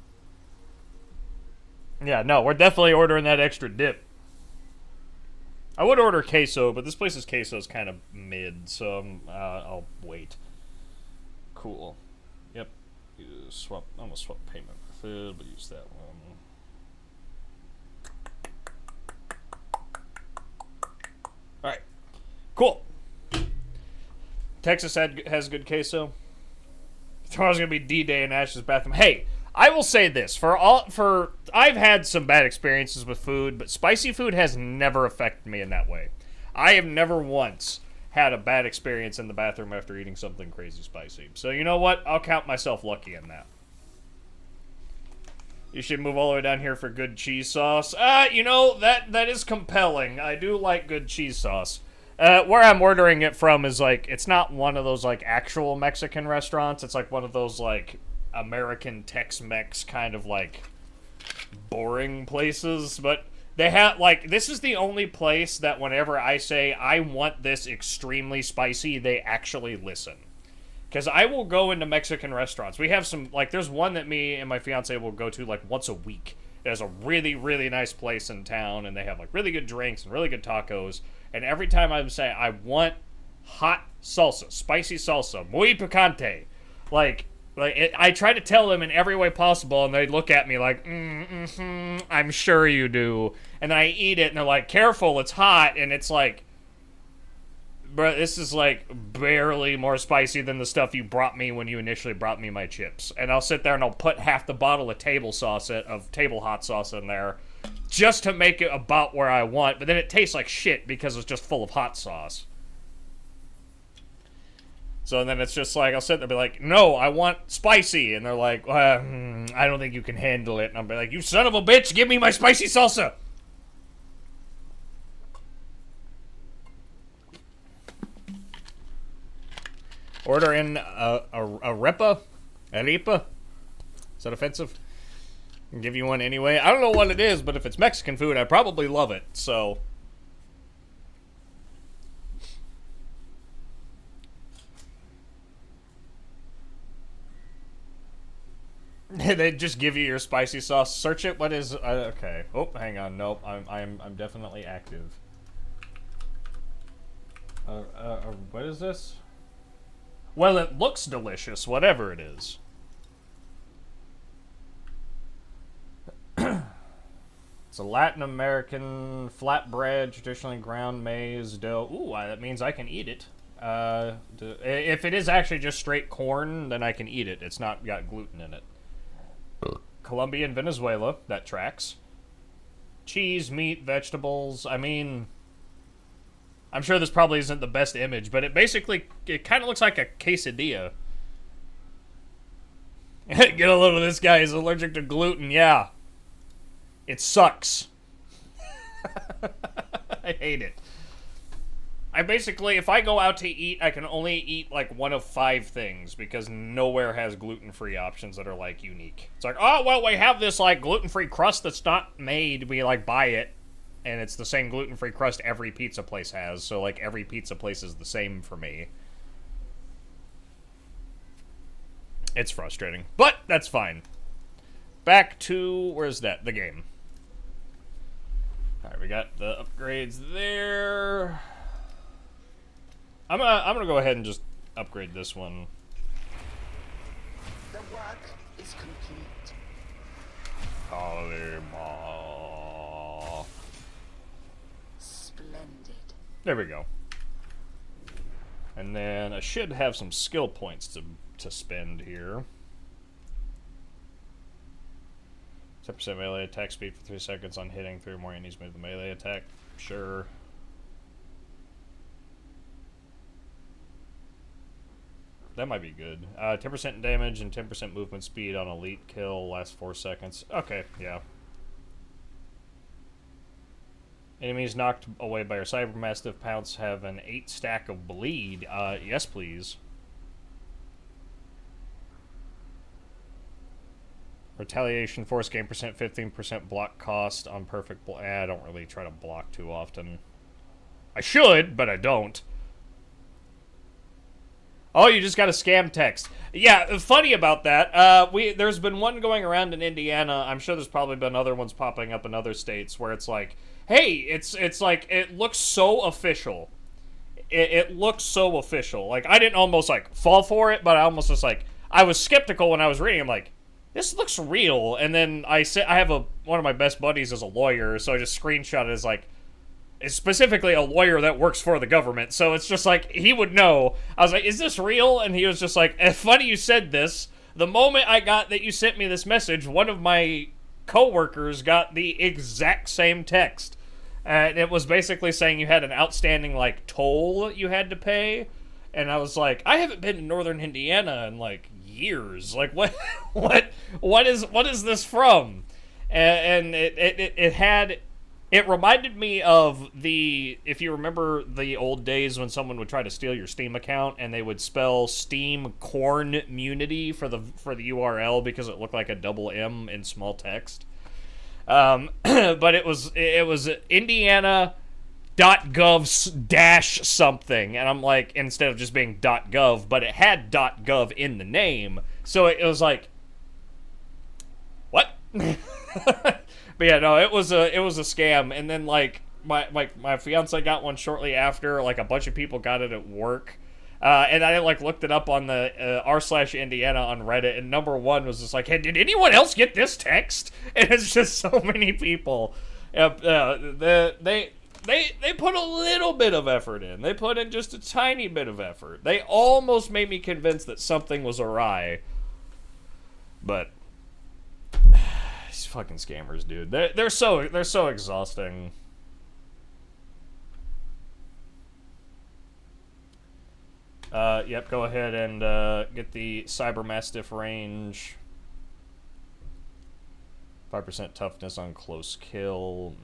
Yeah, no, we're definitely ordering that extra dip. I would order queso, but this place's queso is kind of mid, so I'll wait. Cool. Yep. I'm gonna swap payment method, but use that one. All right. Cool. Texas has good queso. Tomorrow's gonna be D-Day in Ash's bathroom. Hey, I will say this I've had some bad experiences with food, but spicy food has never affected me in that way. I have never once had a bad experience in the bathroom after eating something crazy spicy. So you know what? I'll count myself lucky in that. You should move all the way down here for good cheese sauce. You know, that is compelling. I do like good cheese sauce. Where I'm ordering it from is, like, it's not one of those, like, actual Mexican restaurants. It's, like, one of those, like, American Tex-Mex kind of, like, boring places. But they have, like, this is the only place that whenever I say, I want this extremely spicy, they actually listen. Because I will go into Mexican restaurants. We have some, like, there's one that me and my fiance will go to, like, once a week. There's a really, really nice place in town, and they have, like, really good drinks and really good tacos. And every time I'm saying, I want hot salsa, spicy salsa, muy picante, I try to tell them in every way possible, and they look at me like, I'm sure you do. And then I eat it, and they're like, careful, it's hot, and it's like, bro, this is like barely more spicy than the stuff you brought me when you initially brought me my chips. And I'll sit there and I'll put half the bottle of table hot sauce in there, just to make it about where I want, but then it tastes like shit because it's just full of hot sauce. So then it's just like, I'll sit there and be like, no, I want spicy. And they're like, I don't think you can handle it. And I'll be like, you son of a bitch, give me my spicy salsa. Order in a repa? Arepa? Is that offensive? I can give you one anyway. I don't know what it is, but if it's Mexican food, I probably love it, so... They just give you your spicy sauce. Search it. What is... okay. Oh, hang on. Nope. I'm definitely active. What is this? Well, it looks delicious, whatever it is. It's a Latin American flatbread, traditionally ground maize dough. Ooh, that means I can eat it. If it is actually just straight corn, then I can eat it. It's not got gluten in it. Colombia and Venezuela, that tracks. Cheese, meat, vegetables. I mean, I'm sure this probably isn't the best image, but it kind of looks like a quesadilla. Get a load of this guy. He's allergic to gluten. Yeah. It sucks. I hate it. I basically, if I go out to eat, I can only eat like one of 5 things because nowhere has gluten-free options that are like unique. It's like, oh, well, we have this like gluten-free crust that's not made. We like buy it, and it's the same gluten-free crust every pizza place has. So like every pizza place is the same for me. It's frustrating, but that's fine. Back to, where's that? The game. All right, we got the upgrades there. I'm gonna go ahead and just upgrade this one. The work is complete. Kalima. Splendid. There we go. And then I should have some skill points to spend here. 10% melee attack speed for 3 seconds on hitting 3 or more enemies with the melee attack. Sure. That might be good. 10% damage and 10% movement speed on elite kill lasts 4 seconds. Okay, yeah. Enemies knocked away by your Cybermastiff pounce have an 8 stack of bleed. Yes, please. Retaliation force gain percent 15% block cost on perfect I don't really try to block too often. I should, but I don't. Oh, you just got a scam text. Yeah, funny about that. There's been one going around in Indiana. I'm sure there's probably been other ones popping up in other states where it's like, hey, it's like, it looks so official. It looks so official. Like, I didn't almost, like, fall for it, but I almost just, like, I was skeptical when I was reading. I'm like, this looks real. And then I have one of my best buddies is a lawyer, so I just screenshot it as, like, it's specifically a lawyer that works for the government, so it's just like, he would know. I was like, is this real? And he was just like, funny you said this. The moment I got that you sent me this message, one of my coworkers got the exact same text. And it was basically saying you had an outstanding, like, toll you had to pay. And I was like, I haven't been to Northern Indiana in, like, years. Like, what is this from? And it reminded me of if you remember the old days when someone would try to steal your Steam account and they would spell Steam Cornmunity for the URL because it looked like a double M in small text. But it was Indiana.gov/ something, and I'm like, instead of just being .gov, but it had .gov in the name, so it was like, what? But yeah, no, it was a scam. And then like my fiance got one shortly after. Like a bunch of people got it at work, and I like looked it up on the r/Indiana on Reddit, and number 1 was just like, hey, did anyone else get this text? And it's just so many people. They put a little bit of effort in. They put in just a tiny bit of effort. They almost made me convinced that something was awry, but. These fucking scammers, dude. They're so exhausting. Yep, go ahead and get the Cybermastiff range. 5% toughness on close kill.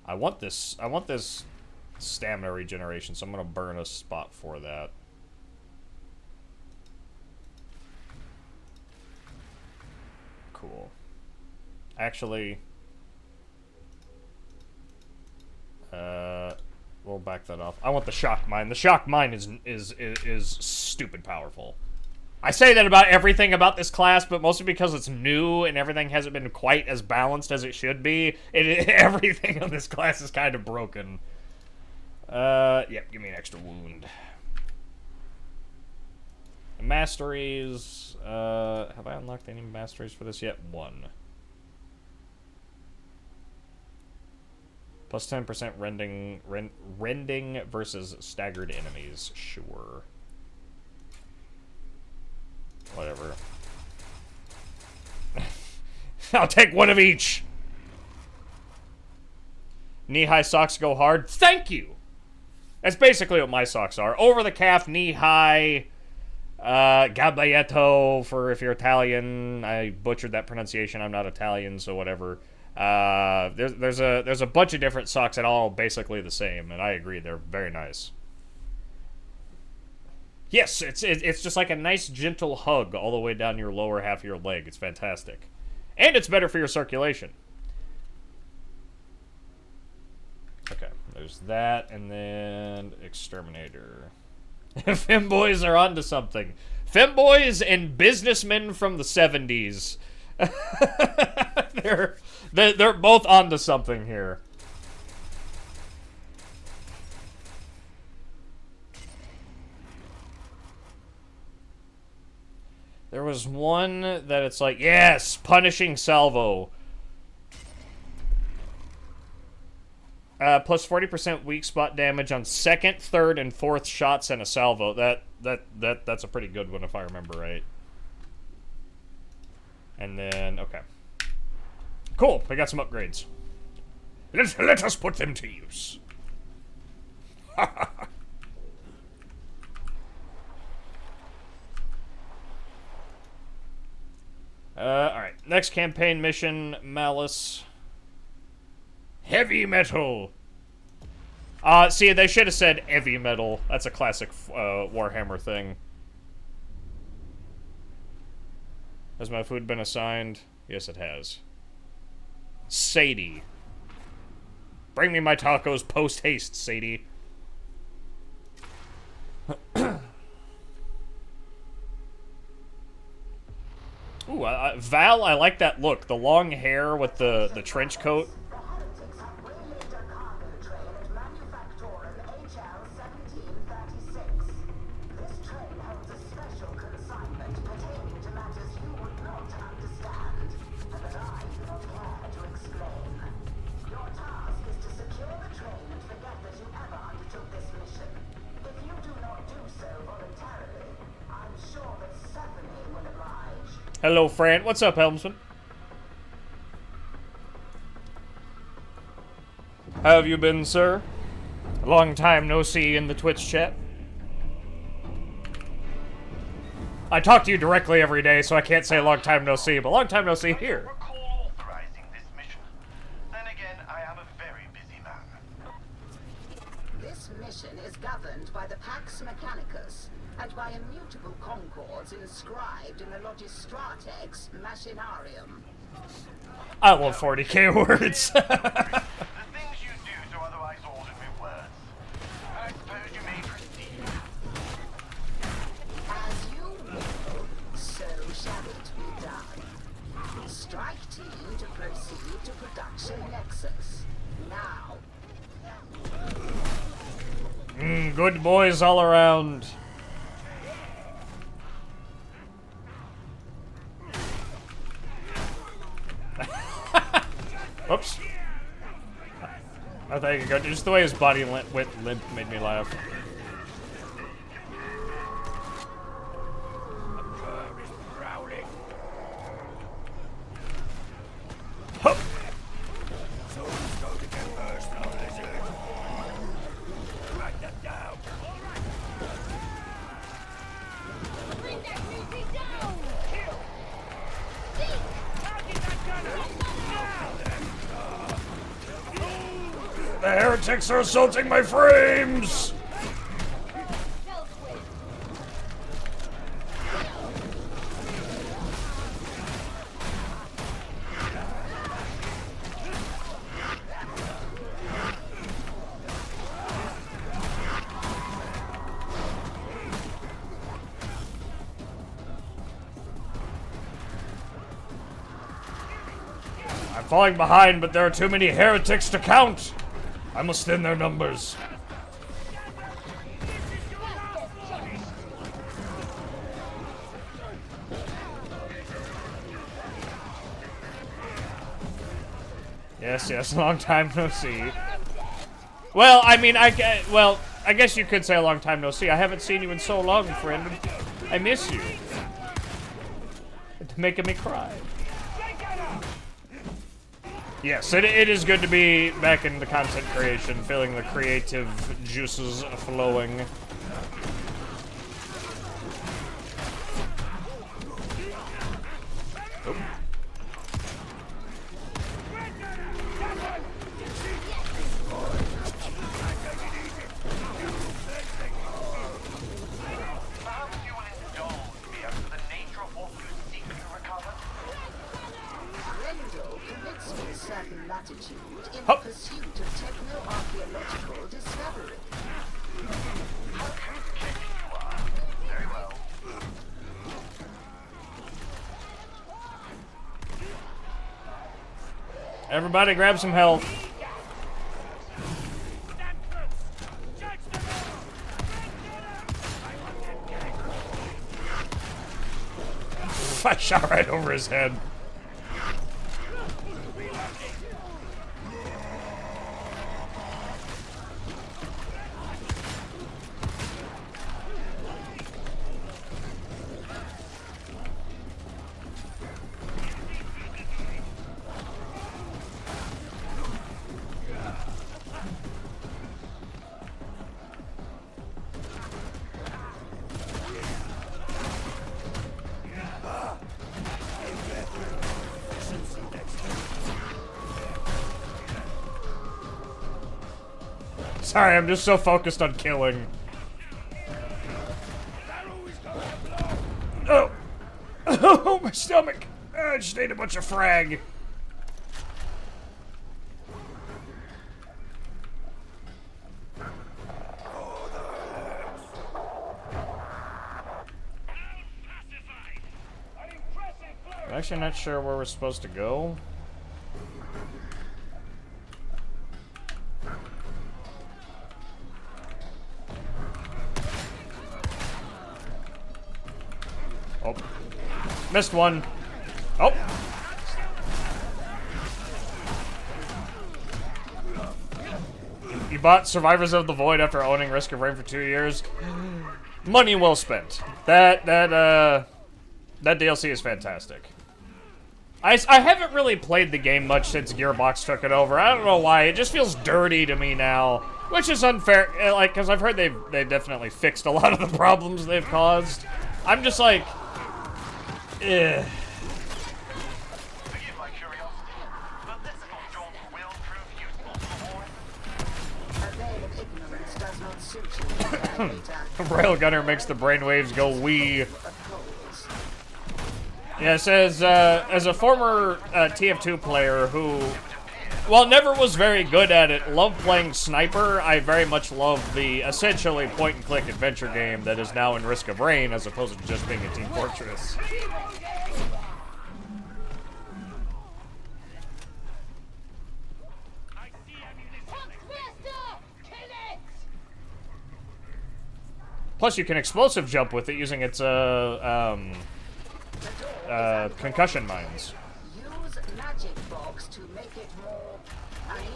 I want this stamina regeneration, so I'm gonna burn a spot for that. Cool. Actually, we'll back that off. I want the shock mine. The shock mine is stupid powerful. I say that about everything about this class, but mostly because it's new and everything hasn't been quite as balanced as it should be. Everything on this class is kind of broken. Yep, give me an extra wound. Masteries. Have I unlocked any masteries for this yet? One. Plus 10% rending versus staggered enemies. Sure. Whatever. I'll take one of each. Knee-high socks go hard. Thank you! That's basically what my socks are. Over the calf, knee-high, gabbietto for if you're Italian. I butchered that pronunciation. I'm not Italian, so whatever. There's a bunch of different socks that all basically the same, and I agree, they're very nice. Yes, it's just like a nice gentle hug all the way down your lower half of your leg. It's fantastic. And it's better for your circulation. Okay, there's that, and then Exterminator. Femboys are onto something. Femboys and businessmen from the 70s. They're both onto something here. There was one that it's like, yes, punishing salvo. Plus 40% weak spot damage on second, third, and fourth shots and a salvo. That's a pretty good one if I remember right. And then, okay. Cool, we got some upgrades. Let us put them to use. Alright. Next campaign mission, Malice. Heavy metal! See, they should have said heavy metal. That's a classic Warhammer thing. Has my food been assigned? Yes, it has. Sadie. Bring me my tacos post-haste, Sadie. Ooh, Val, I like that look. The long hair with the trench coat. Hello, Fran. What's up, Helmsman? How have you been, sir? A long time no see in the Twitch chat. I talk to you directly every day, so I can't say long time no see, but long time no see here. Recall authorizing this mission. Then again, I am a very busy man. This mission is governed by the Pax Mechanicus and by immutable concords inscribed in the Logistratex Machinarium. I love 40k words. The things you do to otherwise ordinary words. I suppose you may proceed. As you will, so shall it be done. Strike team to proceed to production nexus. Now. Good boys all around. Oops. Oh, there you go. Just the way his body went limp made me laugh. Hup. Write that down. heretics are assaulting my frames! I'm falling behind, but there are too many heretics to count. I must thin their numbers. Yes, yes, long time no see. Well, I mean, I guess you could say a long time no see. I haven't seen you in so long, friend. I miss you. It's making me cry. Yes, it is good to be back in the content creation, feeling the creative juices flowing. Oh. Latitude in the pursuit of techno-archaeological discovery. Very well. Everybody grab some health. I shot right over his head. Sorry, I'm just so focused on killing. Oh! Oh, my stomach! I just ate a bunch of frag. I'm actually not sure where we're supposed to go. Oh. Missed one. Oh. You bought Survivors of the Void after owning Risk of Rain for 2 years. Money well spent. That DLC is fantastic. I haven't really played the game much since Gearbox took it over. I don't know why. It just feels dirty to me now, which is unfair. Like, because I've heard they've definitely fixed a lot of the problems they've caused. I'm just like, eh. Forgive my curiosity, but this little jaunt will prove useful to the war. A veil of ignorance does not suit you. Railgunner makes the brainwaves go wee. Yeah, it says, as a former TF2 player who, while never was very good at it, loved playing Sniper, I very much love the essentially point-and-click adventure game that is now in Risk of Rain, as opposed to just being a Team Fortress. Plus, you can explosive jump with it using its, concussion mines. Use magic box to make it more uneven.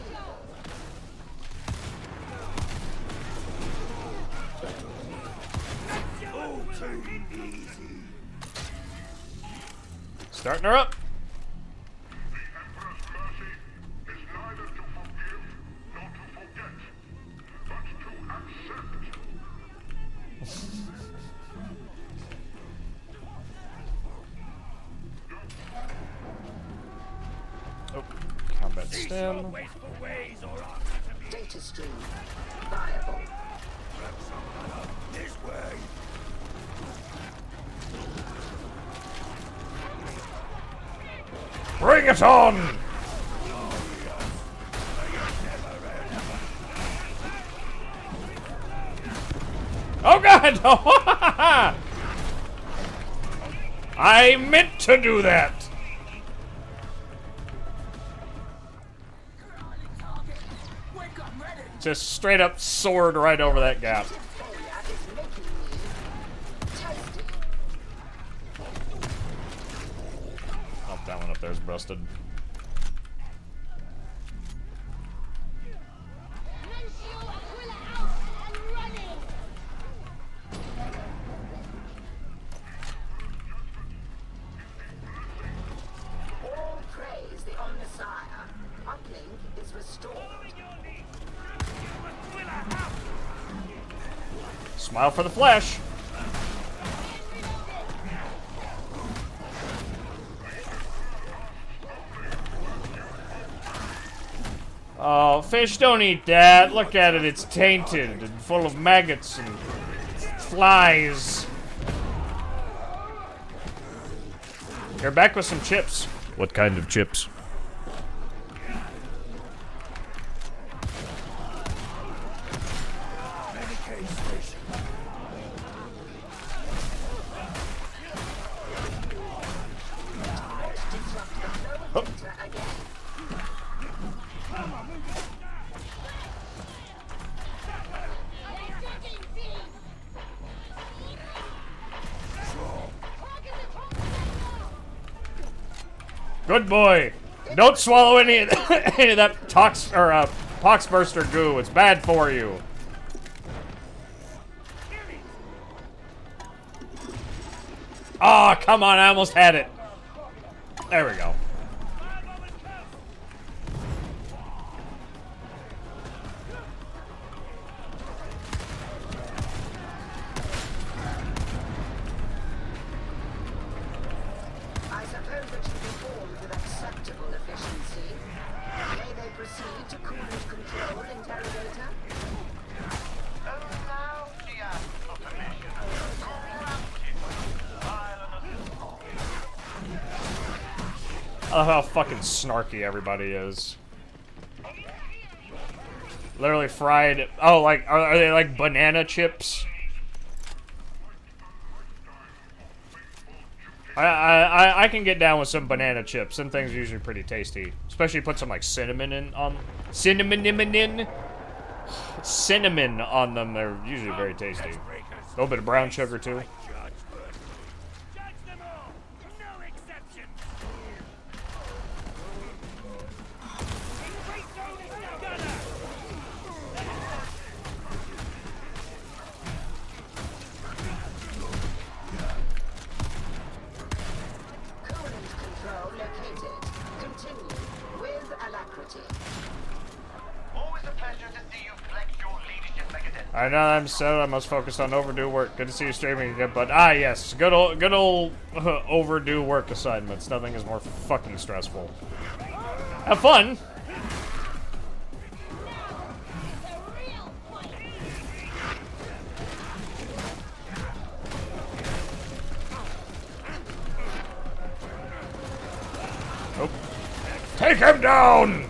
Starting her up. Data data stream viable. This way. Bring it on! Oh god! I meant to do that! Just straight up soared right over that gap. Oh, that one up there's busted. All praise the Omnissiah. Uplink is restored. Smile for the flesh. Oh, fish don't eat that. Look at it, it's tainted and full of maggots and flies. You're back with some chips. What kind of chips? Oh. Good boy. Don't swallow any of that poxburster goo. It's bad for you. Ah, oh, come on! I almost had it. There we go. I suppose that you performed with acceptable efficiency. May they proceed to coolant control, interrogator? Allow the act of permission. I love how fucking snarky everybody is. Literally fried. Oh, like are they like banana chips? I can get down with some banana chips. Some things are usually pretty tasty, especially put some like cinnamon on them. They're usually very tasty. A little bit of brown sugar too. I know I'm sad. I must focus on overdue work. Good to see you streaming again, but yes, good old overdue work assignments. Nothing is more fucking stressful. Have fun. Oh. Take him down!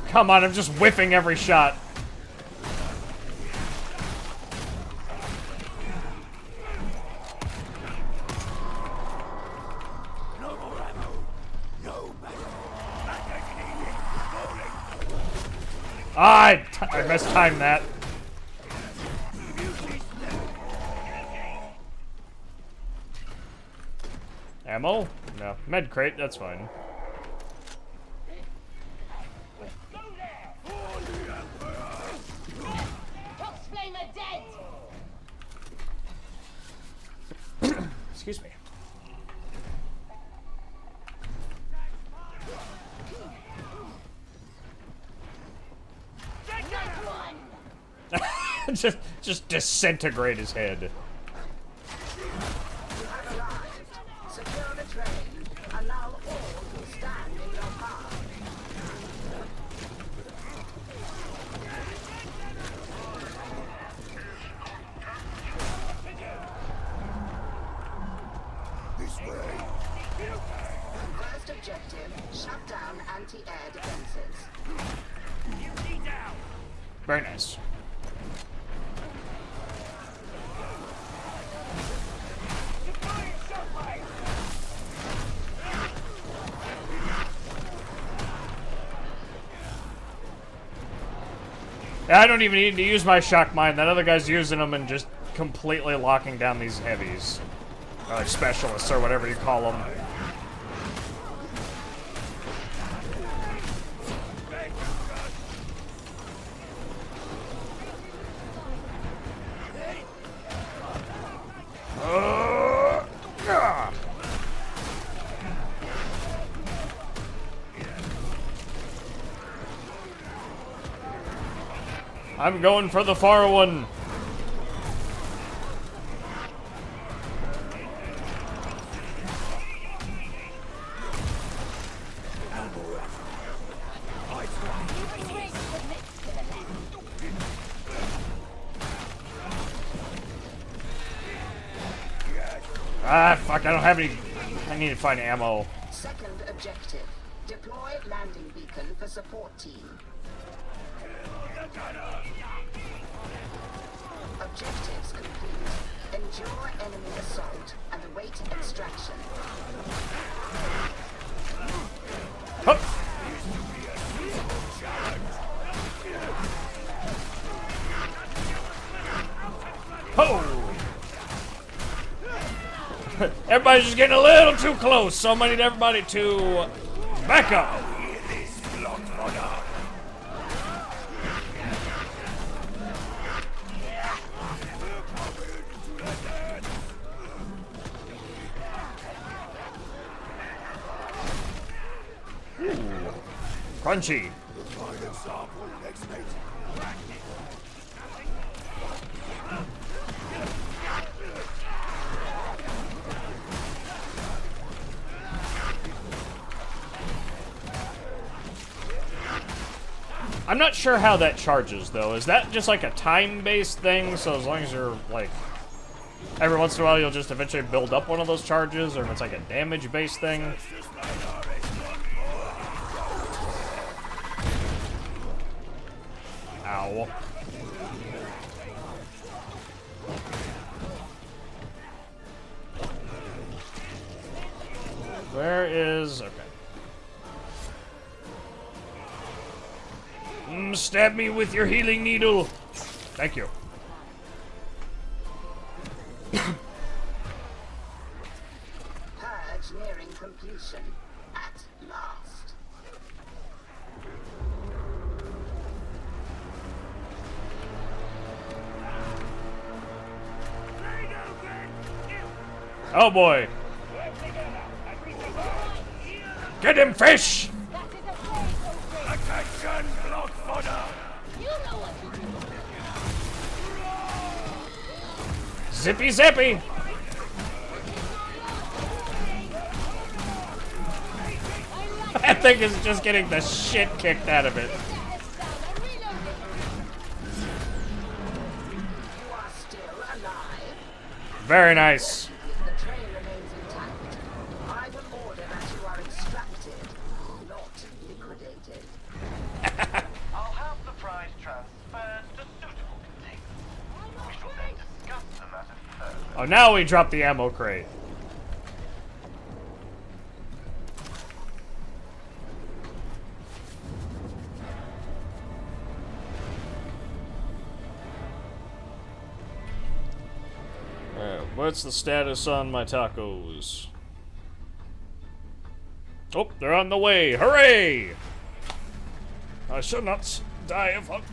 Come on, I'm just whiffing every shot. No more ammo. No I mistimed that. Ammo? No. Med crate, that's fine. Excuse me. just disintegrate his head. anti-air defenses. Very nice. Yeah, I don't even need to use my shock mine. That other guy's using them and just completely locking down these heavies. Or like specialists or whatever you call them. I'm going for the far one. Ah, fuck, I don't have any. I need to find ammo. Second objective. Deploy landing beacon for support team. Objectives complete. Endure enemy assault and await extraction. Hup. Oh! Everybody's just getting a little too close, so I need everybody to back up. Crunchy. I'm not sure how that charges, though. Is that just like a time-based thing? So as long as you're, like, every once in a while you'll just eventually build up one of those charges, or if it's like a damage-based thing? Ow. Where is... Okay. Stab me with your healing needle. Thank you. Purge nearing completion at last. Oh boy. Get him, fish! Attention, blood fodder! Zippy zappy! That thing is just getting the shit kicked out of it. You are still alive. Very nice. The train remains intact. I will order that you are extracted, not liquidated. I'll have the prize transferred to suitable containers. We shall then discuss the matter further. Oh, now we drop the ammo crate. What's the status on my tacos? Oh, they're on the way. Hooray! I shall not die of hunger.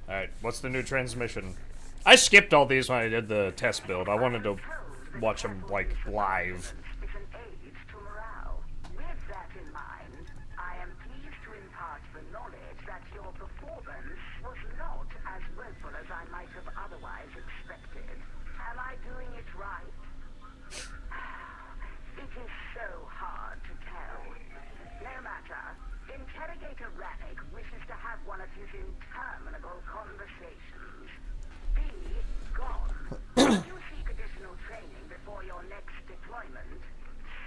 Alright, what's the new transmission? I skipped all these when I did the test build. I wanted to watch them, like, live. It's an aid to morale. With that in mind, I am pleased to impart the knowledge that your performance was not as woeful as I might have otherwise expected. Am I doing it right? It is interminable conversations. Be gone. If you seek additional training before your next deployment,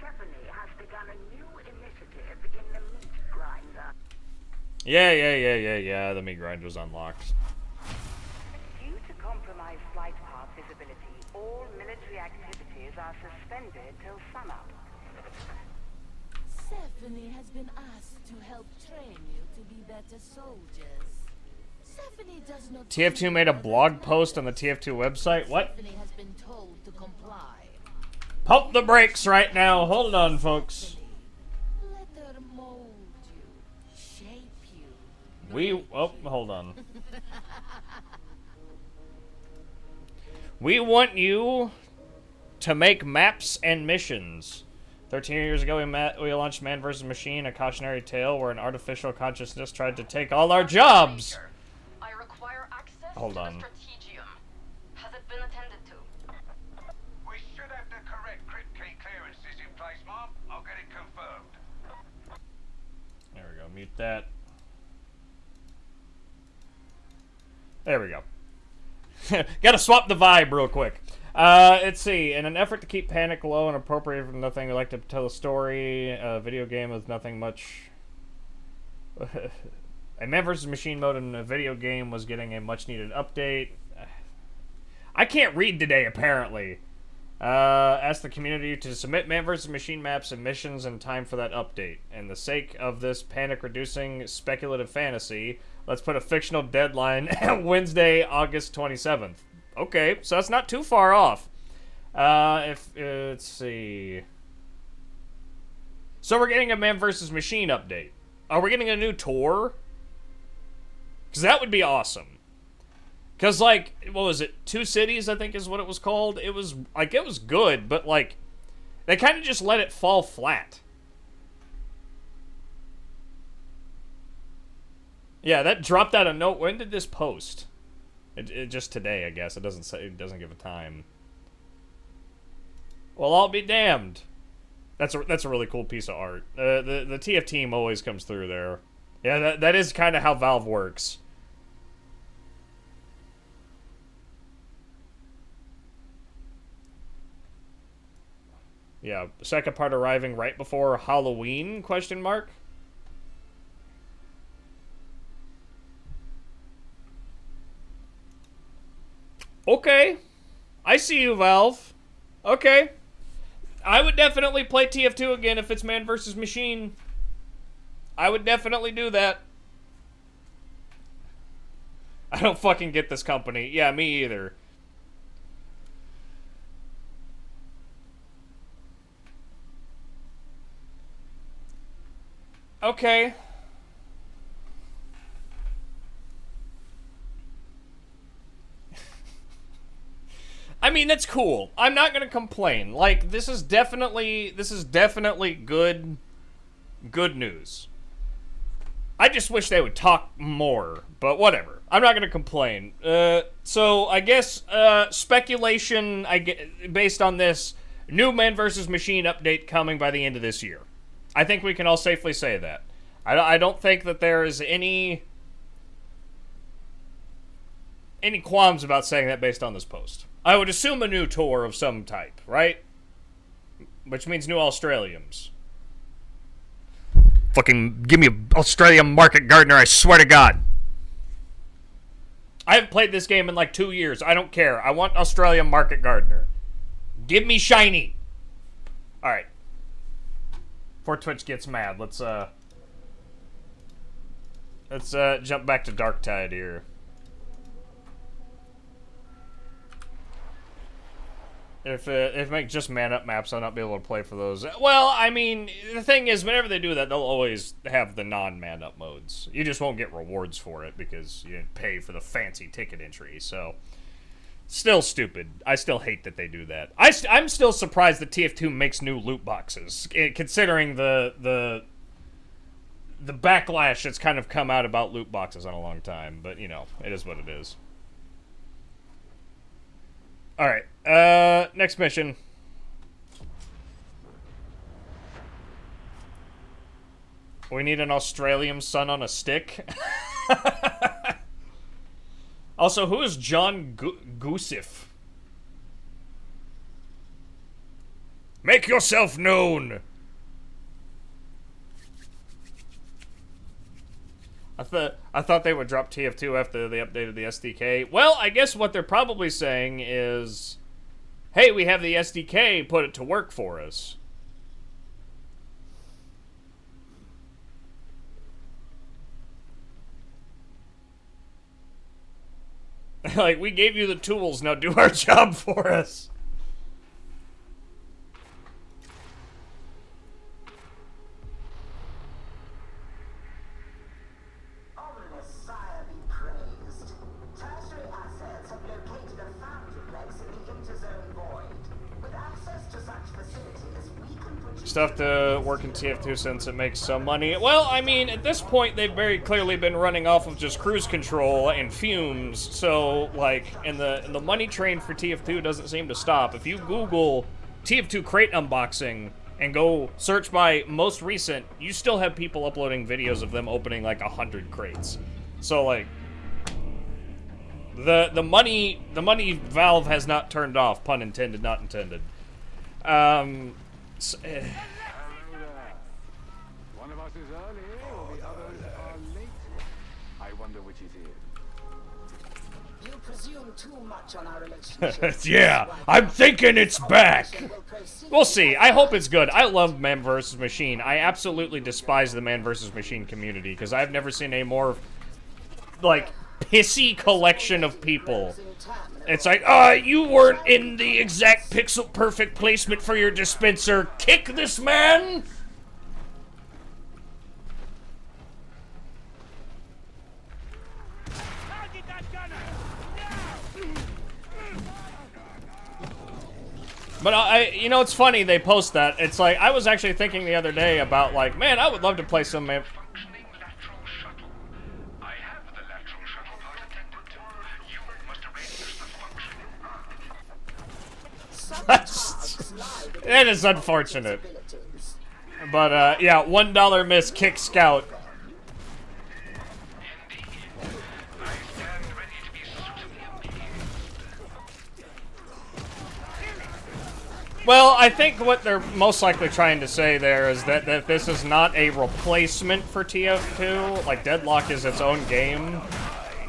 Stephanie has begun a new initiative in the meat grinder. Yeah. The meat grinder's unlocked. Due to compromised flight path visibility, all military activities are suspended till sunup. Stephanie has been asked to help train you to be better soldiers. Stephanie does not. TF2 made a blog post on the TF2 website. What? Stephanie has been told to comply. Pump the brakes right now. Hold on, folks. Let her mold you, shape you. Hold on. We want you to make maps and missions. 13 years ago, we launched Man vs. Machine, a cautionary tale where an artificial consciousness tried to take all our jobs. I require access Hold to on. the strategium. Has it been attended to? We should have the correct crit key clearances in place, Mom. I'll get it confirmed. There we go. Mute that. There we go. Gotta swap the vibe real quick. Let's see. In an effort to keep panic low and appropriate from nothing, we like to tell a story. A video game with nothing much. A Man vs. Machine mode in a video game was getting a much needed update. I can't read today, apparently. Ask the community to submit Man vs. Machine maps and missions in time for that update. And the sake of this panic-reducing speculative fantasy, let's put a fictional deadline at Wednesday, August 27th. Okay, so that's not too far off. Let's see. So we're getting a Man vs. Machine update. Are we getting a new tour? Because that would be awesome. Because, like, what was it? Two Cities, I think is what it was called. It was, like, it was good, but, like, they kind of just let it fall flat. Yeah, that dropped out a note. When did this post? It just today, I guess. It doesn't say. It doesn't give a time. Well, I'll be damned. That's a really cool piece of art. The TF team always comes through there. Yeah, that is kind of how Valve works. Yeah, second part arriving right before Halloween? Question mark. Okay. I see you, Valve. Okay. I would definitely play TF2 again if it's Man vs. Machine. I would definitely do that. I don't fucking get this company. Yeah, me either. Okay. I mean, that's cool. I'm not gonna complain. Like, this is definitely good news. I just wish they would talk more, but whatever. I'm not gonna complain. So I guess speculation. I get based on this new Man vs. Machine update coming by the end of this year. I think we can all safely say that. I don't think that there is any qualms about saying that based on this post. I would assume a new tour of some type, right? Which means new Australians. Fucking give me an Australian Market Gardener, I swear to God. I haven't played this game in like 2 years. I don't care. I want Australian Market Gardener. Give me shiny. Alright. Before Twitch gets mad, let's jump back to Darktide here. If make just man-up maps, I'll not be able to play for those. Well, I mean, the thing is, whenever they do that, they'll always have the non-man-up modes. You just won't get rewards for it because you didn't pay for the fancy ticket entry, so... Still stupid. I still hate that they do that. I'm still surprised that TF2 makes new loot boxes, considering the backlash that's kind of come out about loot boxes in a long time. But, you know, it is what it is. Alright, next mission. We need an Australian son on a stick. Also, who is John Goosif? Make yourself known! I thought they would drop TF2 after they updated the SDK. Well, I guess what they're probably saying is, hey, we have the SDK, put it to work for us. Like, we gave you the tools, now do our job for us. Stuff to work in TF2 since it makes some money. Well, I mean, at this point, they've very clearly been running off of just cruise control and fumes. So, like, and the money train for TF2 doesn't seem to stop. If you Google TF2 crate unboxing and go search by most recent, you still have people uploading videos of them opening like 100 crates. So, like, the money Valve has not turned off. Pun intended, not intended. Hello there. One of us is early, or the others are late. I wonder which it is. You presume too much on our relationship. Yeah, I'm thinking it's back. We'll see. I hope it's good. I love Man vs. Machine. I absolutely despise the Man vs. Machine community because I've never seen a more, like, pissy collection of people. It's like, you weren't in the exact pixel perfect placement for your dispenser. Kick this man! But you know, it's funny they post that. It's like, I was actually thinking the other day about, like, man, I would love to play some Man. It is unfortunate. But, yeah, $1 miss kick scout. Well, I think what they're most likely trying to say there is that this is not a replacement for TF2. Like, Deadlock is its own game.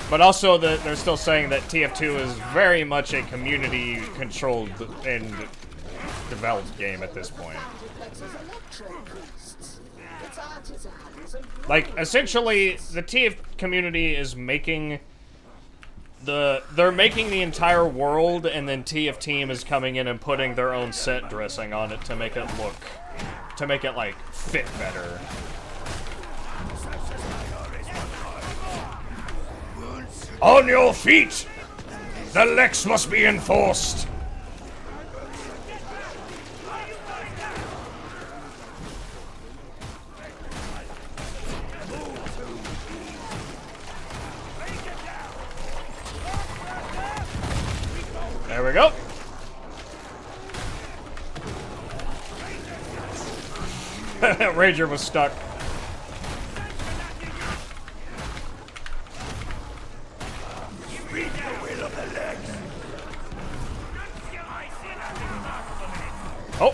But also that they're still saying that TF2 is very much a community-controlled and developed game at this point. Like, essentially, the TF community is making they're making the entire world, and then TF Team is coming in and putting their own set dressing on it to make it look, like, fit better. On your feet! The Lex must be enforced! There we go. Rager was stuck. Oh.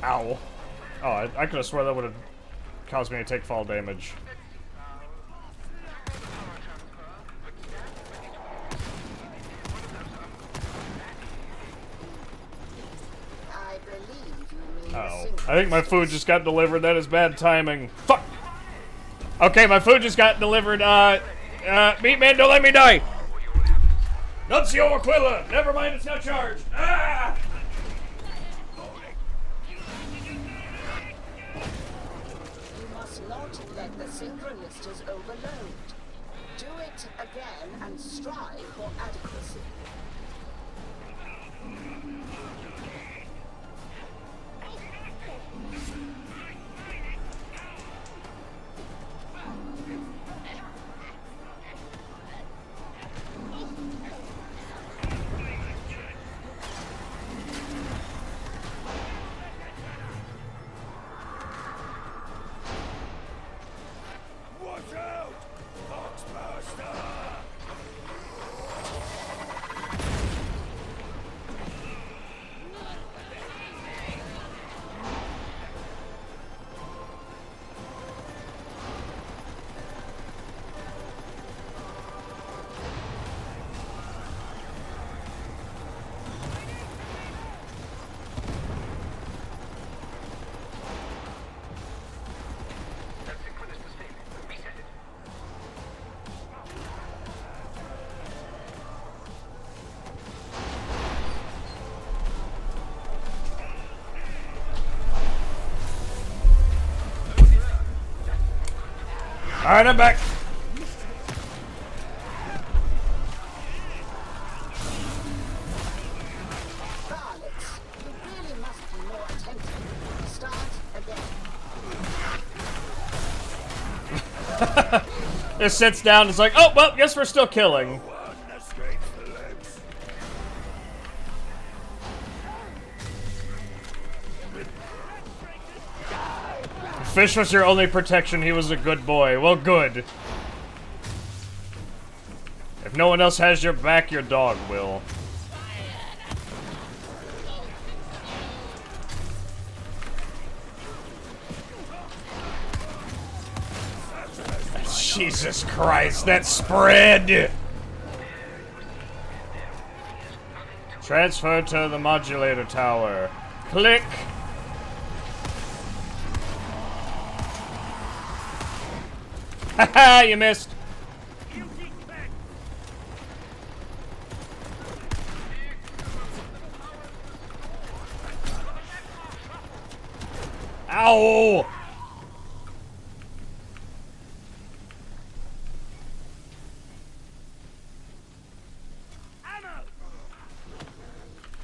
Ow. Oh, I could have sworn that would have caused me to take fall damage. Uh-oh. I think my food just got delivered. That is bad timing. Fuck! Okay, my food just got delivered. Meat Man, don't let me die! Nuncio Aquila! Never mind, it's not charged. Ah! You must not let the synchronisters overload. Do it again and strive for adequacy. Alright, I'm back. Alex, you really must be more attentive. Start again. Just sits down, it's like, oh, well, guess we're still killing. Fish was your only protection, he was a good boy. Well, good. If no one else has your back, your dog will. Jesus Christ, that spread! Transfer to the modulator tower. Click! Haha, you missed! Ow!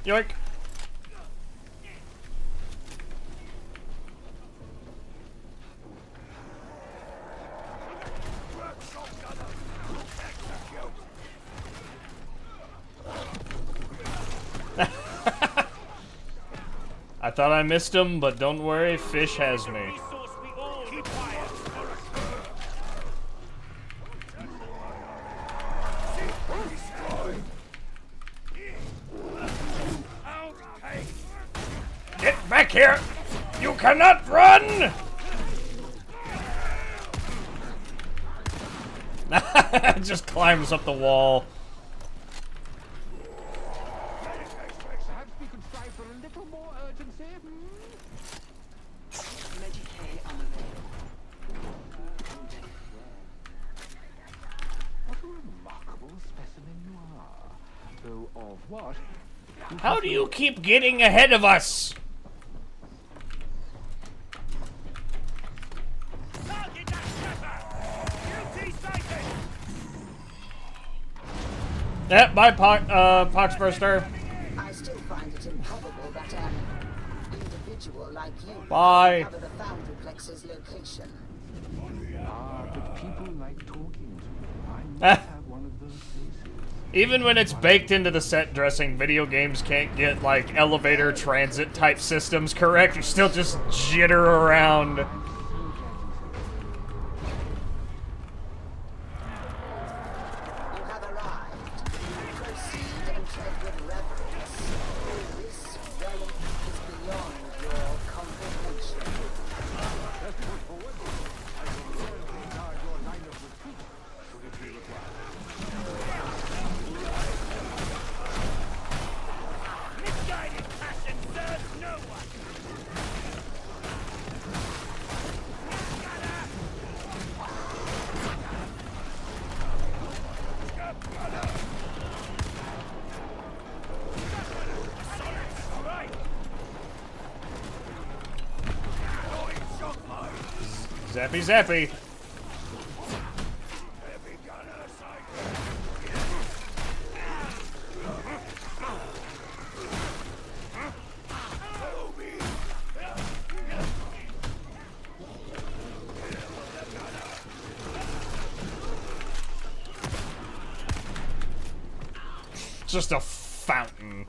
Yoink! I thought I missed him, but don't worry, Fish has me. Get back here! You cannot run! Just climbs up the wall. Perhaps we could strive for a little more urgency. What a remarkable specimen you are. Though of what? How do you keep getting ahead of us? Yep, bye, Poxburster. I still find it improbable that an individual like you Bye. cover the Foundryplex's location. But people like talking to you. I must have one of those faces. Even when it's baked into the set dressing, video games can't get, like, elevator transit type systems correct. You still just jitter around. Zappy zappy. Just a fountain.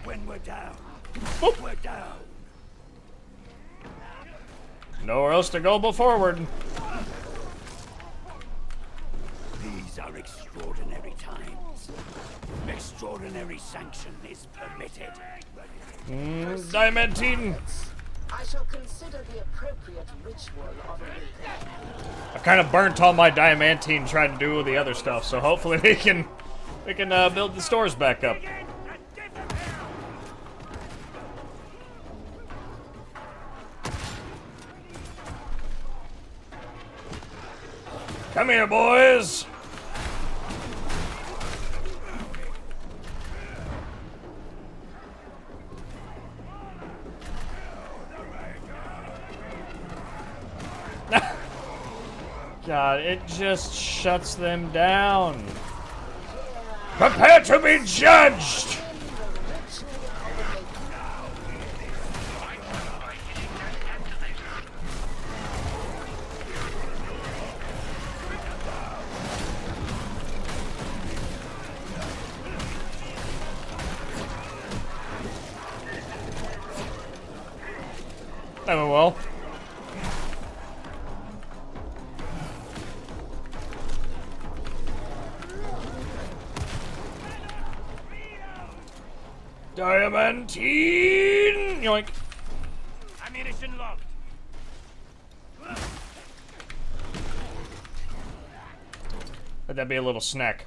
When we're down, we're down. Nowhere else to go but forward. These are extraordinary times. Extraordinary sanction is permitted. Diamantine. I shall consider the appropriate ritual of a I kind of burnt all my diamantine trying to do the other stuff, so hopefully we can build the stores back up. Come here, boys. God, it just shuts them down. Prepare to be judged! That went well. Diamantine! Yoink. Ammunition locked. Let that be a little snack.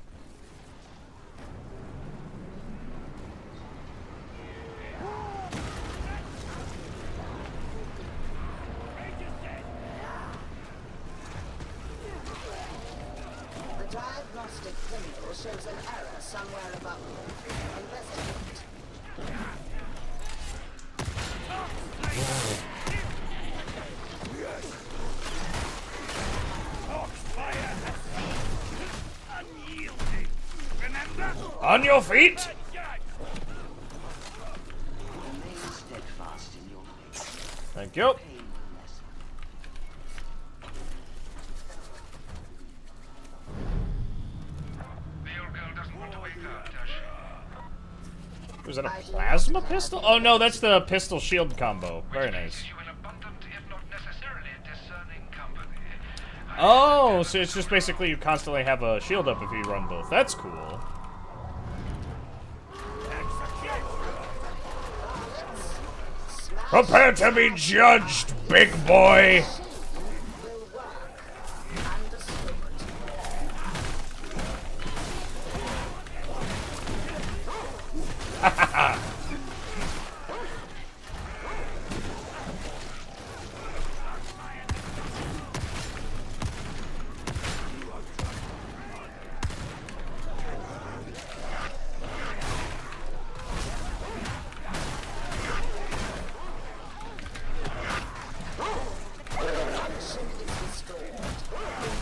The diagnostic window shows an error somewhere above. Investigate. On your feet! Thank you. Was that a plasma pistol? Oh no, that's the pistol shield combo. Very nice. Oh, so it's just basically you constantly have a shield up if you run both. That's cool. Prepare to be judged, big boy!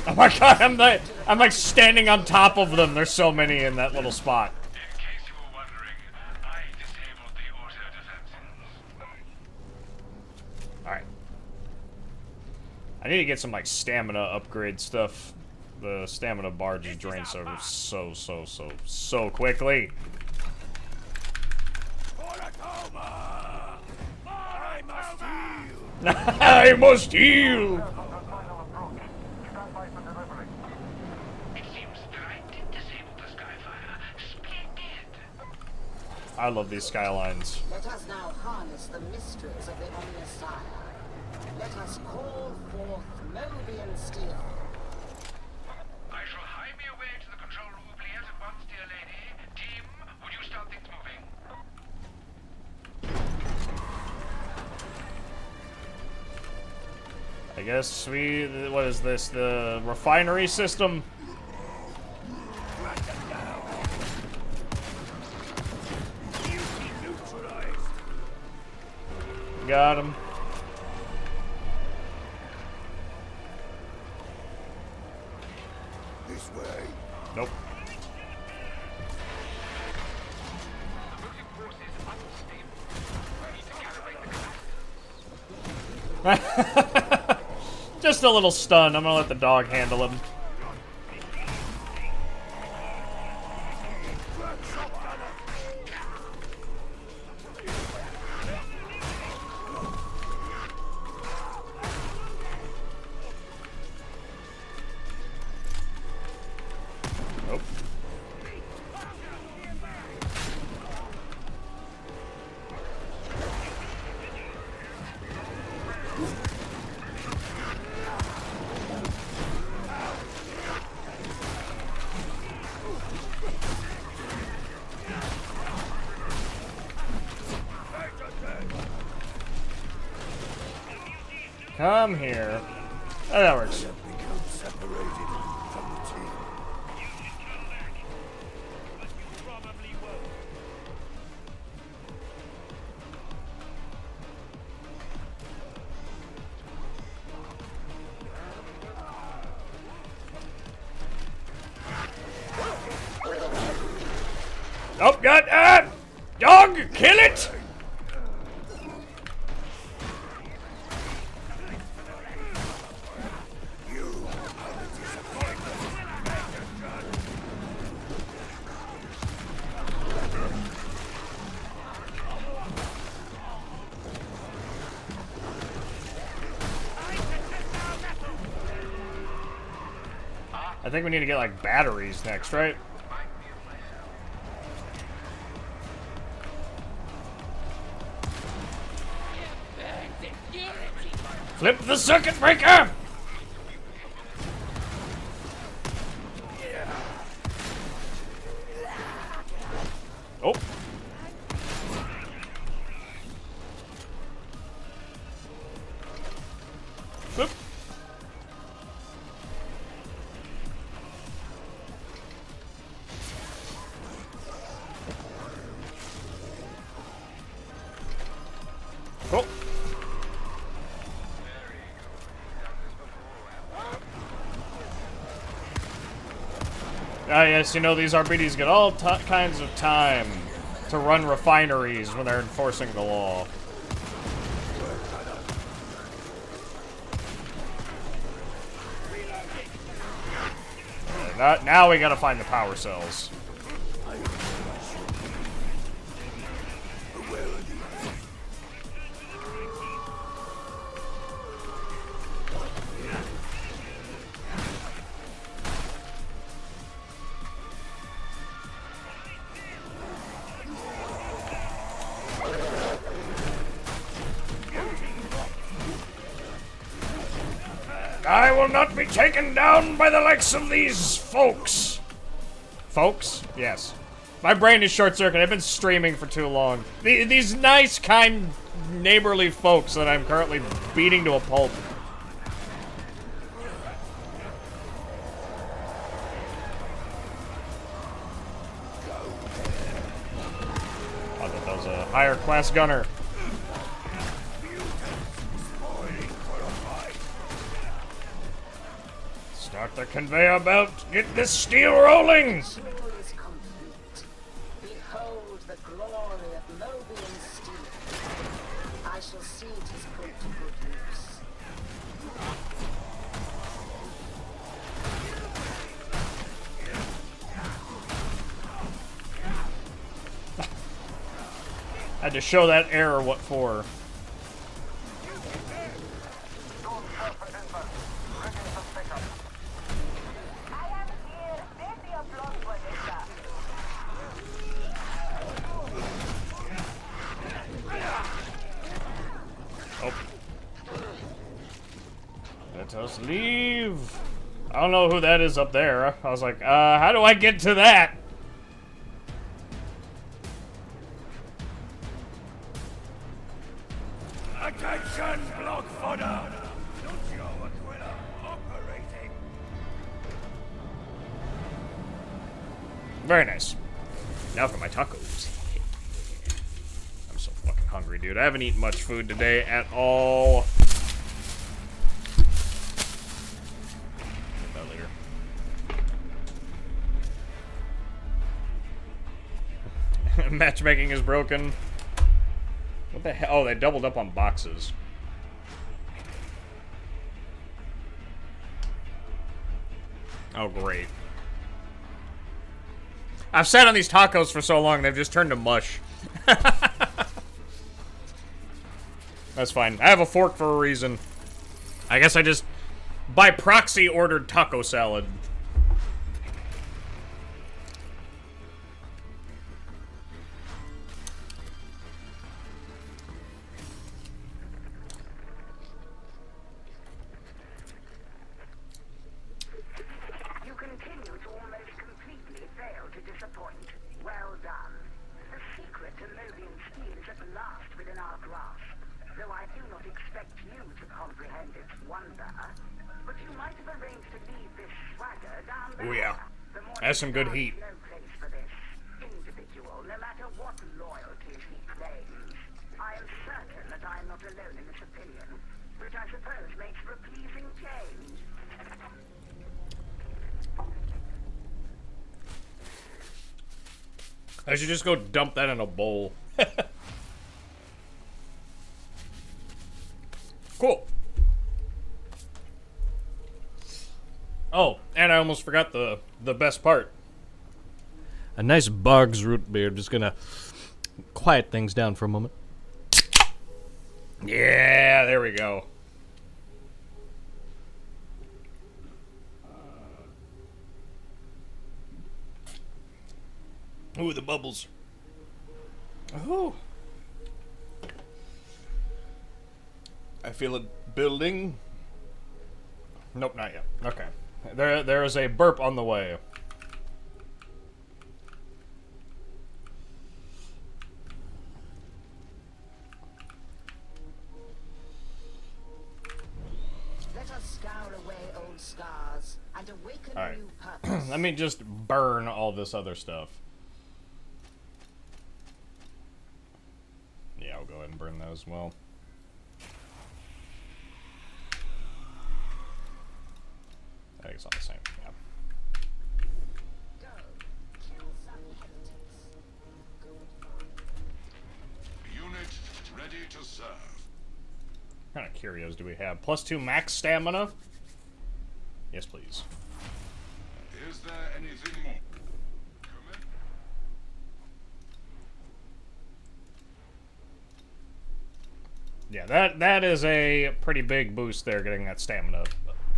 Oh my god, I'm like standing on top of them. There's so many in that little spot. Alright. I need to get some like stamina upgrade stuff. The stamina bar just drains so quickly. I must heal! I love these skylines. Let us now harness the mysteries of the Omnissiah. Let us call forth Mobian steel. I shall hie me away to the control room at once, dear lady. Team, would you start things moving? I guess what is this? The refinery system? Got him. This way. Nope. Just a little stun. I'm gonna let the dog handle him. Nope. Come here. Oh, that works. Oh, God! Ah! Dog! Kill it! I think we need to get, like, batteries next, right? Flip the circuit breaker! Oh. Flip. Oh. Ah, yes, you know, these Arbites get all kinds of time to run refineries when they're enforcing the law. Now we gotta find the power cells. I will not be taken down by the likes of these folks. Folks? Yes. My brain is short-circuited. I've been streaming for too long. These nice, kind, neighborly folks that I'm currently beating to a pulp. I thought that was a higher class gunner. Start the conveyor belt. Get this steel rolling. Behold the glory of Mobian steel. I shall see it is put to good use. Had to show that error what for. Let us leave. I don't know who that is up there. I was like, how do I get to that? Attention, block fodder! Lucio Aquila operating. Very nice. Now for my tacos. I'm so fucking hungry, dude. I haven't eaten much food today at all. Get that later. Matchmaking is broken. What the hell? Oh, they doubled up on boxes. Oh, great. I've sat on these tacos for so long, they've just turned to mush. That's fine. I have a fork for a reason. I guess I just, by proxy, ordered taco salad. You continue to almost completely fail to disappoint. Well done. The secret to Mobian steel is at last within our grasp, though I do not expect you to comprehend its wonder. But you might have arranged to leave this swagger down there. Oh yeah. That's some good heat. No place for this individual, no matter what loyalties he claims. I am certain that I am not alone in this opinion, which I suppose makes for a pleasing change. I should just go dump that in a bowl. Cool. Oh, and I almost forgot the best part. A nice Bog's root beer. Just gonna quiet things down for a moment. Yeah, there we go. Ooh, the bubbles. Ooh. I feel it building. Nope, not yet. Okay. There is a burp on the way. Let us scour away old scars and awaken All right. a new purpose. Let me just burn all this other stuff. Yeah, I'll go ahead and burn those as well. I think it's all the same. Yeah. Go, kill some heretics. Unit ready to serve. What kind of curios do we have? +2 max stamina? Yes, please. Is there anything more? Come in. Yeah, that is a pretty big boost there, getting that stamina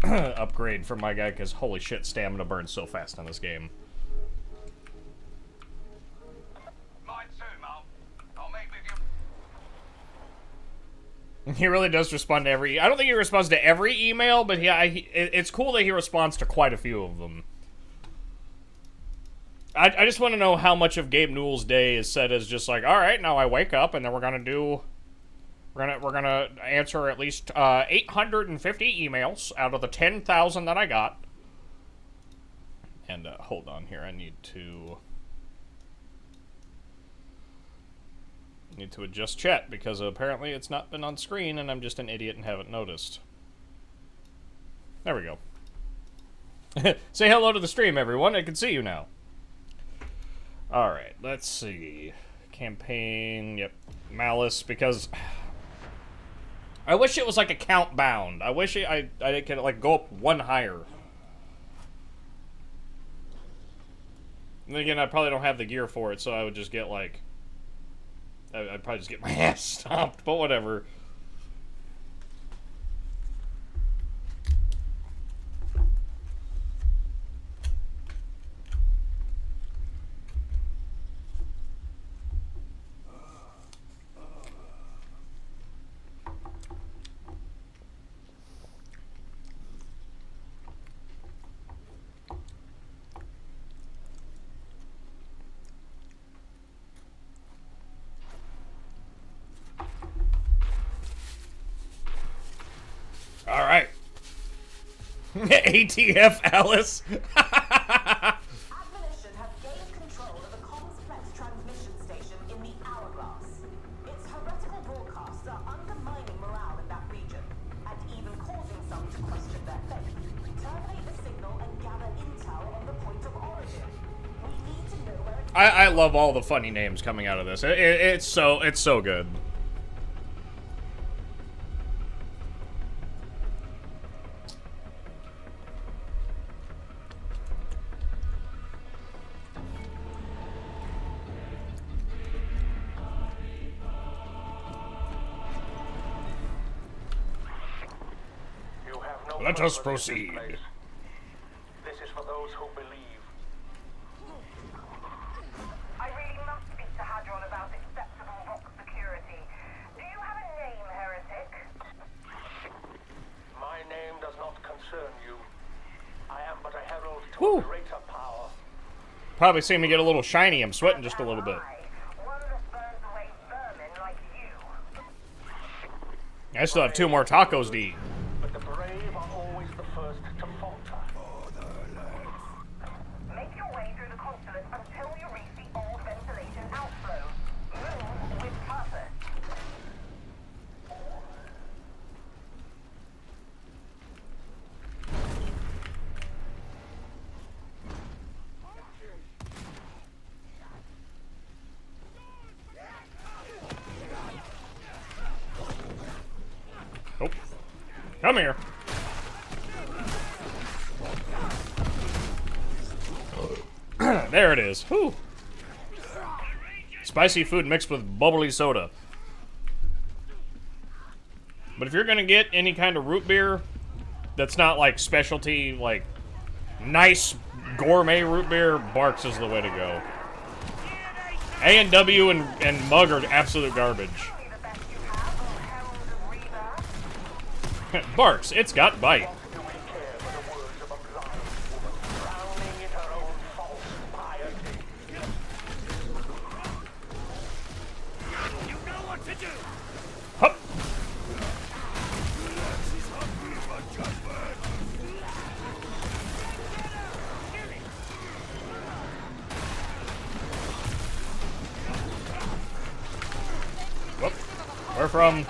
upgrade for my guy, because holy shit, stamina burns so fast in this game. Mine too, Mum. I'll meet with you. He really does respond to every... I don't think he responds to every email, but it's cool that he responds to quite a few of them. I just want to know how much of Gabe Newell's day is said as just like, alright, now I wake up and then we're gonna do... We're gonna answer at least 850 emails out of the 10,000 that I got. And hold on here, I need to adjust chat because apparently it's not been on screen and I'm just an idiot and haven't noticed. There we go. Say hello to the stream, everyone. I can see you now. All right, let's see. Campaign, yep, Malice, because I wish it was like account bound. I wish I could like go up one higher. And then again, I probably don't have the gear for it, so I would just get like I'd probably just get my ass stomped, but whatever. All right. ATF Alice. Admonition have gained control of the complex transmission station in the Hourglass. Its heretical broadcasts are undermining morale in that region, and even causing some to question their faith. Terminate the signal and gather intel on the point of origin. We need to know where it I love all the funny names coming out of this. It's so good. Let us proceed. This is for those who believe. I really must speak to Hadron about acceptable rock security. Do you have a name, heretic? My name does not concern you. I am but a herald to Whew. a greater power. Probably seeing me get a little shiny. I'm sweating just a little bit. One that burns away vermin like you. I still have 2 more tacos to eat. But the brave are always the first to falter. Make your way through the consulate until you reach the old ventilation outflow. Move with purpose. Come here. There it is. Whew. Spicy food mixed with bubbly soda. But if you're gonna get any kind of root beer that's not like specialty, like nice gourmet root beer, Barks is the way to go. A&W and Mug are absolute garbage. Barks, it's got bite. Hup. Whoop. Where from?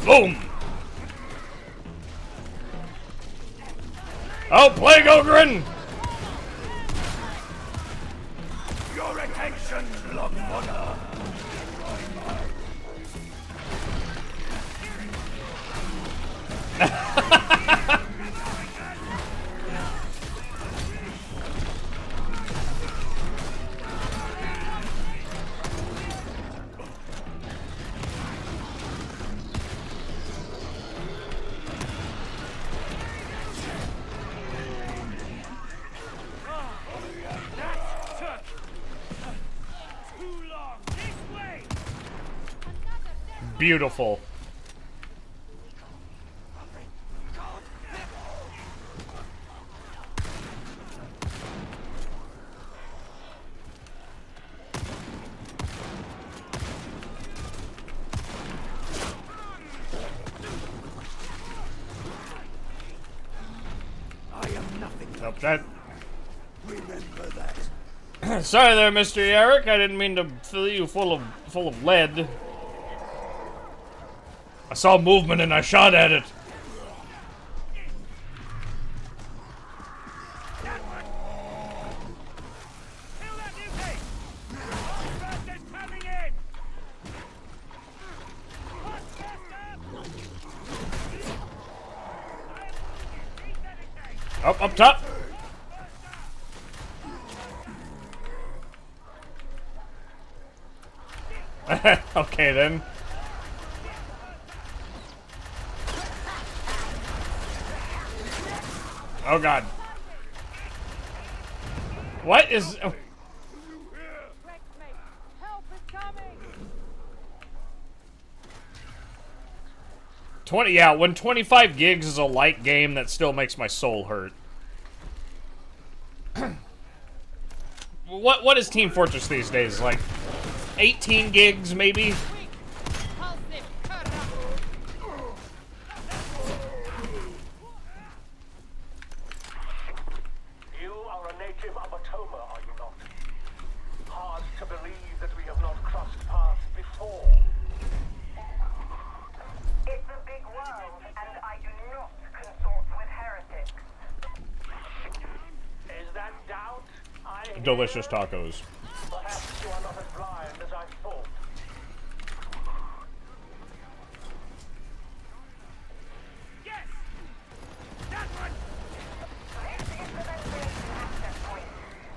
Boom! Oh, Plague Ogren! Your attention, Longmother. Beautiful. I am nothing. Nope, that. Remember that. Sorry there, Mr. Eric. I didn't mean to fill you full of lead. I saw movement and I shot at it. Up top. Okay then. Oh god. What is... Oh. 20, yeah, when 25 gigs is a light game, that still makes my soul hurt. What is Team Fortress these days? Like 18 gigs maybe? You are a native of Atoma, are you not? Hard to believe that we have not crossed paths before. It's a big world, and I do not consort with heretics. Is that doubt? Delicious tacos. Perhaps you are not as blind as I thought. Yes! That one! This is the ventilation access point.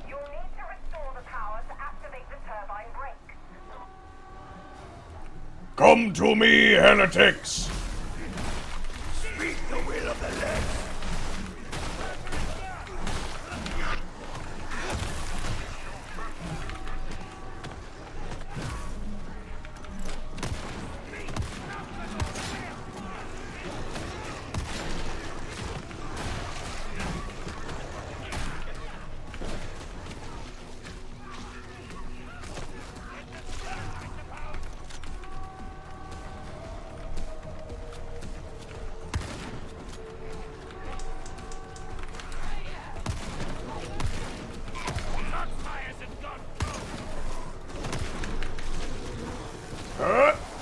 You'll need to restore the power to activate the turbine brake. Come to me, heretics! Speak the will of the land.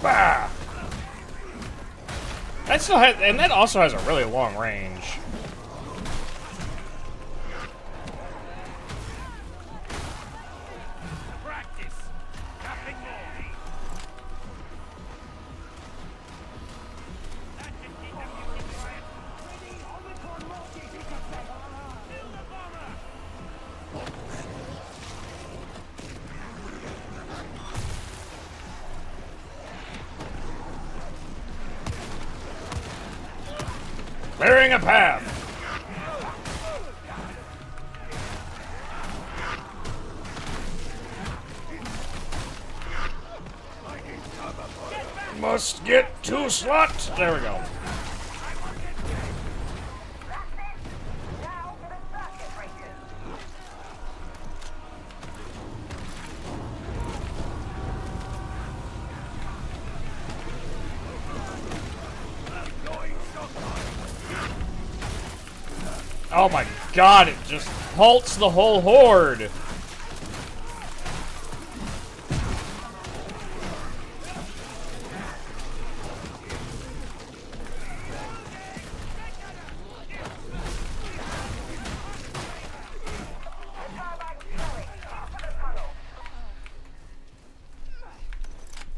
Bah. That still has, and that also has a really long range. Practice. Nothing more. That should keep Clearing a path. Must get to slot. There we go. Oh my god, it just halts the whole horde.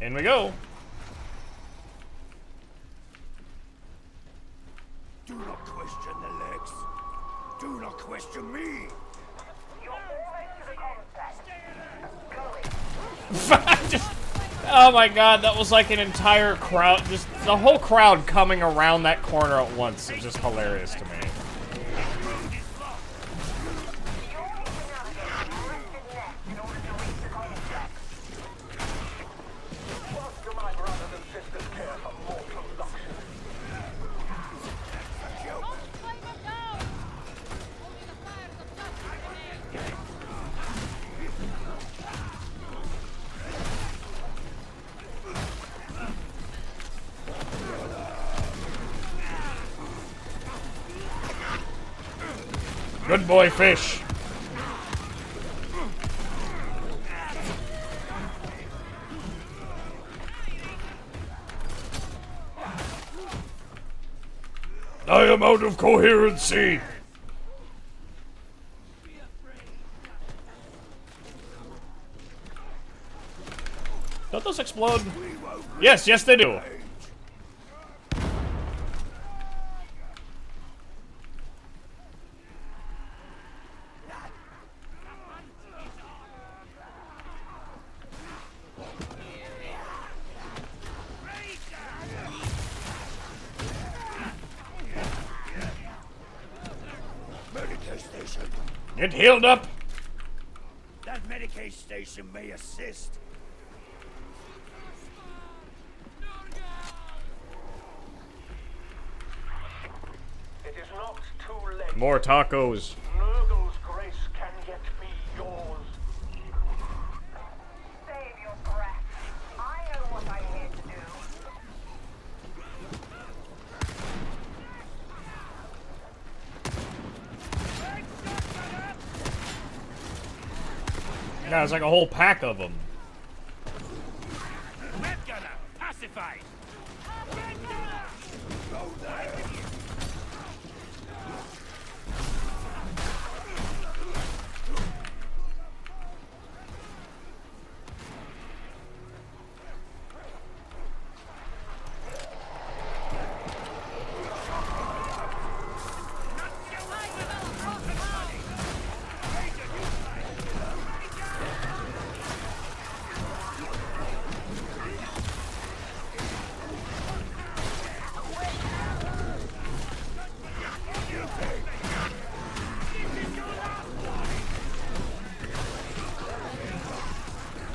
In we go. Do not question the legs. Do not question me. Oh my god, that was like an entire crowd, just the whole crowd coming around that corner at once. It's just hilarious to me. Good boy, fish. I am out of coherency. Don't those explode? Yes, yes they do. Get healed up. That medication station may assist. It is not too late. More tacos. Nurgle's grace can yet be yours. Save your breath. I know what I'm here to do. Yeah, it's like a whole pack of them. Red gunner, pacified.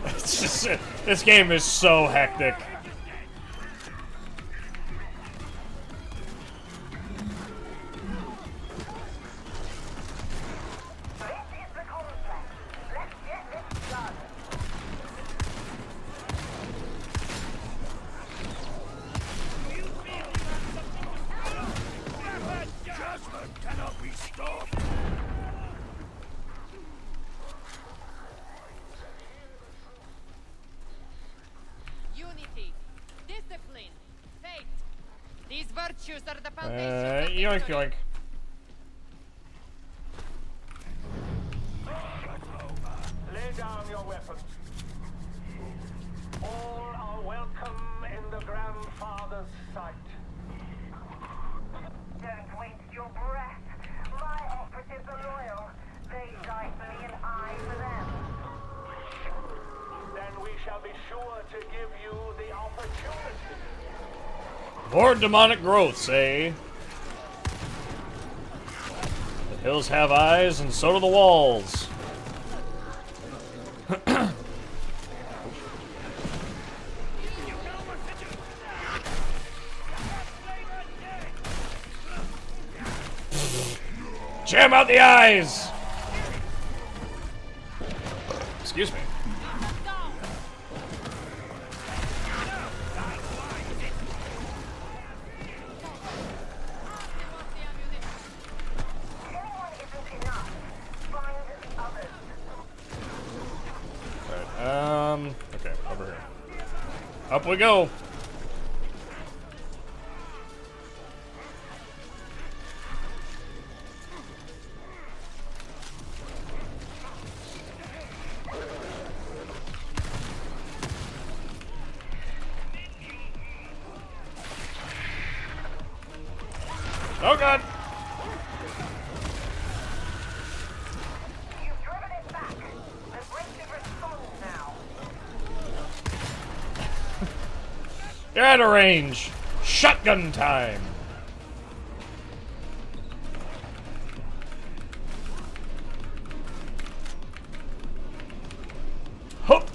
It's just, this game is so hectic. Judgment cannot be stopped. Unity, discipline, faith. These virtues are the foundation of yoink victory. yoink. Lay down your weapons. All are welcome in the Grandfather's sight. Don't waste your breath. My operatives are loyal. They die for me and I for them. Then we shall be sure to give you the opportunity. More demonic growths, eh? Hills have eyes, and so do the walls. Jam out the eyes! Excuse me. Alright, okay, over here. Up we go! Oh god! You've driven it back. The bridge should respond now. You're out of range! Shotgun time! Hup!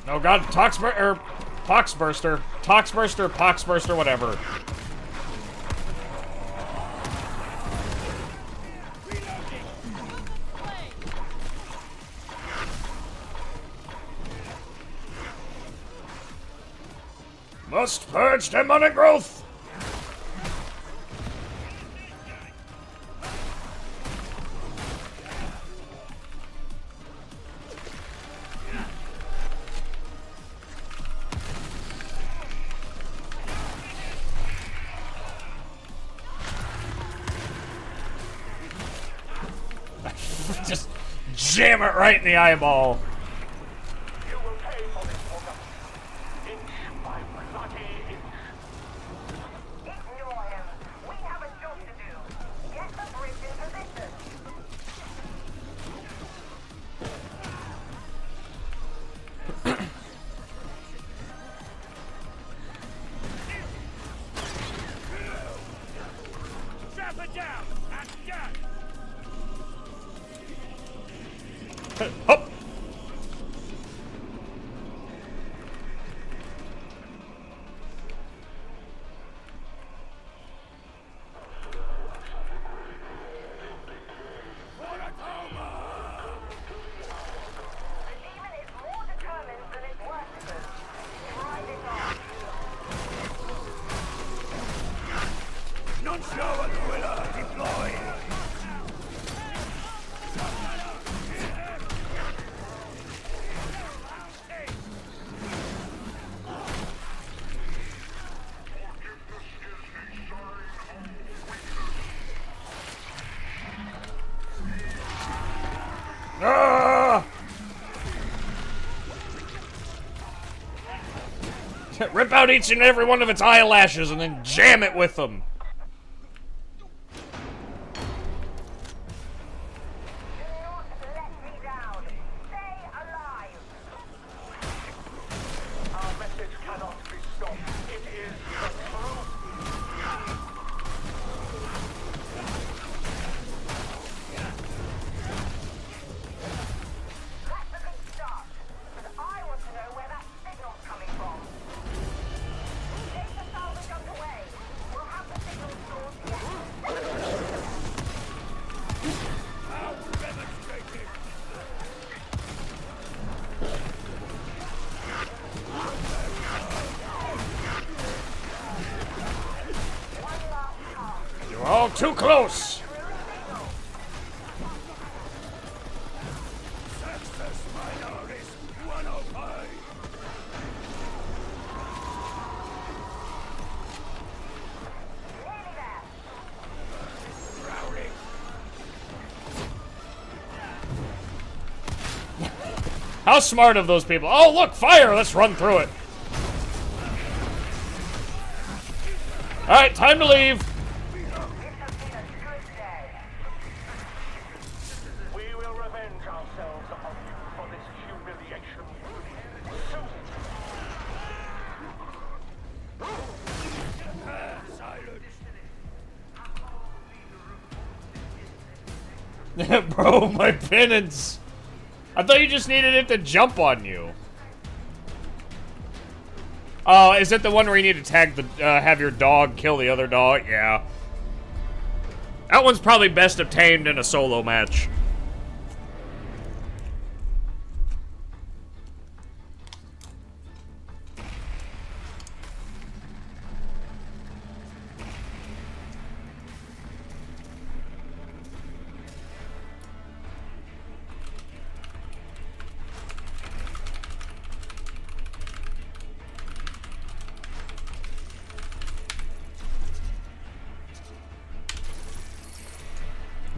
Oh god, Poxburster, whatever. Must purge demonic growth! Just jam it right in the eyeball. You will pay for this, Walker. Inch by bloody inch. Ignore him. We have a job to do. Get the bridge in position. Trap it down! And done! Hop! Non-shower gorilla deployed! Ah! Rip out each and every one of its eyelashes and then jam it with them. Our message cannot be stopped. It is the truth. That's a good start. But I want to know where that signal's coming from. Take the salvage underway. We'll have the signal stored together. How devastating! You're all too close. Success minorities 105! How smart of those people. Oh, look, fire. Let's run through it. All right, time to leave. This has been a good Bro, my penance. I thought you just needed it to jump on you. Oh, is it the one where you need to tag the, have your dog kill the other dog? Yeah. That one's probably best obtained in a solo match.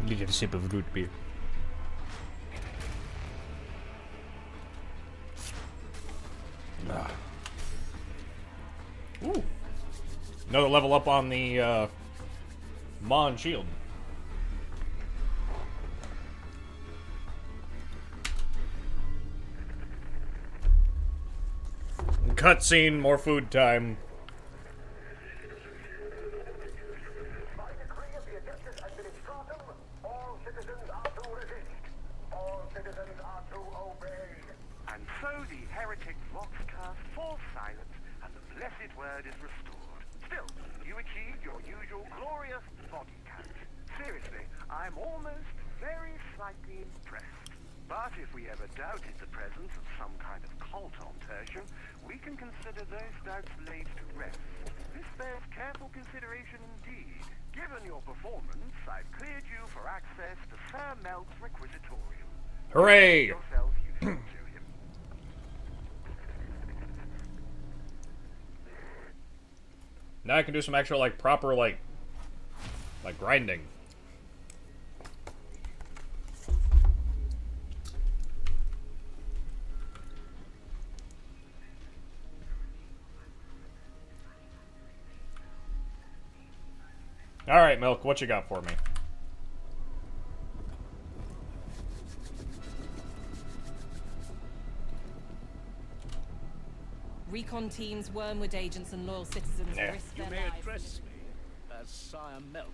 Need a sip of root beer. Ah. Ooh. Another level up on the Mon shield. Cutscene, more food time. And so the heretic rocks cast falls silent, and the blessed word is restored. Still, you achieved your usual glorious body count. Seriously, I'm almost very slightly impressed. But if we ever doubted the presence of some kind of cult on Tertium, we can consider those doubts laid to rest. This bears careful consideration indeed. Given your performance, I've cleared you for access to Sir Melk's Requisitorium. Hooray! Yourself useful to him. Now I can do some actual, like, proper, like grinding. Alright, Milk, what you got for me? Recon teams, Wormwood agents, and loyal citizens risk You their may lives. address me as Sire Melk.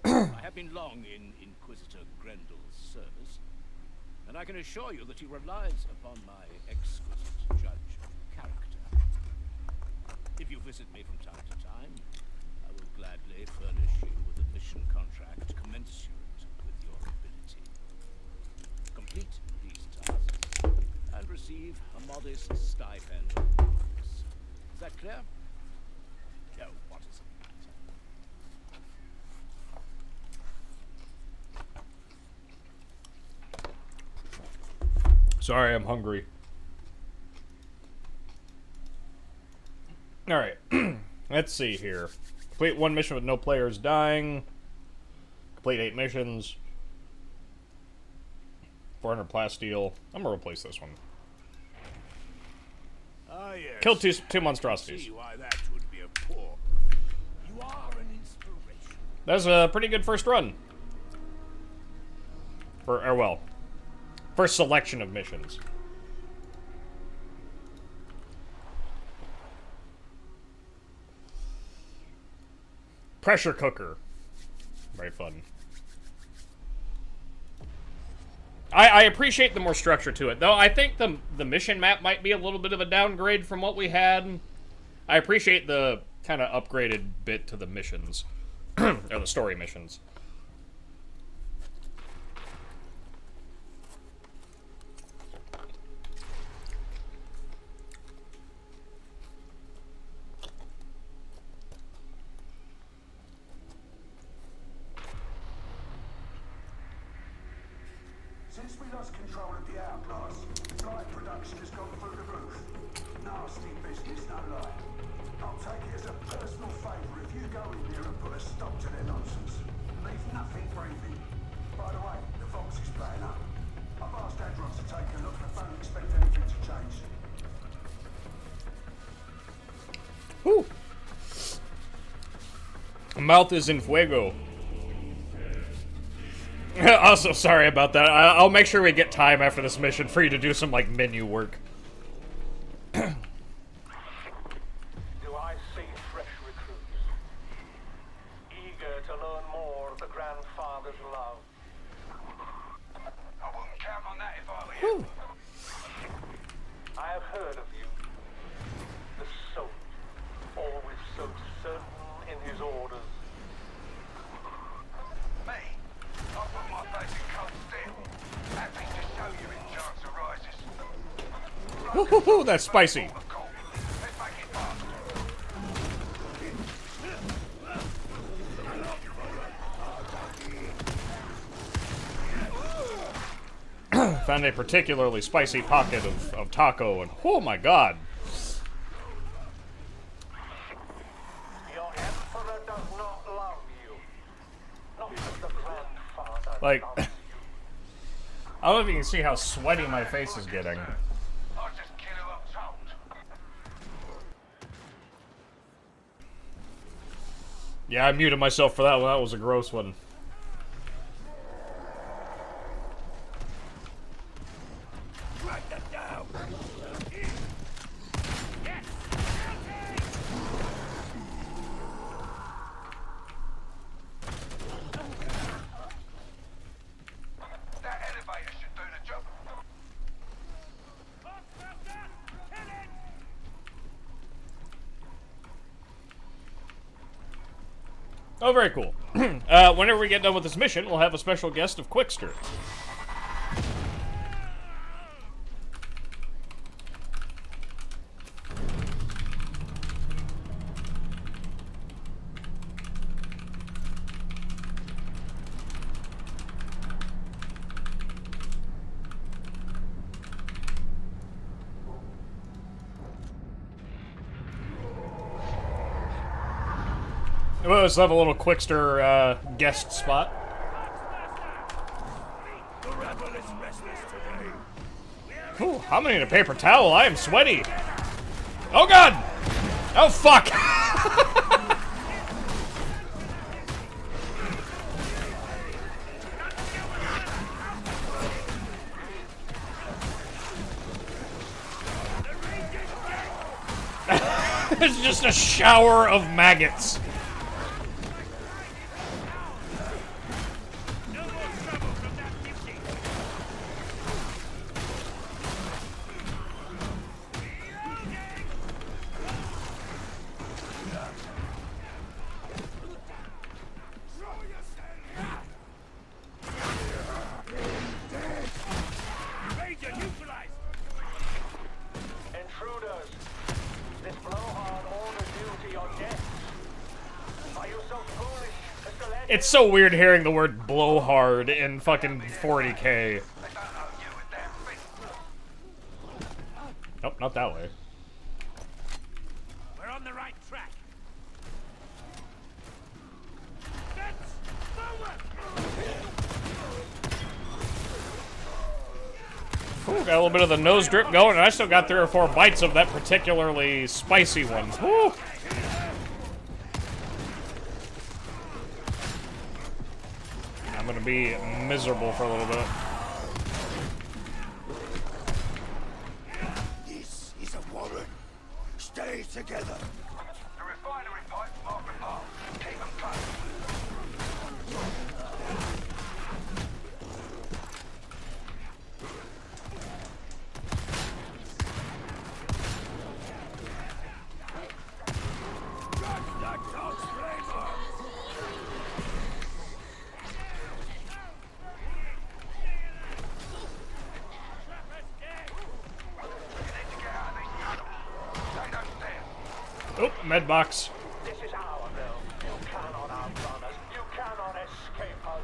I have been long in Inquisitor Grendel's service, and I can assure you that he relies upon my exquisite judge of character. If you visit me from time to time, I will gladly furnish you with a mission contract commensurate with your ability. Complete these tasks, and receive a modest stipend of points. Is that clear? No, what is the matter? Sorry, I'm hungry. Alright, let's see here. Complete 1 mission with no players dying. Complete 8 missions. 400 plasteel. I'm gonna replace this one. Ah, yes. Kill two monstrosities. See why that would be a poor. You are an inspiration. That's a pretty good first run. Well, first selection of missions. Pressure cooker. Very fun. I appreciate the more structure to it, though. I think the mission map might be a little bit of a downgrade from what we had. I appreciate the kind of upgraded bit to the missions. Or the story missions. Since we lost control of the Outlaws, flight production has gone through the roof. Nasty business, no lie. I'll take it as a personal favour if you go in there and put a stop to their nonsense. Leave nothing breathing. By the way, the Vox is playing up. I've asked Adron to take a look, but don't expect anything to change. Whew. Mouth is in fuego. Also, sorry about that. I'll make sure we get time after this mission for you to do some, like, menu work. Do I see fresh recruits? Eager to learn more of the grandfather's love? Ooh, that's spicy. Found a particularly spicy pocket of taco, and oh my god. Your emperor does not love you. Not as the grandfather Like, loves I don't know if you can see how sweaty my face is getting. I'll just kill who I'm told. Yeah, I muted myself for that one. That was a gross one. Drag them down. That elevator should do the job. Oh, very cool. Whenever we get done with this mission, we'll have a special guest of Quickster. Well, let's have a little Quickster guest spot. The rebel is restless today. Ooh, I'm gonna need a paper towel. I am sweaty. Oh god! Oh fuck! It's just a shower of maggots. Intruders, this blowhard orders you to your death. Are you so foolish as to let It's so weird hearing the word blowhard in fucking 40K. Nope, not that way. We're on the right track. Ooh, got a little bit of the nose drip going, and I still got 3 or 4 bites of that particularly spicy one. Woo! I'm gonna be miserable for a little bit. This is a warrant. Stay together. The refinery pipe mark the path. Keep them close. That dog's flavor. Oh, med box. This is our mill. You cannot outrun us. You cannot escape us.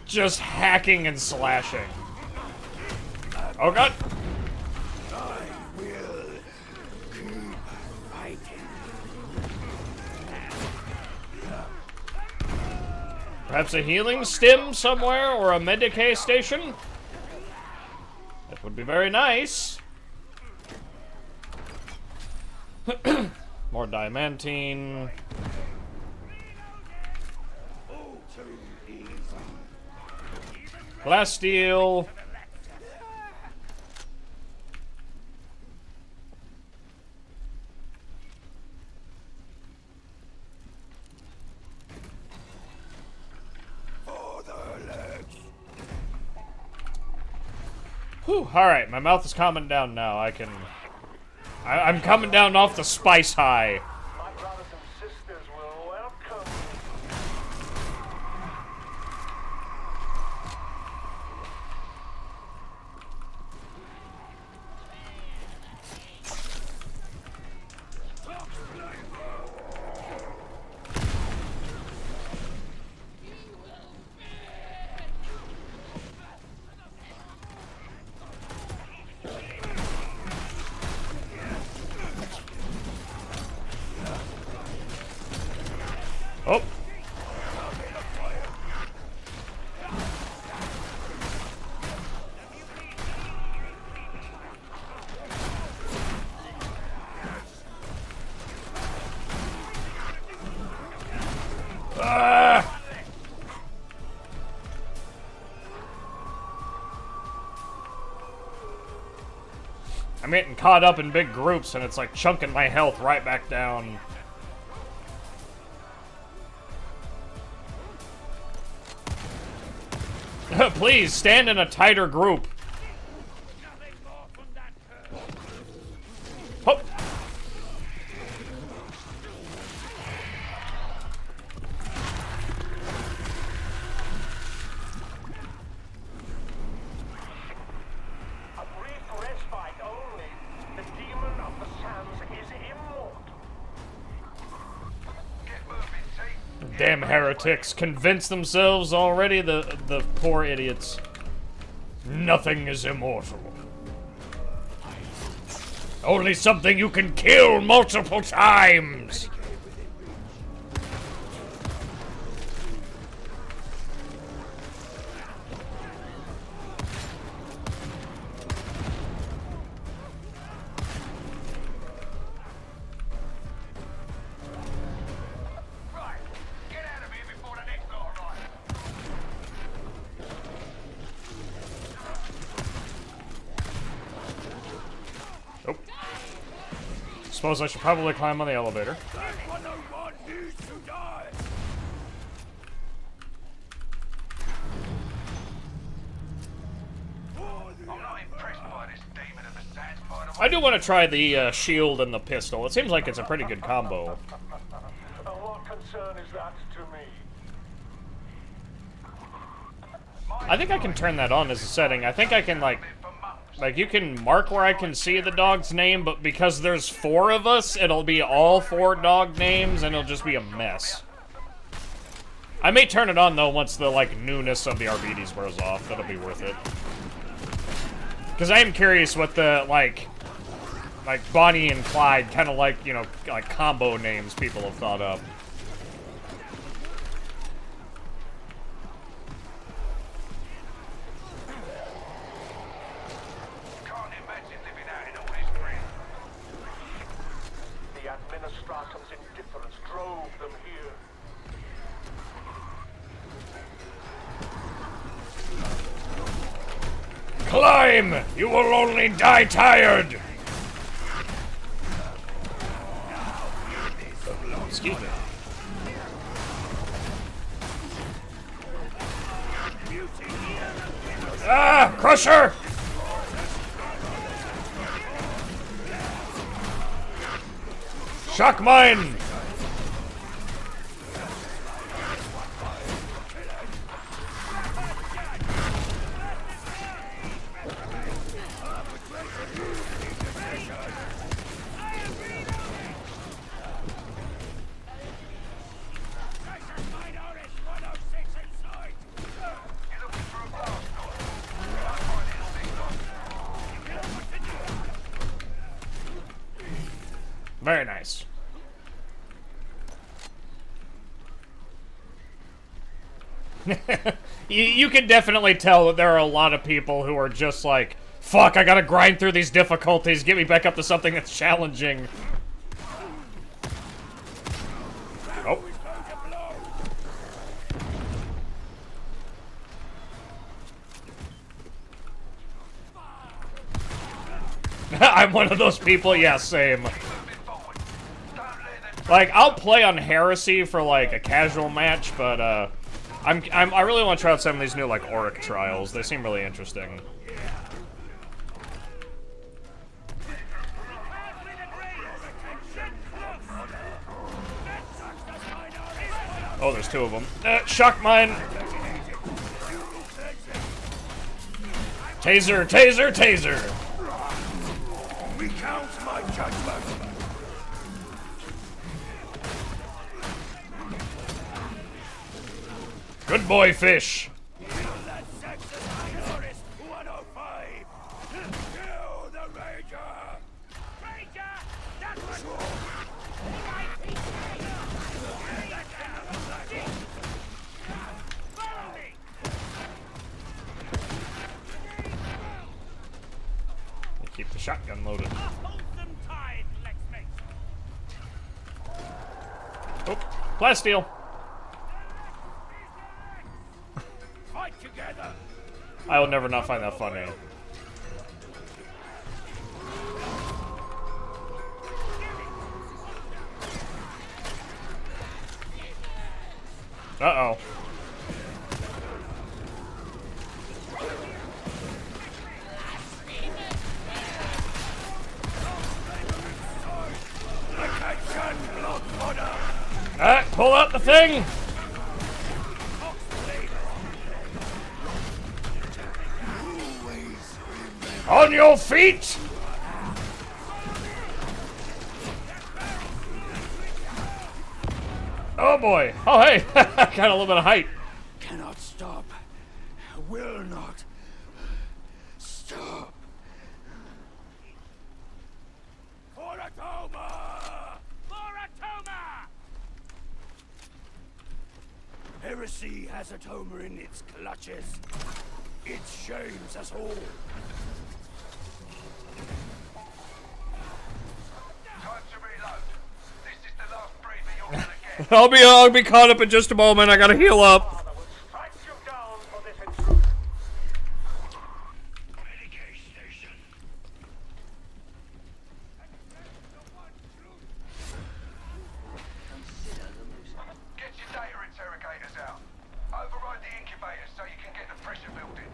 Just hacking and slashing. Oh god! I will keep fighting. Perhaps a healing stim somewhere, or a Medicae station? That would be very nice. More diamantine. Glass steel. Whew, alright, my mouth is calming down now. I'm coming down off the spice high. My brothers and sisters will welcome Oh. Ah! I'm getting caught up in big groups and it's like chunking my health right back down. Please, stand in a tighter group. Hop. a brief respite only. The demon of the sands is immortal. Damn heretics, convinced themselves already, the poor idiots. Nothing is immortal. Only something you can kill multiple times! Suppose I should probably climb on the elevator. I do want to try the shield and the pistol. It seems like it's a pretty good combo. What concern is that to me? I think I can turn that on as a setting. I think I can, like, you can mark where I can see the dog's name, but because there's 4 of us, it'll be all 4 dog names, and it'll just be a mess. I may turn it on, though, once the, like, newness of the Arbites wears off. That'll be worth it. Because I am curious what the, like Bonnie and Clyde, kind of like, you know, like combo names people have thought up. The administratum's indifference drove them here. Climb! You will only die tired! Excuse me. Ah! Crusher! Shock mine! Very nice. You can definitely tell that there are a lot of people who are just like, fuck, I gotta grind through these difficulties, get me back up to something that's challenging. Oh. I'm one of those people, yeah, same. Like, I'll play on Heresy for, like, a casual match, but, I really want to try out some of these new, like, Auric trials. They seem really interesting. Oh, there's two of them. Shock mine. Taser, taser, taser. Recount my judgment. Good boy, fish. Keep the shotgun loaded. Oh, plasteel. I will never not find that funny. Uh-oh. Pull out the thing! On your feet! Oh boy! Oh hey! Got a little bit of height. Cannot stop. Will not stop. Heresy has Atoma in its clutches. It shames us all. Time to reload. This is the last breather you're gonna get. I'll be caught up in just a moment. I gotta heal up. Get your data interrogators out. Override the incubators so you can get the pressure building.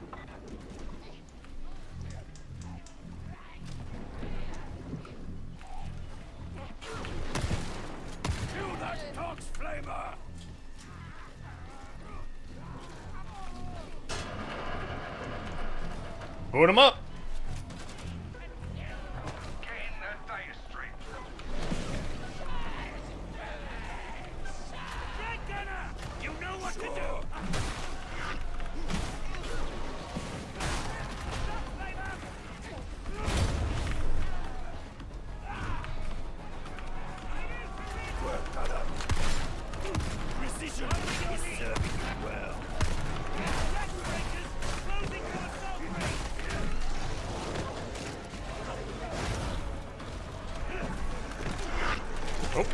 Kill that dog's flamer! Boot him up. Get in the data stream. You know what to do! Work done up. Precision is serving you well. Oh.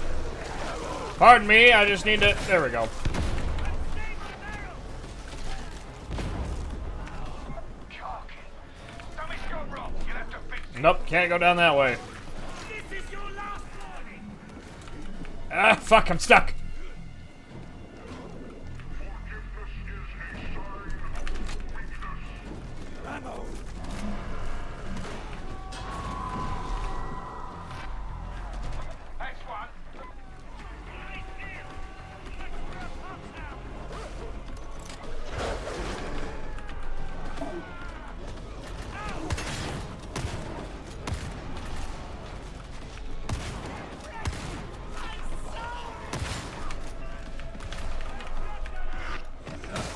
Pardon me, I just need to... There we go. Nope, can't go down that way. Ah, fuck, I'm stuck. Ammo. That's one.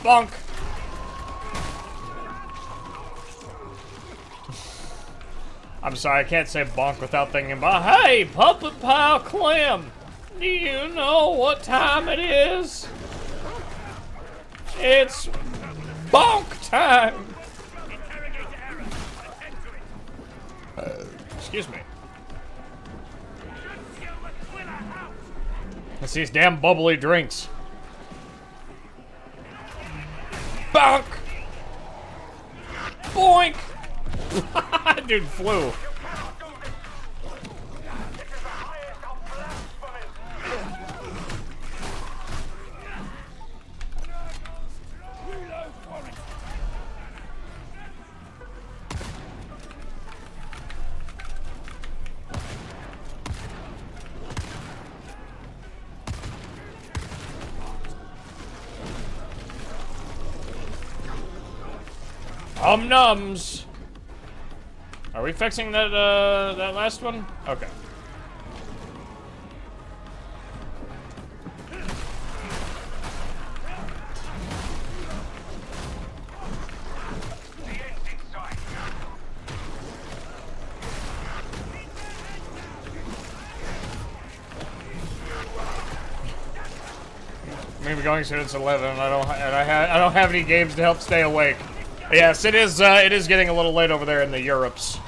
Bonk. I'm sorry, I can't say bonk without thinking about, hey, Puppet Pile Clam, do you know what time it is? It's bonk time. Excuse me. It's these damn bubbly drinks. Bonk! Boink! Dude flew. Nums. Are we fixing that that last one? Okay. Maybe going since 11. I don't have any games to help stay awake. Yes, it is getting a little late over there in the Europes.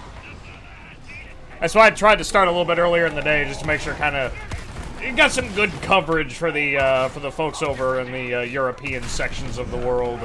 That's why I tried to start a little bit earlier in the day, just to make sure you got some good coverage for the folks over in the European sections of the world.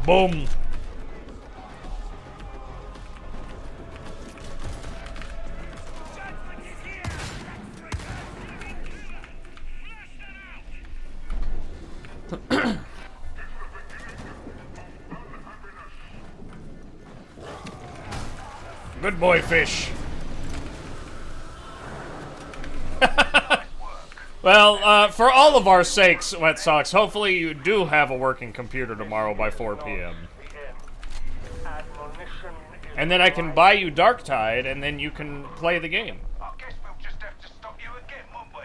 Boom. Good boy, fish. Well, for all of our sakes, Wet Socks, hopefully you do have a working computer tomorrow by 4 p.m. And then I can buy you Darktide, and then you can play the game. I guess we'll just have to stop you again, won't we?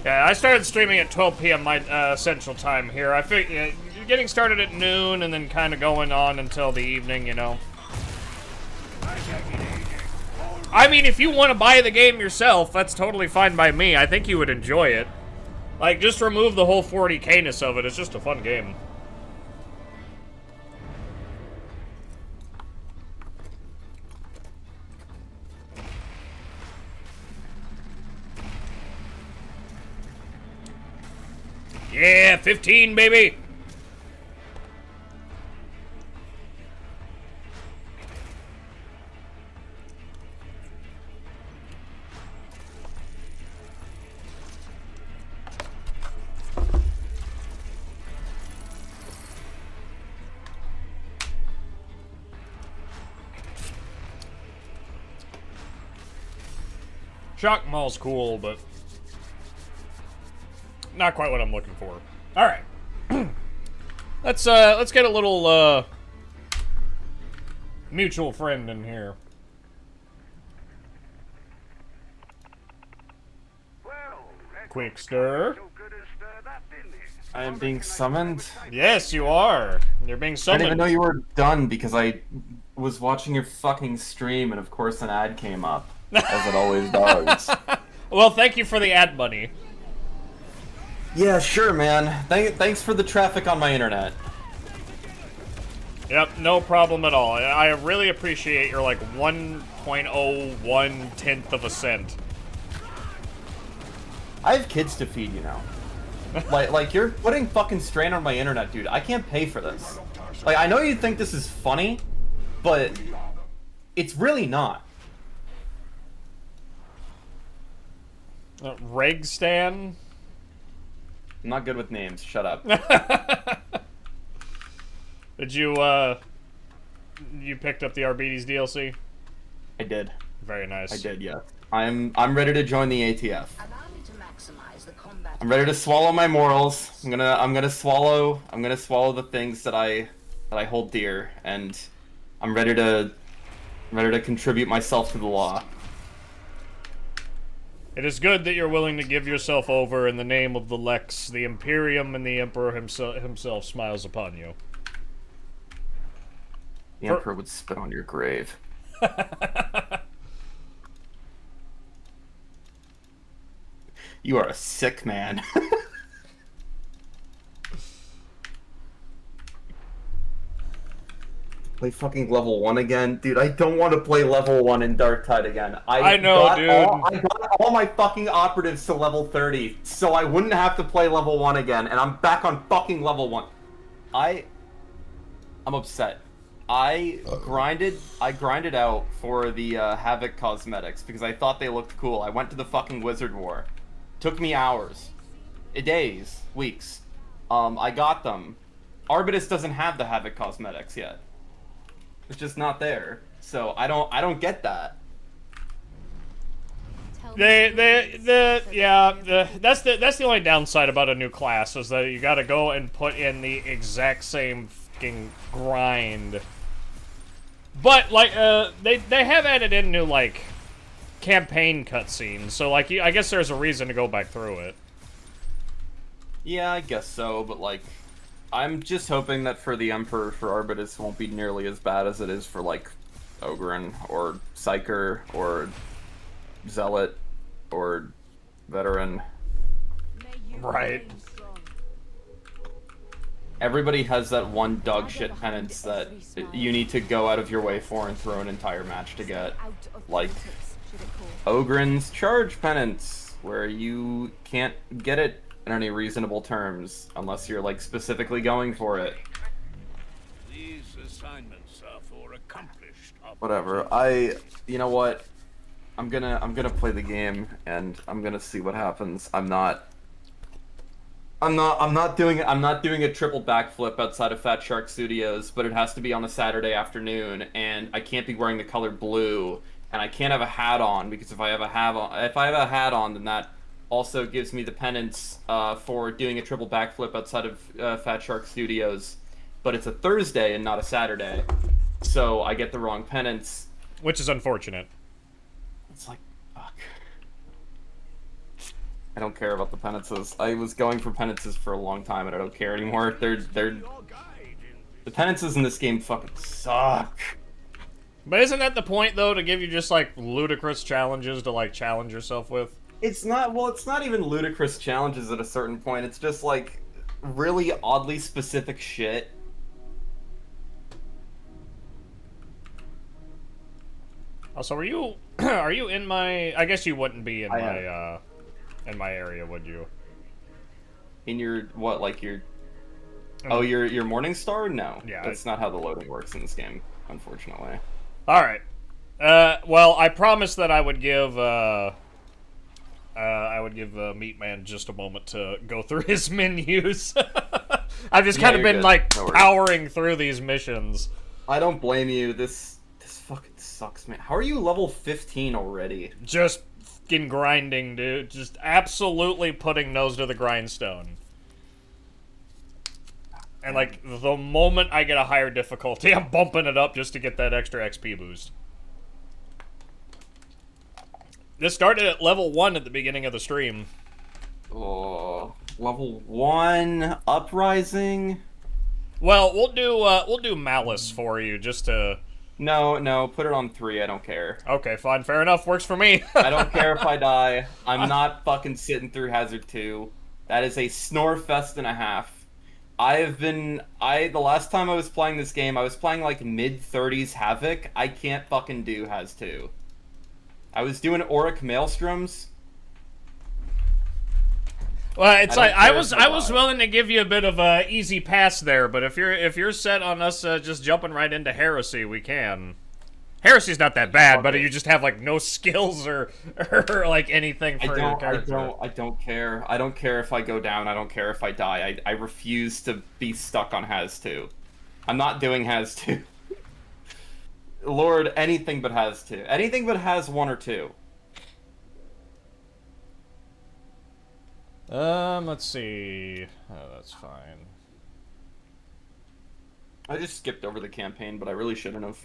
Yeah, I started streaming at 12 p.m. my Central Time here. I figure getting started at noon and then kind of going on until the evening, you know. I mean, if you want to buy the game yourself, that's totally fine by me. I think you would enjoy it. Like, just remove the whole 40K-ness of it. It's just a fun game. Yeah, 15, baby! Shock Mall's cool, but not quite what I'm looking for. All right, let's get a little mutual friend in here. Quick stir. I am being summoned? Yes, you are. You're being I summoned. didn't even know you were done because I was watching your fucking stream and of course an ad came up, as it always does. Well, thank you for the ad money. Yeah, sure, man. Thanks for the traffic on my internet. Yep, no problem at all. I really appreciate your, like, 1.01 of a cent. I have kids to feed, you know. like you're putting fucking strain on my internet, dude. I can't pay for this. Like, I know you think this is funny, but it's really not. Regstan? I'm not good with names. Shut up. Did you, you picked up the Arbites DLC? I did. Very nice. I did, yeah. I'm ready to join the ATF. I'm ready to swallow my morals. I'm gonna swallow the things that I hold dear, and I'm ready to contribute myself to the law. It is good that you're willing to give yourself over in the name of the Lex, the Imperium, and the Emperor himself smiles upon you. The Emperor would spit on your grave. You are a sick man. Play fucking level 1 again? Dude, I don't want to play level 1 in Darktide again. I know, dude. I got all my fucking operatives to level 30, so I wouldn't have to play level 1 again, and I'm back on fucking level 1. I'm upset. I grinded out for the Havoc cosmetics because I thought they looked cool. I went to the fucking Wizard War. Took me hours. Days. Weeks. I got them. Arbites doesn't have the Havoc cosmetics yet. It's just not there. So I don't get that. That's the only downside about a new class is that you gotta go and put in the exact same fucking grind. But like they have added in new like campaign cutscenes, so like I guess there's a reason to go back through it. Yeah, I guess so, but like I'm just hoping that for the Emperor for Arbites won't be nearly as bad as it is for like Ogryn or Psyker or Zealot or Veteran. Right. Everybody has that one dog shit penance that you need to go out of your way for and throw an entire match to get. Like Ogryn's charge penance, where you can't get it in any reasonable terms unless you're like specifically going for it. These assignments are for accomplished Whatever. You know what? I'm gonna play the game and I'm gonna see what happens. I'm not doing a triple backflip outside of Fat Shark Studios, but it has to be on a Saturday afternoon, and I can't be wearing the color blue, and I can't have a hat on because if I have a hat on, then that also gives me the penance for doing a triple backflip outside of Fat Shark Studios, but it's a Thursday and not a Saturday, so I get the wrong penance, which is unfortunate. It's like, fuck. I don't care about the penances. I was going for penances for a long time, and I don't care anymore. The penances in this game fucking suck. But isn't that the point, though, to give you just, like, ludicrous challenges to, like, challenge yourself with? It's not even ludicrous challenges at a certain point. It's just, like, really oddly specific shit. Also, are you in my... I guess you wouldn't be in my area, would you? In your, what, like your... Oh, your Morning Star? No. Yeah. That's not how the loading works in this game, unfortunately. Alright. Well, I promised that I would give Meat Man just a moment to go through his menus. I've just kind of been, like, powering through these missions. I don't blame you. This fucking sucks, man. How are you level 15 already? Just fucking grinding, dude. Just absolutely putting nose to the grindstone. And, like, the moment I get a higher difficulty, I'm bumping it up just to get that extra XP boost. This started at level 1 at the beginning of the stream. Oh, level 1 Uprising. Well, we'll do Malice for you just to. No, put it on 3. I don't care. Okay, fine, fair enough. Works for me. I don't care if I die. I'm not fucking sitting through Hazard 2. That is a snore fest and a half. The last time I was playing this game, I was playing like mid-30s Havoc. I can't fucking do Haz 2. I was doing Auric Maelstroms. Well, it's like I was willing to give you a bit of a easy pass there, but if you're set on us just jumping right into Heresy, we can. Heresy's not that bad, but you just have like no skills or like anything for your character. I don't care. I don't care if I go down. I don't care if I die. I refuse to be stuck on Haz 2. I'm not doing Haz 2. Lord, anything but Haz 2. Anything but Haz 1 or 2. Let's see. Oh, that's fine. I just skipped over the campaign, but I really shouldn't have.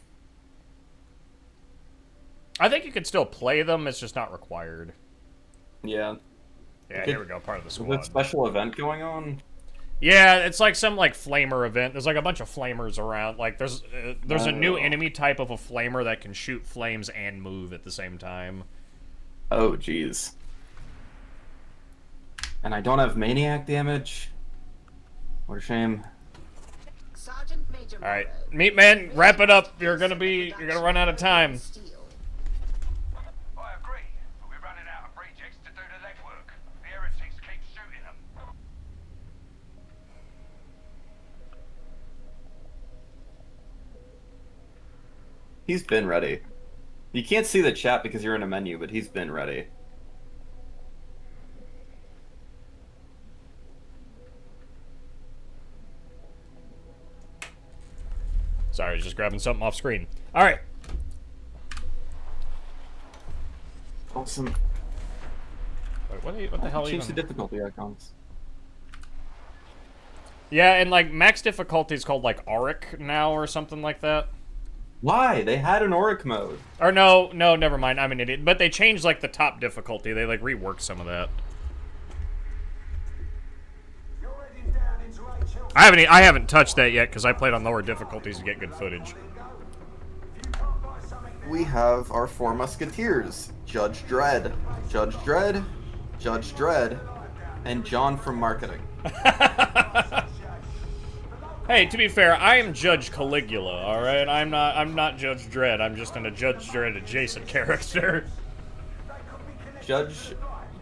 I think you could still play them, it's just not required. Yeah. Yeah, here we go, part of the squad. Is there a special event going on? Yeah, it's like some like flamer event. There's like a bunch of flamers around. Like there's a new enemy type of a flamer that can shoot flames and move at the same time. Oh, jeez. And I don't have maniac damage. What a shame. All right, Meat Man, wrap it up. You're gonna run out of time. I agree, but we're running out of rejects to do the legwork. The heretics keep shooting them. He's been ready. You can't see the chat because you're in a menu, but he's been ready. Sorry, just grabbing something off screen. All right. Awesome. Wait, what the hell? Change the difficulty icons. Yeah, and like max difficulty is called like Auric now or something like that. Why? They had an Auric mode. Or no, never mind. I'm an idiot. But they changed like the top difficulty. They like reworked some of that. I haven't touched that yet because I played on lower difficulties to get good footage. We have our 4 Musketeers: Judge Dredd, Judge Dredd, Judge Dredd, and John from marketing. Hey, to be fair, I am Judge Caligula, all right? I'm not Judge Dredd. I'm just in a Judge Dredd adjacent character. Judge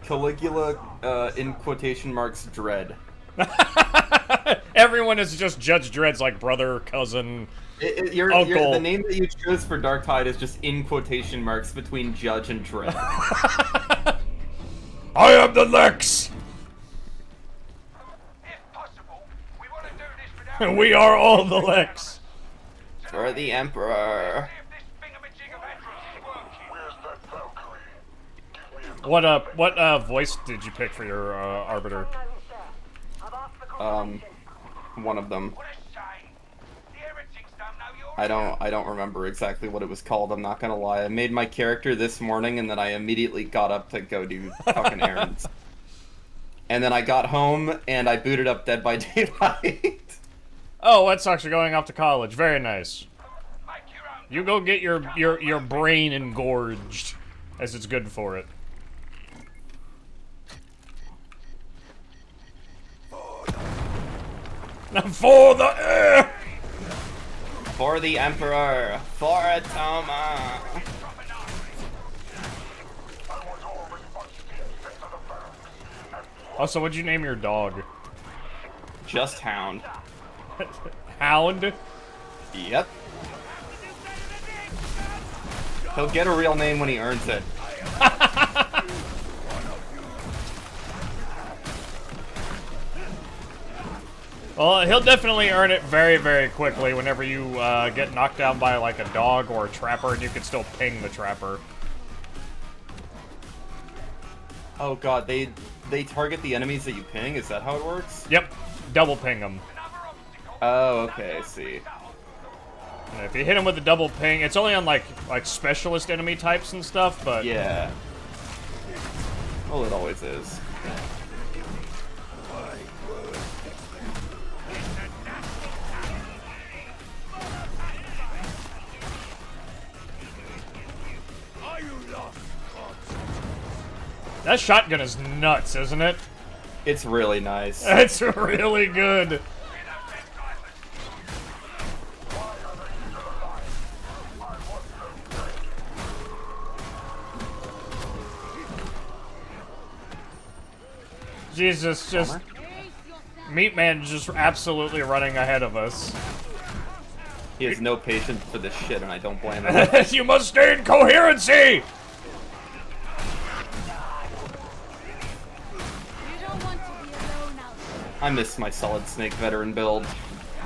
Caligula, in quotation marks, Dredd. Everyone is just Judge Dredd's like brother, cousin, uncle. The name that you chose for Darktide is just in quotation marks between Judge and Dredd. I am the Lex. We are all the Lex. For the Emperor. What voice did you pick for your Arbiter? One of them. I don't remember exactly what it was called, I'm not gonna lie. I made my character this morning and then I immediately got up to go do fucking errands. And then I got home and I booted up Dead by Daylight. Oh, Red Sox are going off to college. Very nice. You go get your brain engorged, as it's good for it. For the air! For the Emperor! For Atoma! Also, what'd you name your dog? Just Hound. Hound? Yep. He'll get a real name when he earns it. Well, he'll definitely earn it very, very quickly whenever you get knocked down by like a dog or a trapper, and you can still ping the trapper. Oh god, they target the enemies that you ping? Is that how it works? Yep. Double ping them. Oh, okay, I see. And if you hit him with a double ping, it's only on like specialist enemy types and stuff, but... Yeah. Well, it always is. That shotgun is nuts, isn't it? It's really nice. It's really good. Jesus, just... Meat Man just absolutely running ahead of us. He has no patience for this shit, and I don't blame him. You must stay in coherency! I miss my Solid Snake veteran build.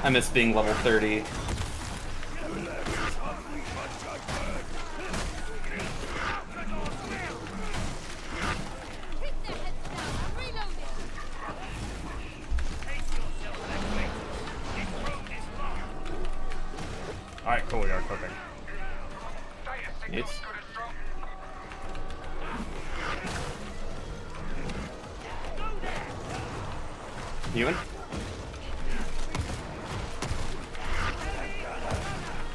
I miss being level 30. Alright, cool, we are cooking. Yes. Ewan?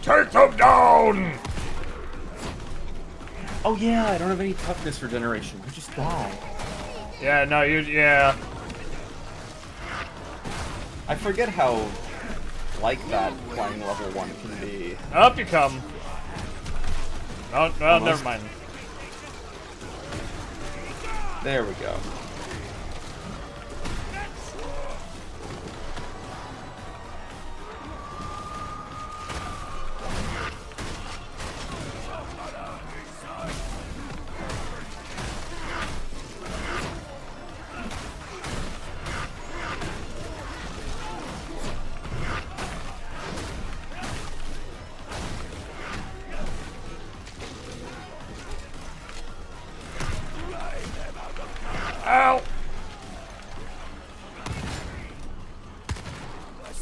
Take them down! Oh yeah, I don't have any toughness regeneration. I just die. Yeah, no, yeah. I forget how like that playing level 1 can be. Up you come. Oh, well, never mind. There we go.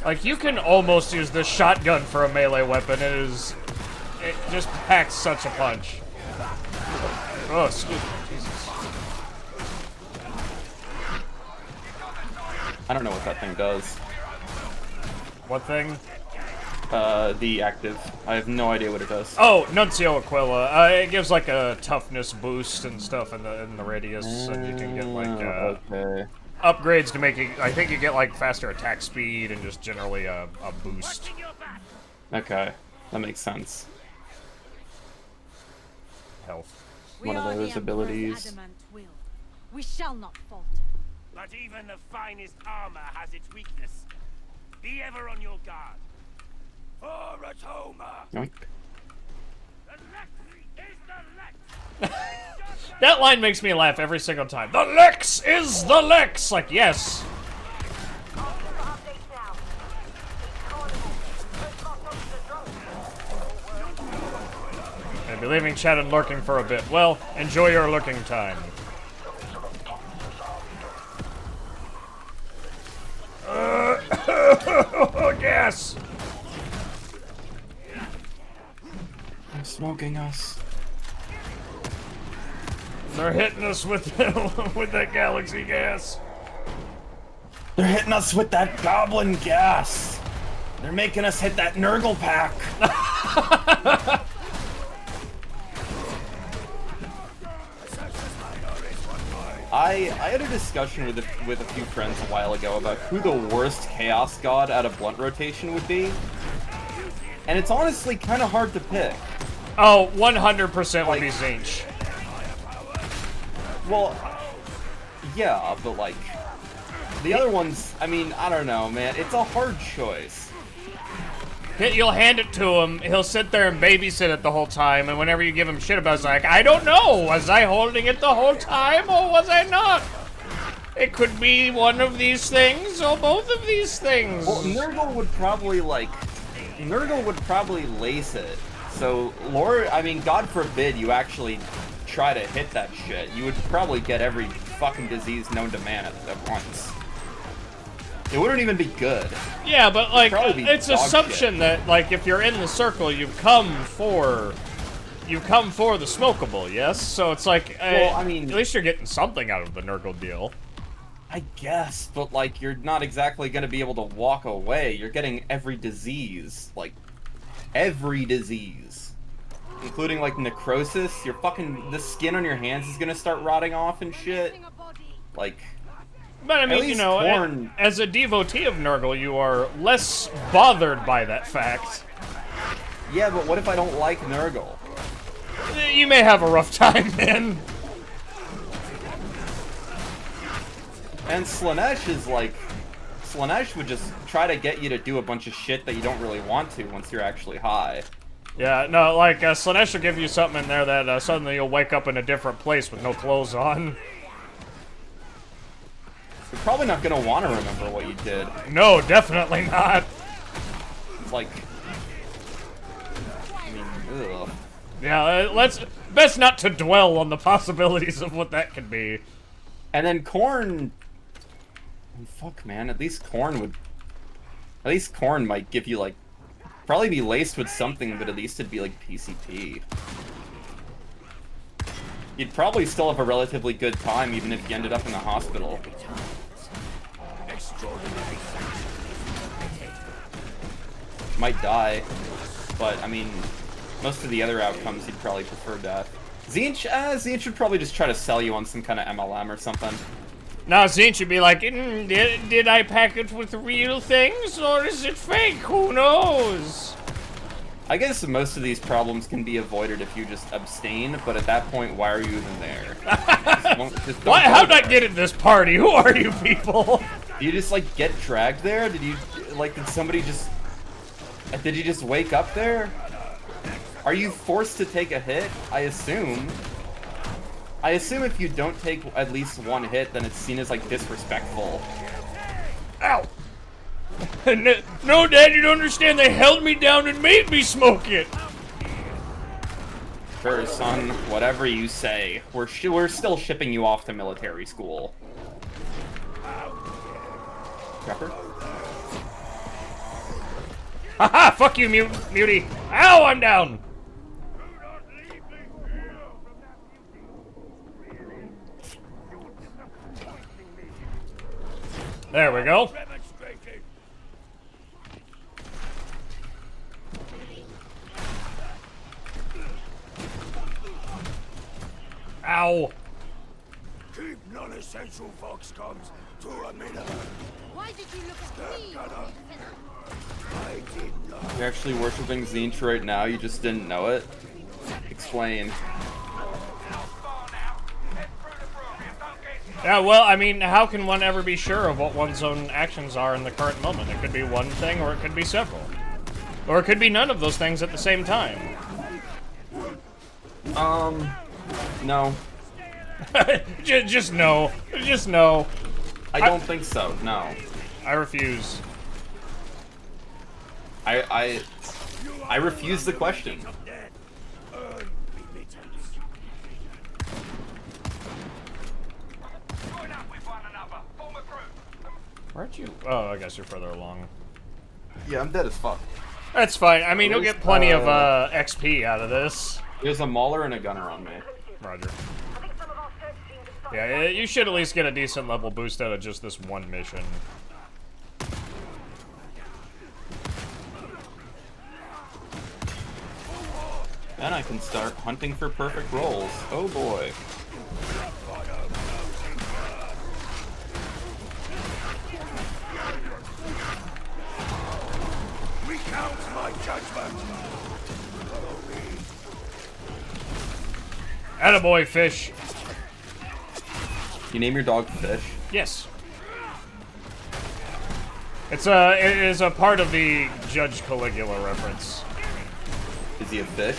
Like, you can almost use the shotgun for a melee weapon. It just packs such a punch. Oh, excuse me, Jesus. I don't know what that thing does. What thing? The active. I have no idea what it does. Oh, Nuncio Aquila. It gives like a toughness boost and stuff in the radius, and you can get like okay. upgrades to make it. I think you get like faster attack speed and just generally a boost. Okay, that makes sense. Health. One of those abilities. We shall not falter. But even the finest armor has its weakness. Be ever on your guard. For Atoma! Yoink. That line makes me laugh every single time. The Lex is the Lex! Like, yes. I'll be leaving chat and lurking for a bit. Well, enjoy your lurking time. Gas! They're smoking us. They're hitting us with that galaxy gas. They're hitting us with that goblin gas. They're making us hit that Nurgle pack. I had a discussion with a few friends a while ago about who the worst Chaos God out of Blunt Rotation would be. And it's honestly kind of hard to pick. Oh, 100% would be Zinch. Well, yeah, but like, the other ones, I mean, I don't know, man. It's a hard choice. You'll hand it to him, he'll sit there and babysit it the whole time, and whenever you give him shit about it, it's like, I don't know, was I holding it the whole time, or was I not? It could be one of these things, or both of these things. Well, Nurgle would probably, lace it. So, Lord, I mean, God forbid you actually try to hit that shit. You would probably get every fucking disease known to man at once. It wouldn't even be good. Yeah, but like, it's assumption that like if you're in the circle, you've come for the smokable, yes? So it's like, well, I mean, at least you're getting something out of the Nurgle deal. I guess, but like, you're not exactly gonna be able to walk away. You're getting every disease, like, every disease. Including like necrosis, the skin on your hands is gonna start rotting off and shit. Like, but I mean, you know, as a devotee of Nurgle, you are less bothered by that fact. Yeah, but what if I don't like Nurgle? You may have a rough time, man. And Slaanesh is like, Slaanesh would just try to get you to do a bunch of shit that you don't really want to once you're actually high. Yeah, no, like, Slaanesh will give you something in there that suddenly you'll wake up in a different place with no clothes on. You're probably not gonna want to remember what you did. No, definitely not. It's like, I mean, ugh. Yeah, best not to dwell on the possibilities of what that could be. And then Khorne, fuck man, at least Khorne might give you like, probably be laced with something, but at least it'd be like PCP. You'd probably still have a relatively good time even if you ended up in the hospital. Might die, but I mean, most of the other outcomes you'd probably prefer death. Zinch would probably just try to sell you on some kind of MLM or something. Now Zinch would be like, did I pack it with real things, or is it fake? Who knows? I guess most of these problems can be avoided if you just abstain, but at that point, why are you even there? How'd I get at this party? Who are you people? Do you just, like, get dragged there? Did you, like, did you just wake up there? Are you forced to take a hit? I assume if you don't take at least one hit, then it's seen as, like, disrespectful. Ow! No, Dad, you don't understand. They held me down and made me smoke it. Sure, son. Whatever you say. We're still shipping you off to military school. Pepper? Haha! Fuck you, Mutie! Ow! I'm down! There we go. Ow! Keep non-essential Voxcoms to a minimum. Why did you look at me? I did not. You're actually worshipping Zinch right now, you just didn't know it? Explain. Yeah, well, I mean, how can one ever be sure of what one's own actions are in the current moment? It could be one thing, or it could be several. Or it could be none of those things at the same time. No. Just no. Just no. I don't think so, no. I refuse. I refuse the question. Where'd you? Oh, I guess you're further along. Yeah, I'm dead as fuck. That's fine. I mean, you'll get plenty of XP out of this. There's a mauler and a gunner on me. Roger. Yeah, you should at least get a decent level boost out of just this one mission. Then I can start hunting for perfect rolls. Oh boy. Recount my judgment. Attaboy, Fish. You name your dog Fish? Yes. It is a part of the Judge Caligula reference. Is he a fish?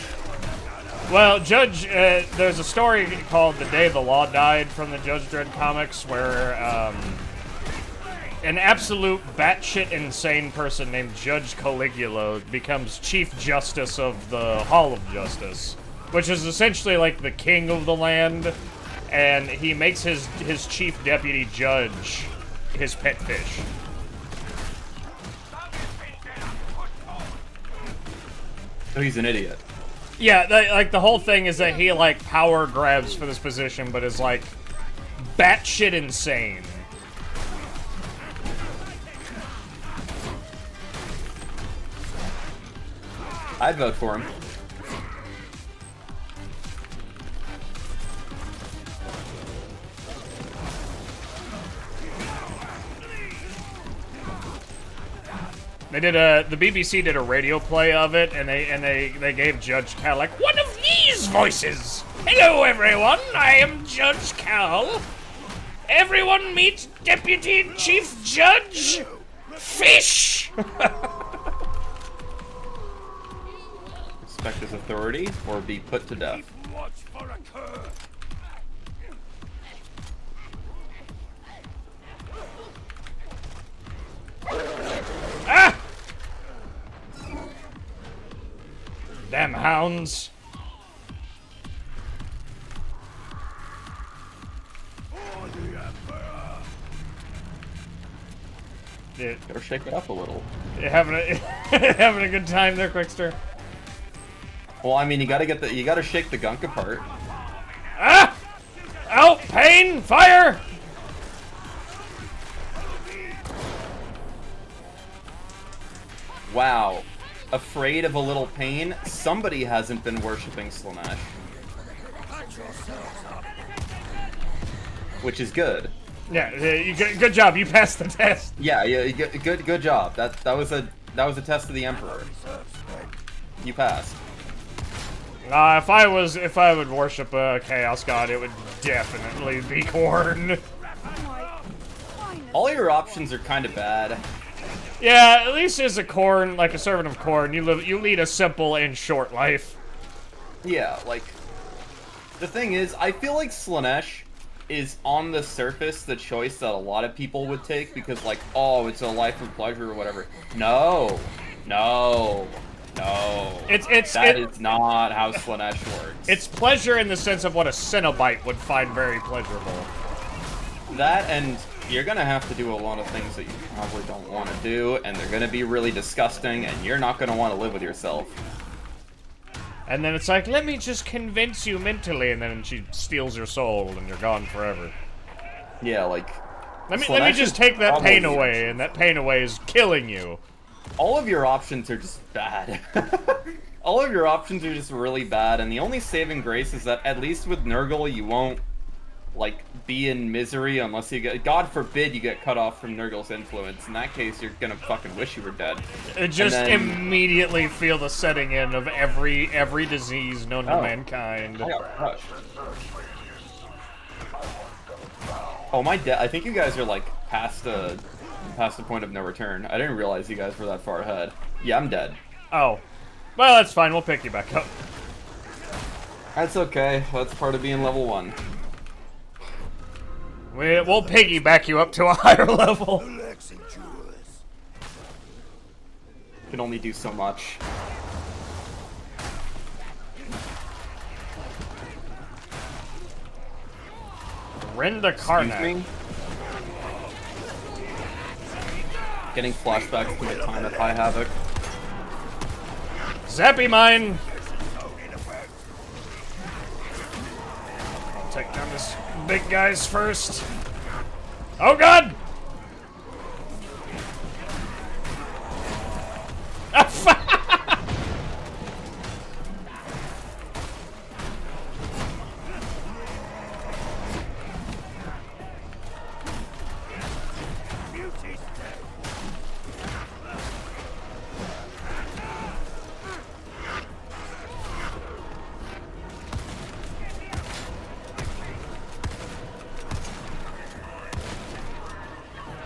Well, Judge, there's a story called The Day the Law Died from the Judge Dredd comics where, an absolute batshit insane person named Judge Caligula becomes Chief Justice of the Hall of Justice, which is essentially like the king of the land, and he makes his chief deputy judge his pet fish. Oh, he's an idiot. Yeah, like the whole thing is that he like power grabs for this position, but is like batshit insane. I'd vote for him. They did the BBC did a radio play of it, and they gave Judge Cal like one of these voices. Hello, everyone. I am Judge Cal. Everyone meet Deputy Chief Judge Fish. Respect his authority or be put to death. Watch for a curve. Ah! Damn hounds. Gotta shake it up a little. You having a good time there, Quickster? Well, I mean, you gotta shake the gunk apart. Ah! Out! Pain! Fire! Wow. Afraid of a little pain? Somebody hasn't been worshipping Slaanesh. Which is good. Yeah, good job. You passed the test. Yeah, good job. That was a test of the Emperor. You passed. If I would worship a Chaos God, it would definitely be Khorne. All your options are kind of bad. Yeah, at least as a Khorne, like a servant of Khorne, you lead a simple and short life. Yeah, like the thing is, I feel like Slaanesh is on the surface the choice that a lot of people would take because, like, oh, it's a life of pleasure or whatever. No. That is not how Slaanesh works. It's pleasure in the sense of what a Cenobite would find very pleasurable. That and you're gonna have to do a lot of things that you probably don't want to do, and they're gonna be really disgusting, and you're not gonna want to live with yourself. And then it's like, let me just convince you mentally, and then she steals your soul, and you're gone forever. Yeah, like... Let me just take that pain away, and that pain away is killing you. All of your options are just bad. All of your options are just really bad, and the only saving grace is that at least with Nurgle you won't, like, be in misery unless you get... God forbid you get cut off from Nurgle's influence. In that case, you're gonna fucking wish you were dead. Just immediately feel the setting in of every disease known to mankind. I got crushed. Oh, my dad. I think you guys are, like, past the point of no return. I didn't realize you guys were that far ahead. Yeah, I'm dead. Oh. Well, that's fine. We'll pick you back up. That's okay. That's part of being level 1. We'll piggyback you up to a higher level. Can only do so much. Renda Karnak. Getting flashbacks to my time at High Havoc. Zappy mine! I'll take down this big guys first. Oh god!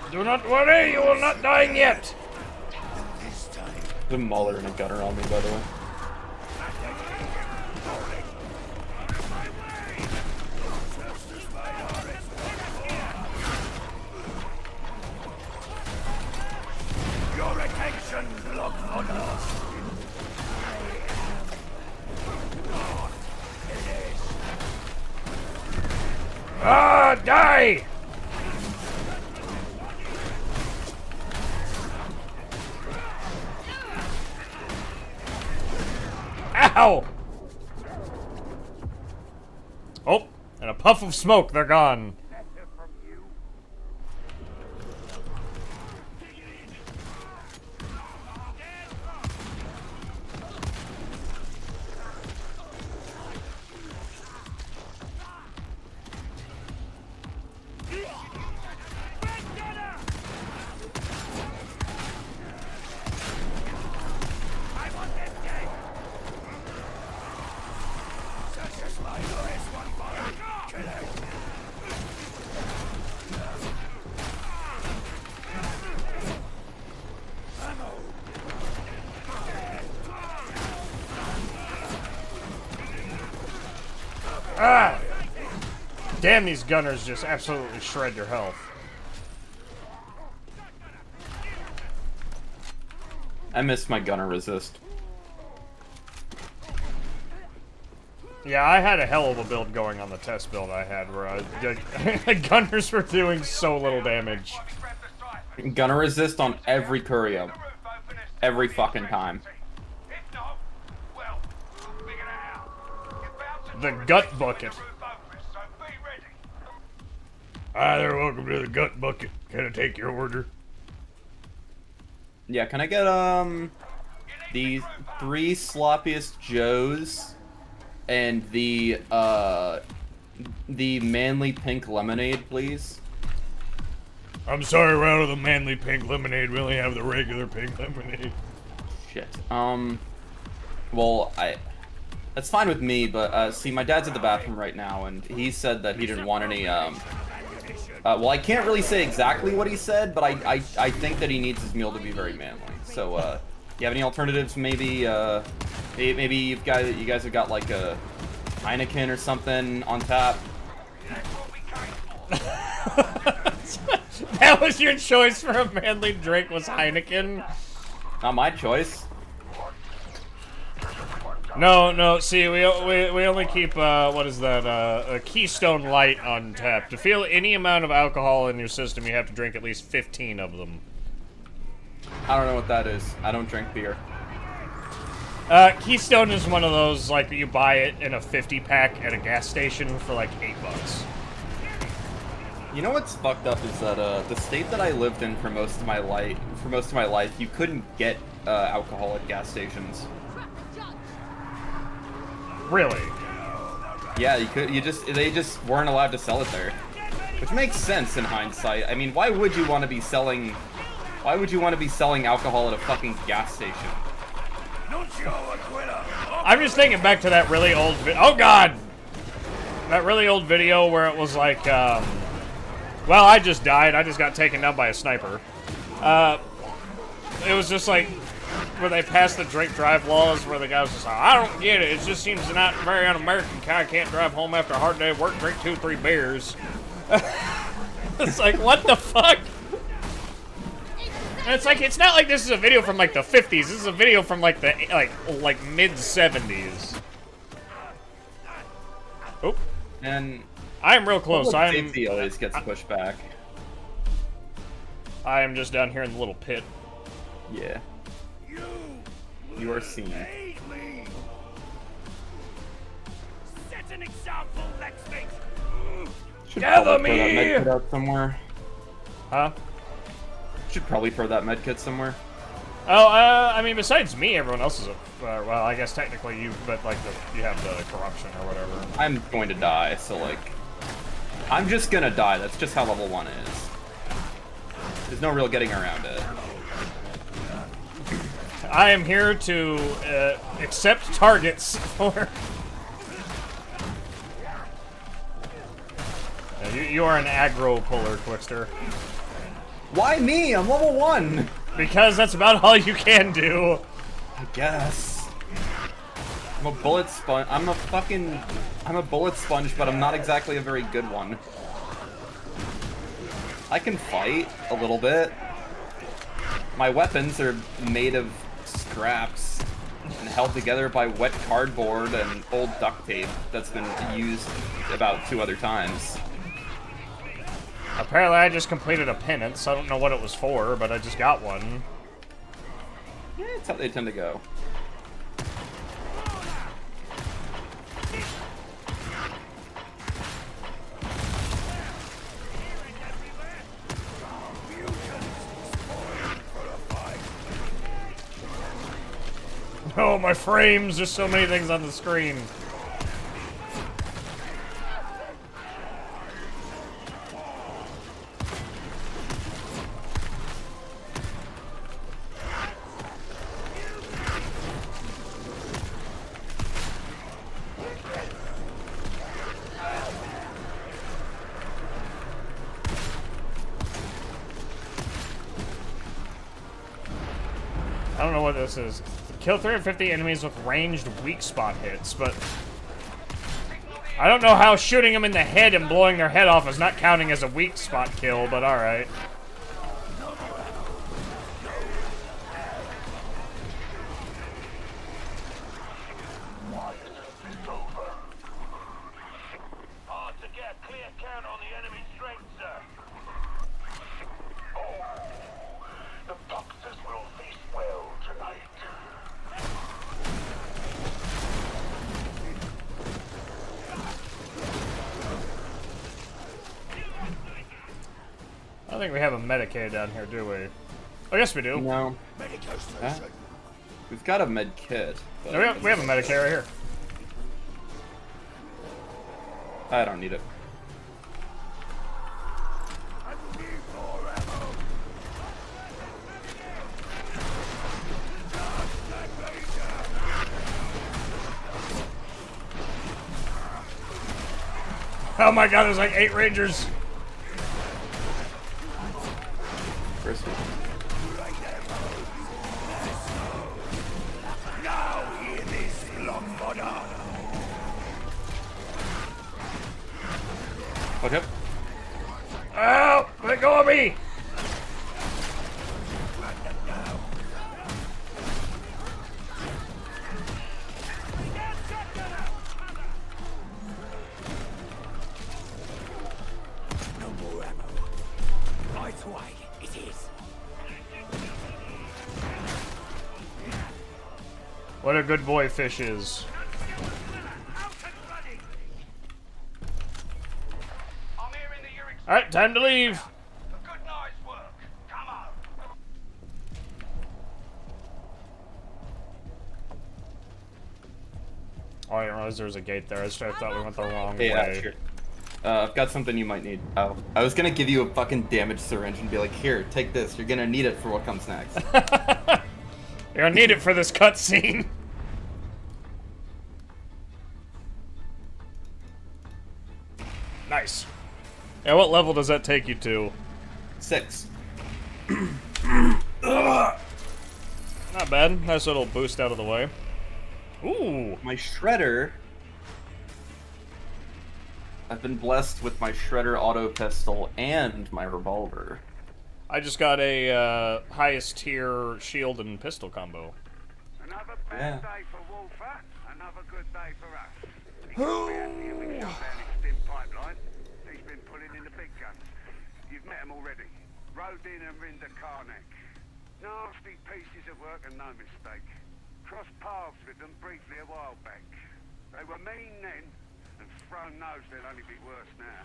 Do not worry, you are not dying yet! There's a Mauler and a gunner on me, by the way. Your attention, Bloodrunners! Ah, die! Ow! Oh, and a puff of smoke, they're gone. Ah! Damn, these gunners just absolutely shred your health. I missed my gunner resist. Yeah, I had a hell of a build going on the test build I had where gunners were doing so little damage. Gunner resist on every Curio. Every fucking time. The gut bucket. Hi there, welcome to the gut bucket. Can I take your order? Yeah, can I get, the 3 sloppiest Joes and the manly pink lemonade, please? I'm sorry, we're out of the manly pink lemonade. We only have the regular pink lemonade. Shit. Well, that's fine with me, but, see, my dad's at the bathroom right now, and he said that he didn't want any, well, I can't really say exactly what he said, but I think that he needs his meal to be very manly. So, you have any alternatives? Maybe, maybe you guys have got, like, a Heineken or something on tap? That was your choice for a manly drink, was Heineken? Not my choice. No. See, we only keep what is that? A Keystone Light on tap. To feel any amount of alcohol in your system, you have to drink at least 15 of them. I don't know what that is. I don't drink beer. Keystone is one of those, like, you buy it in a 50-pack at a gas station for, like, $8. You know what's fucked up is that, the state that I lived in for most of my life, you couldn't get, alcohol at gas stations. Really? Yeah, they just weren't allowed to sell it there. Which makes sense in hindsight. I mean, why would you want to be selling alcohol at a fucking gas station? I'm just thinking back to that really old oh god! That really old video where it was like, well, I just died, I just got taken down by a sniper. It was just like, where they passed the drink drive laws, where the guy was just like, I don't get it, it just seems not very un-American, I can't drive home after a hard day of work, drink 2-3 beers. It's like, what the fuck? And it's like, it's not like this is a video from like the 50s. This is a video from like the like mid 70s. Oh, and I am real close. I am. Safety always gets pushed back. I am just down here in the little pit. Yeah. You are seen. Set an example, let's make. Should probably throw that medkit out somewhere. Huh? Should probably throw that medkit somewhere. Oh, I mean, besides me, everyone else is a. Well, I guess technically you, but like you have the corruption or whatever. I'm going to die, so like, I'm just gonna die. That's just how level 1 is. There's no real getting around it. I am here to accept targets for. You are an aggro puller, Twixter. Why me? I'm level 1! Because that's about all you can do. I guess. I'm a bullet sponge. I'm a bullet sponge, but I'm not exactly a very good one. I can fight a little bit. My weapons are made of scraps and held together by wet cardboard and old duct tape that's been used about 2 other times. Apparently I just completed a penance. I don't know what it was for, but I just got one. Yeah, that's how they tend to go. Oh, my frames! There's so many things on the screen. I don't know what this is. Kill 350 enemies with ranged weak spot hits, but I don't know how shooting them in the head and blowing their head off is not counting as a weak spot kill, but alright. I don't think we have a Medicaid down here, do we? Oh, yes we do. No. We've got a med kit. But No, we have a Medicaid right here. I don't need it. Oh my god, there's like 8 rangers. First one. Now hear this, Lockfodder. Okay. Oh, let go of me! What a good boy Fish is. Alright, time to leave. Oh, I didn't realize there was a gate there. I thought we went the wrong way. Sure. I've got something you might need. Oh, I was gonna give you a fucking damaged syringe and be like, here, take this. You're gonna need it for what comes next. You're gonna need it for this cutscene. Nice. Yeah, what level does that take you to? 6. Not bad. Nice little boost out of the way. Ooh. My shredder. I've been blessed with my shredder auto pistol and my revolver. I just got a highest tier shield and pistol combo. Another bad day for Wolfer, another good day for us. He got me happy and we shut down his stim pipeline. He's been pulling in the big guns. You've met him already. Rodin and Rinda Karnak. Nasty pieces of work and no mistake. Crossed paths with them briefly a while back. They were mean then, and Throne knows they'll only be worse now.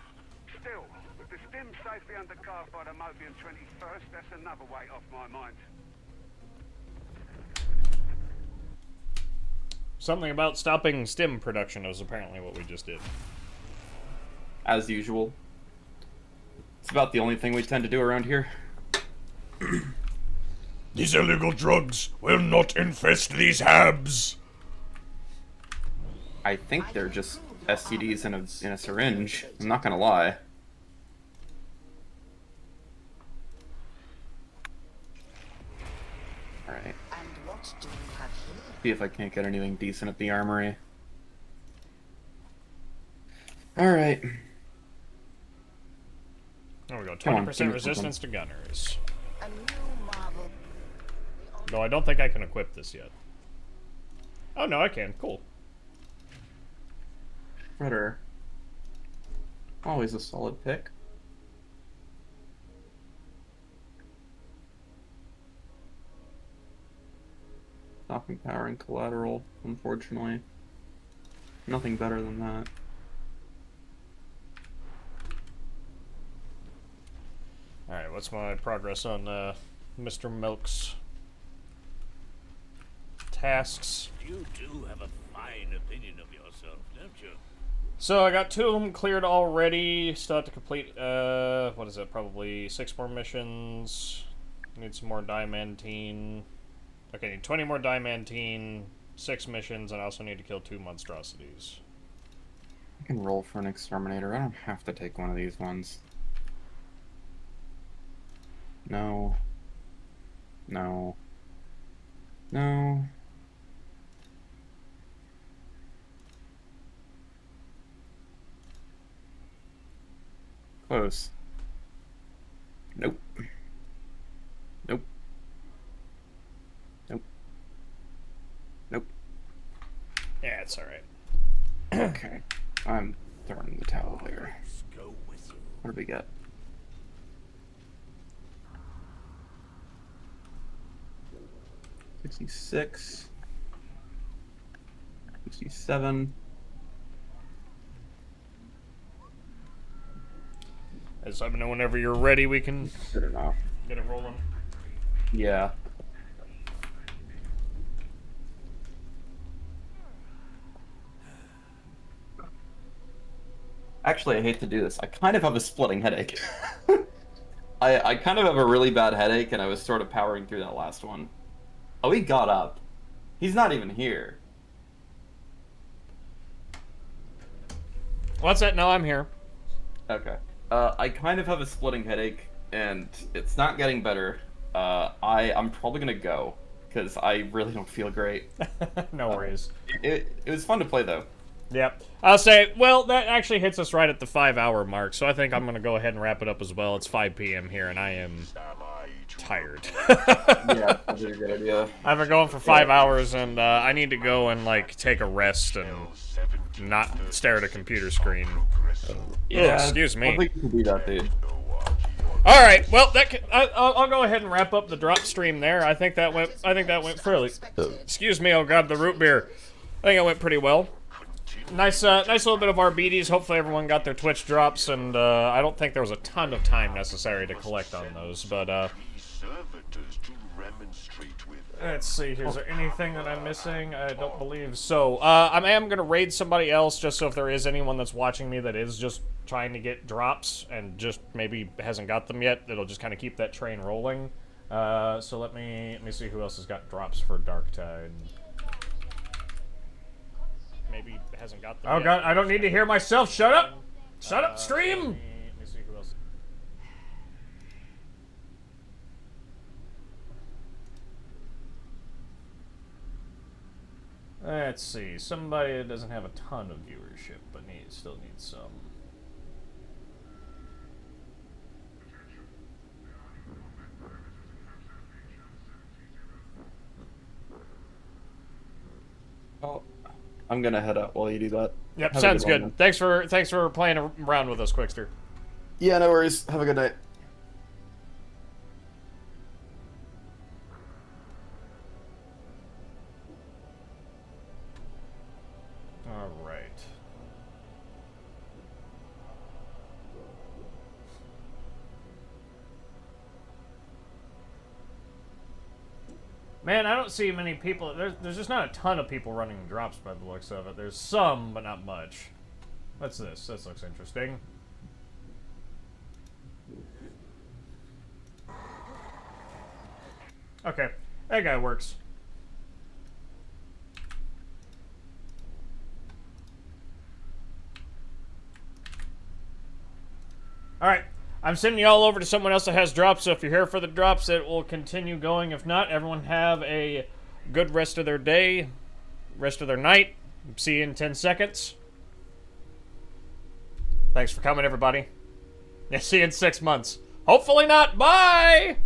Still, with the stim safely undercarved by the Mobian 21st, that's another weight off my mind. Something about stopping stim production is apparently what we just did. As usual. It's about the only thing we tend to do around here. These illegal drugs will not infest these habs. I think they're just STDs in a syringe. I'm not gonna lie. Alright. See if I can't get anything decent at the armory. Alright. There we go. 20% resistance to gunners. No, I don't think I can equip this yet. Oh, no, I can. Cool. Shredder. Always a solid pick. Stopping power and collateral, unfortunately. Nothing better than that. Alright, what's my progress on Mr. Milk's tasks? You do have a fine opinion of yourself, don't you? So I got 2 of them cleared already. Still have to complete, what is it, probably 6 more missions. Need some more diamantine. Okay, need 20 more diamantine, 6 missions, and I also need to kill 2 monstrosities. I can roll for an exterminator. I don't have to take one of these ones. No. No. No. Close. Nope. Nope. Nope. Nope. Yeah, it's alright. Okay. I'm throwing the towel there. What do we got? $66. $67. As let me know whenever you're ready, we can Good enough. get it rolling. Yeah. Actually, I hate to do this. I kind of have a splitting headache. I kind of have a really bad headache, and I was sort of powering through that last one. Oh, he got up. He's not even here. What's that? No, I'm here. Okay. I kind of have a splitting headache, and it's not getting better. I'm probably gonna go, because I really don't feel great. No worries. It was fun to play, though. Yep. I'll say, well, that actually hits us right at the 5-hour mark, so I think I'm going to go ahead and wrap it up as well. It's 5 p.m. here, and I am tired. Yeah, that's a good idea. I've been going for 5 hours, and I need to go and, like, take a rest and not stare at a computer screen. Yeah, excuse me. I think you can do that, dude. All right. Well, I'll go ahead and wrap up the drop stream there. I think that went fairly. Excuse me. I'll grab the root beer. I think it went pretty well. Nice little bit of Arbites. Hopefully everyone got their Twitch drops, and I don't think there was a ton of time necessary to collect on those. But let's see. Is there anything that I'm missing? I don't believe so. I am gonna raid somebody else just so if there is anyone that's watching me that is just trying to get drops and just maybe hasn't got them yet, it'll just kind of keep that train rolling. So let me see who else has got drops for Darktide. Maybe hasn't got them. Oh yet. God, I don't need to hear myself. Shut up! Shut up, stream! Let me see who else. Let's see. Somebody that doesn't have a ton of viewership, but still needs some. Oh, I'm gonna head out while you do that. Yep, sounds good. Thanks for playing around with us, Quickster. Yeah, no worries. Have a good night. All right. Man, I don't see many people. There's just not a ton of people running drops by the looks of it. There's some, but not much. What's this? This looks interesting. Okay, that guy works. Alright, I'm sending you all over to someone else that has drops, so if you're here for the drops, it will continue going. If not, everyone have a good rest of their day, rest of their night. See you in 10 seconds. Thanks for coming, everybody. See you in 6 months. Hopefully not. Bye!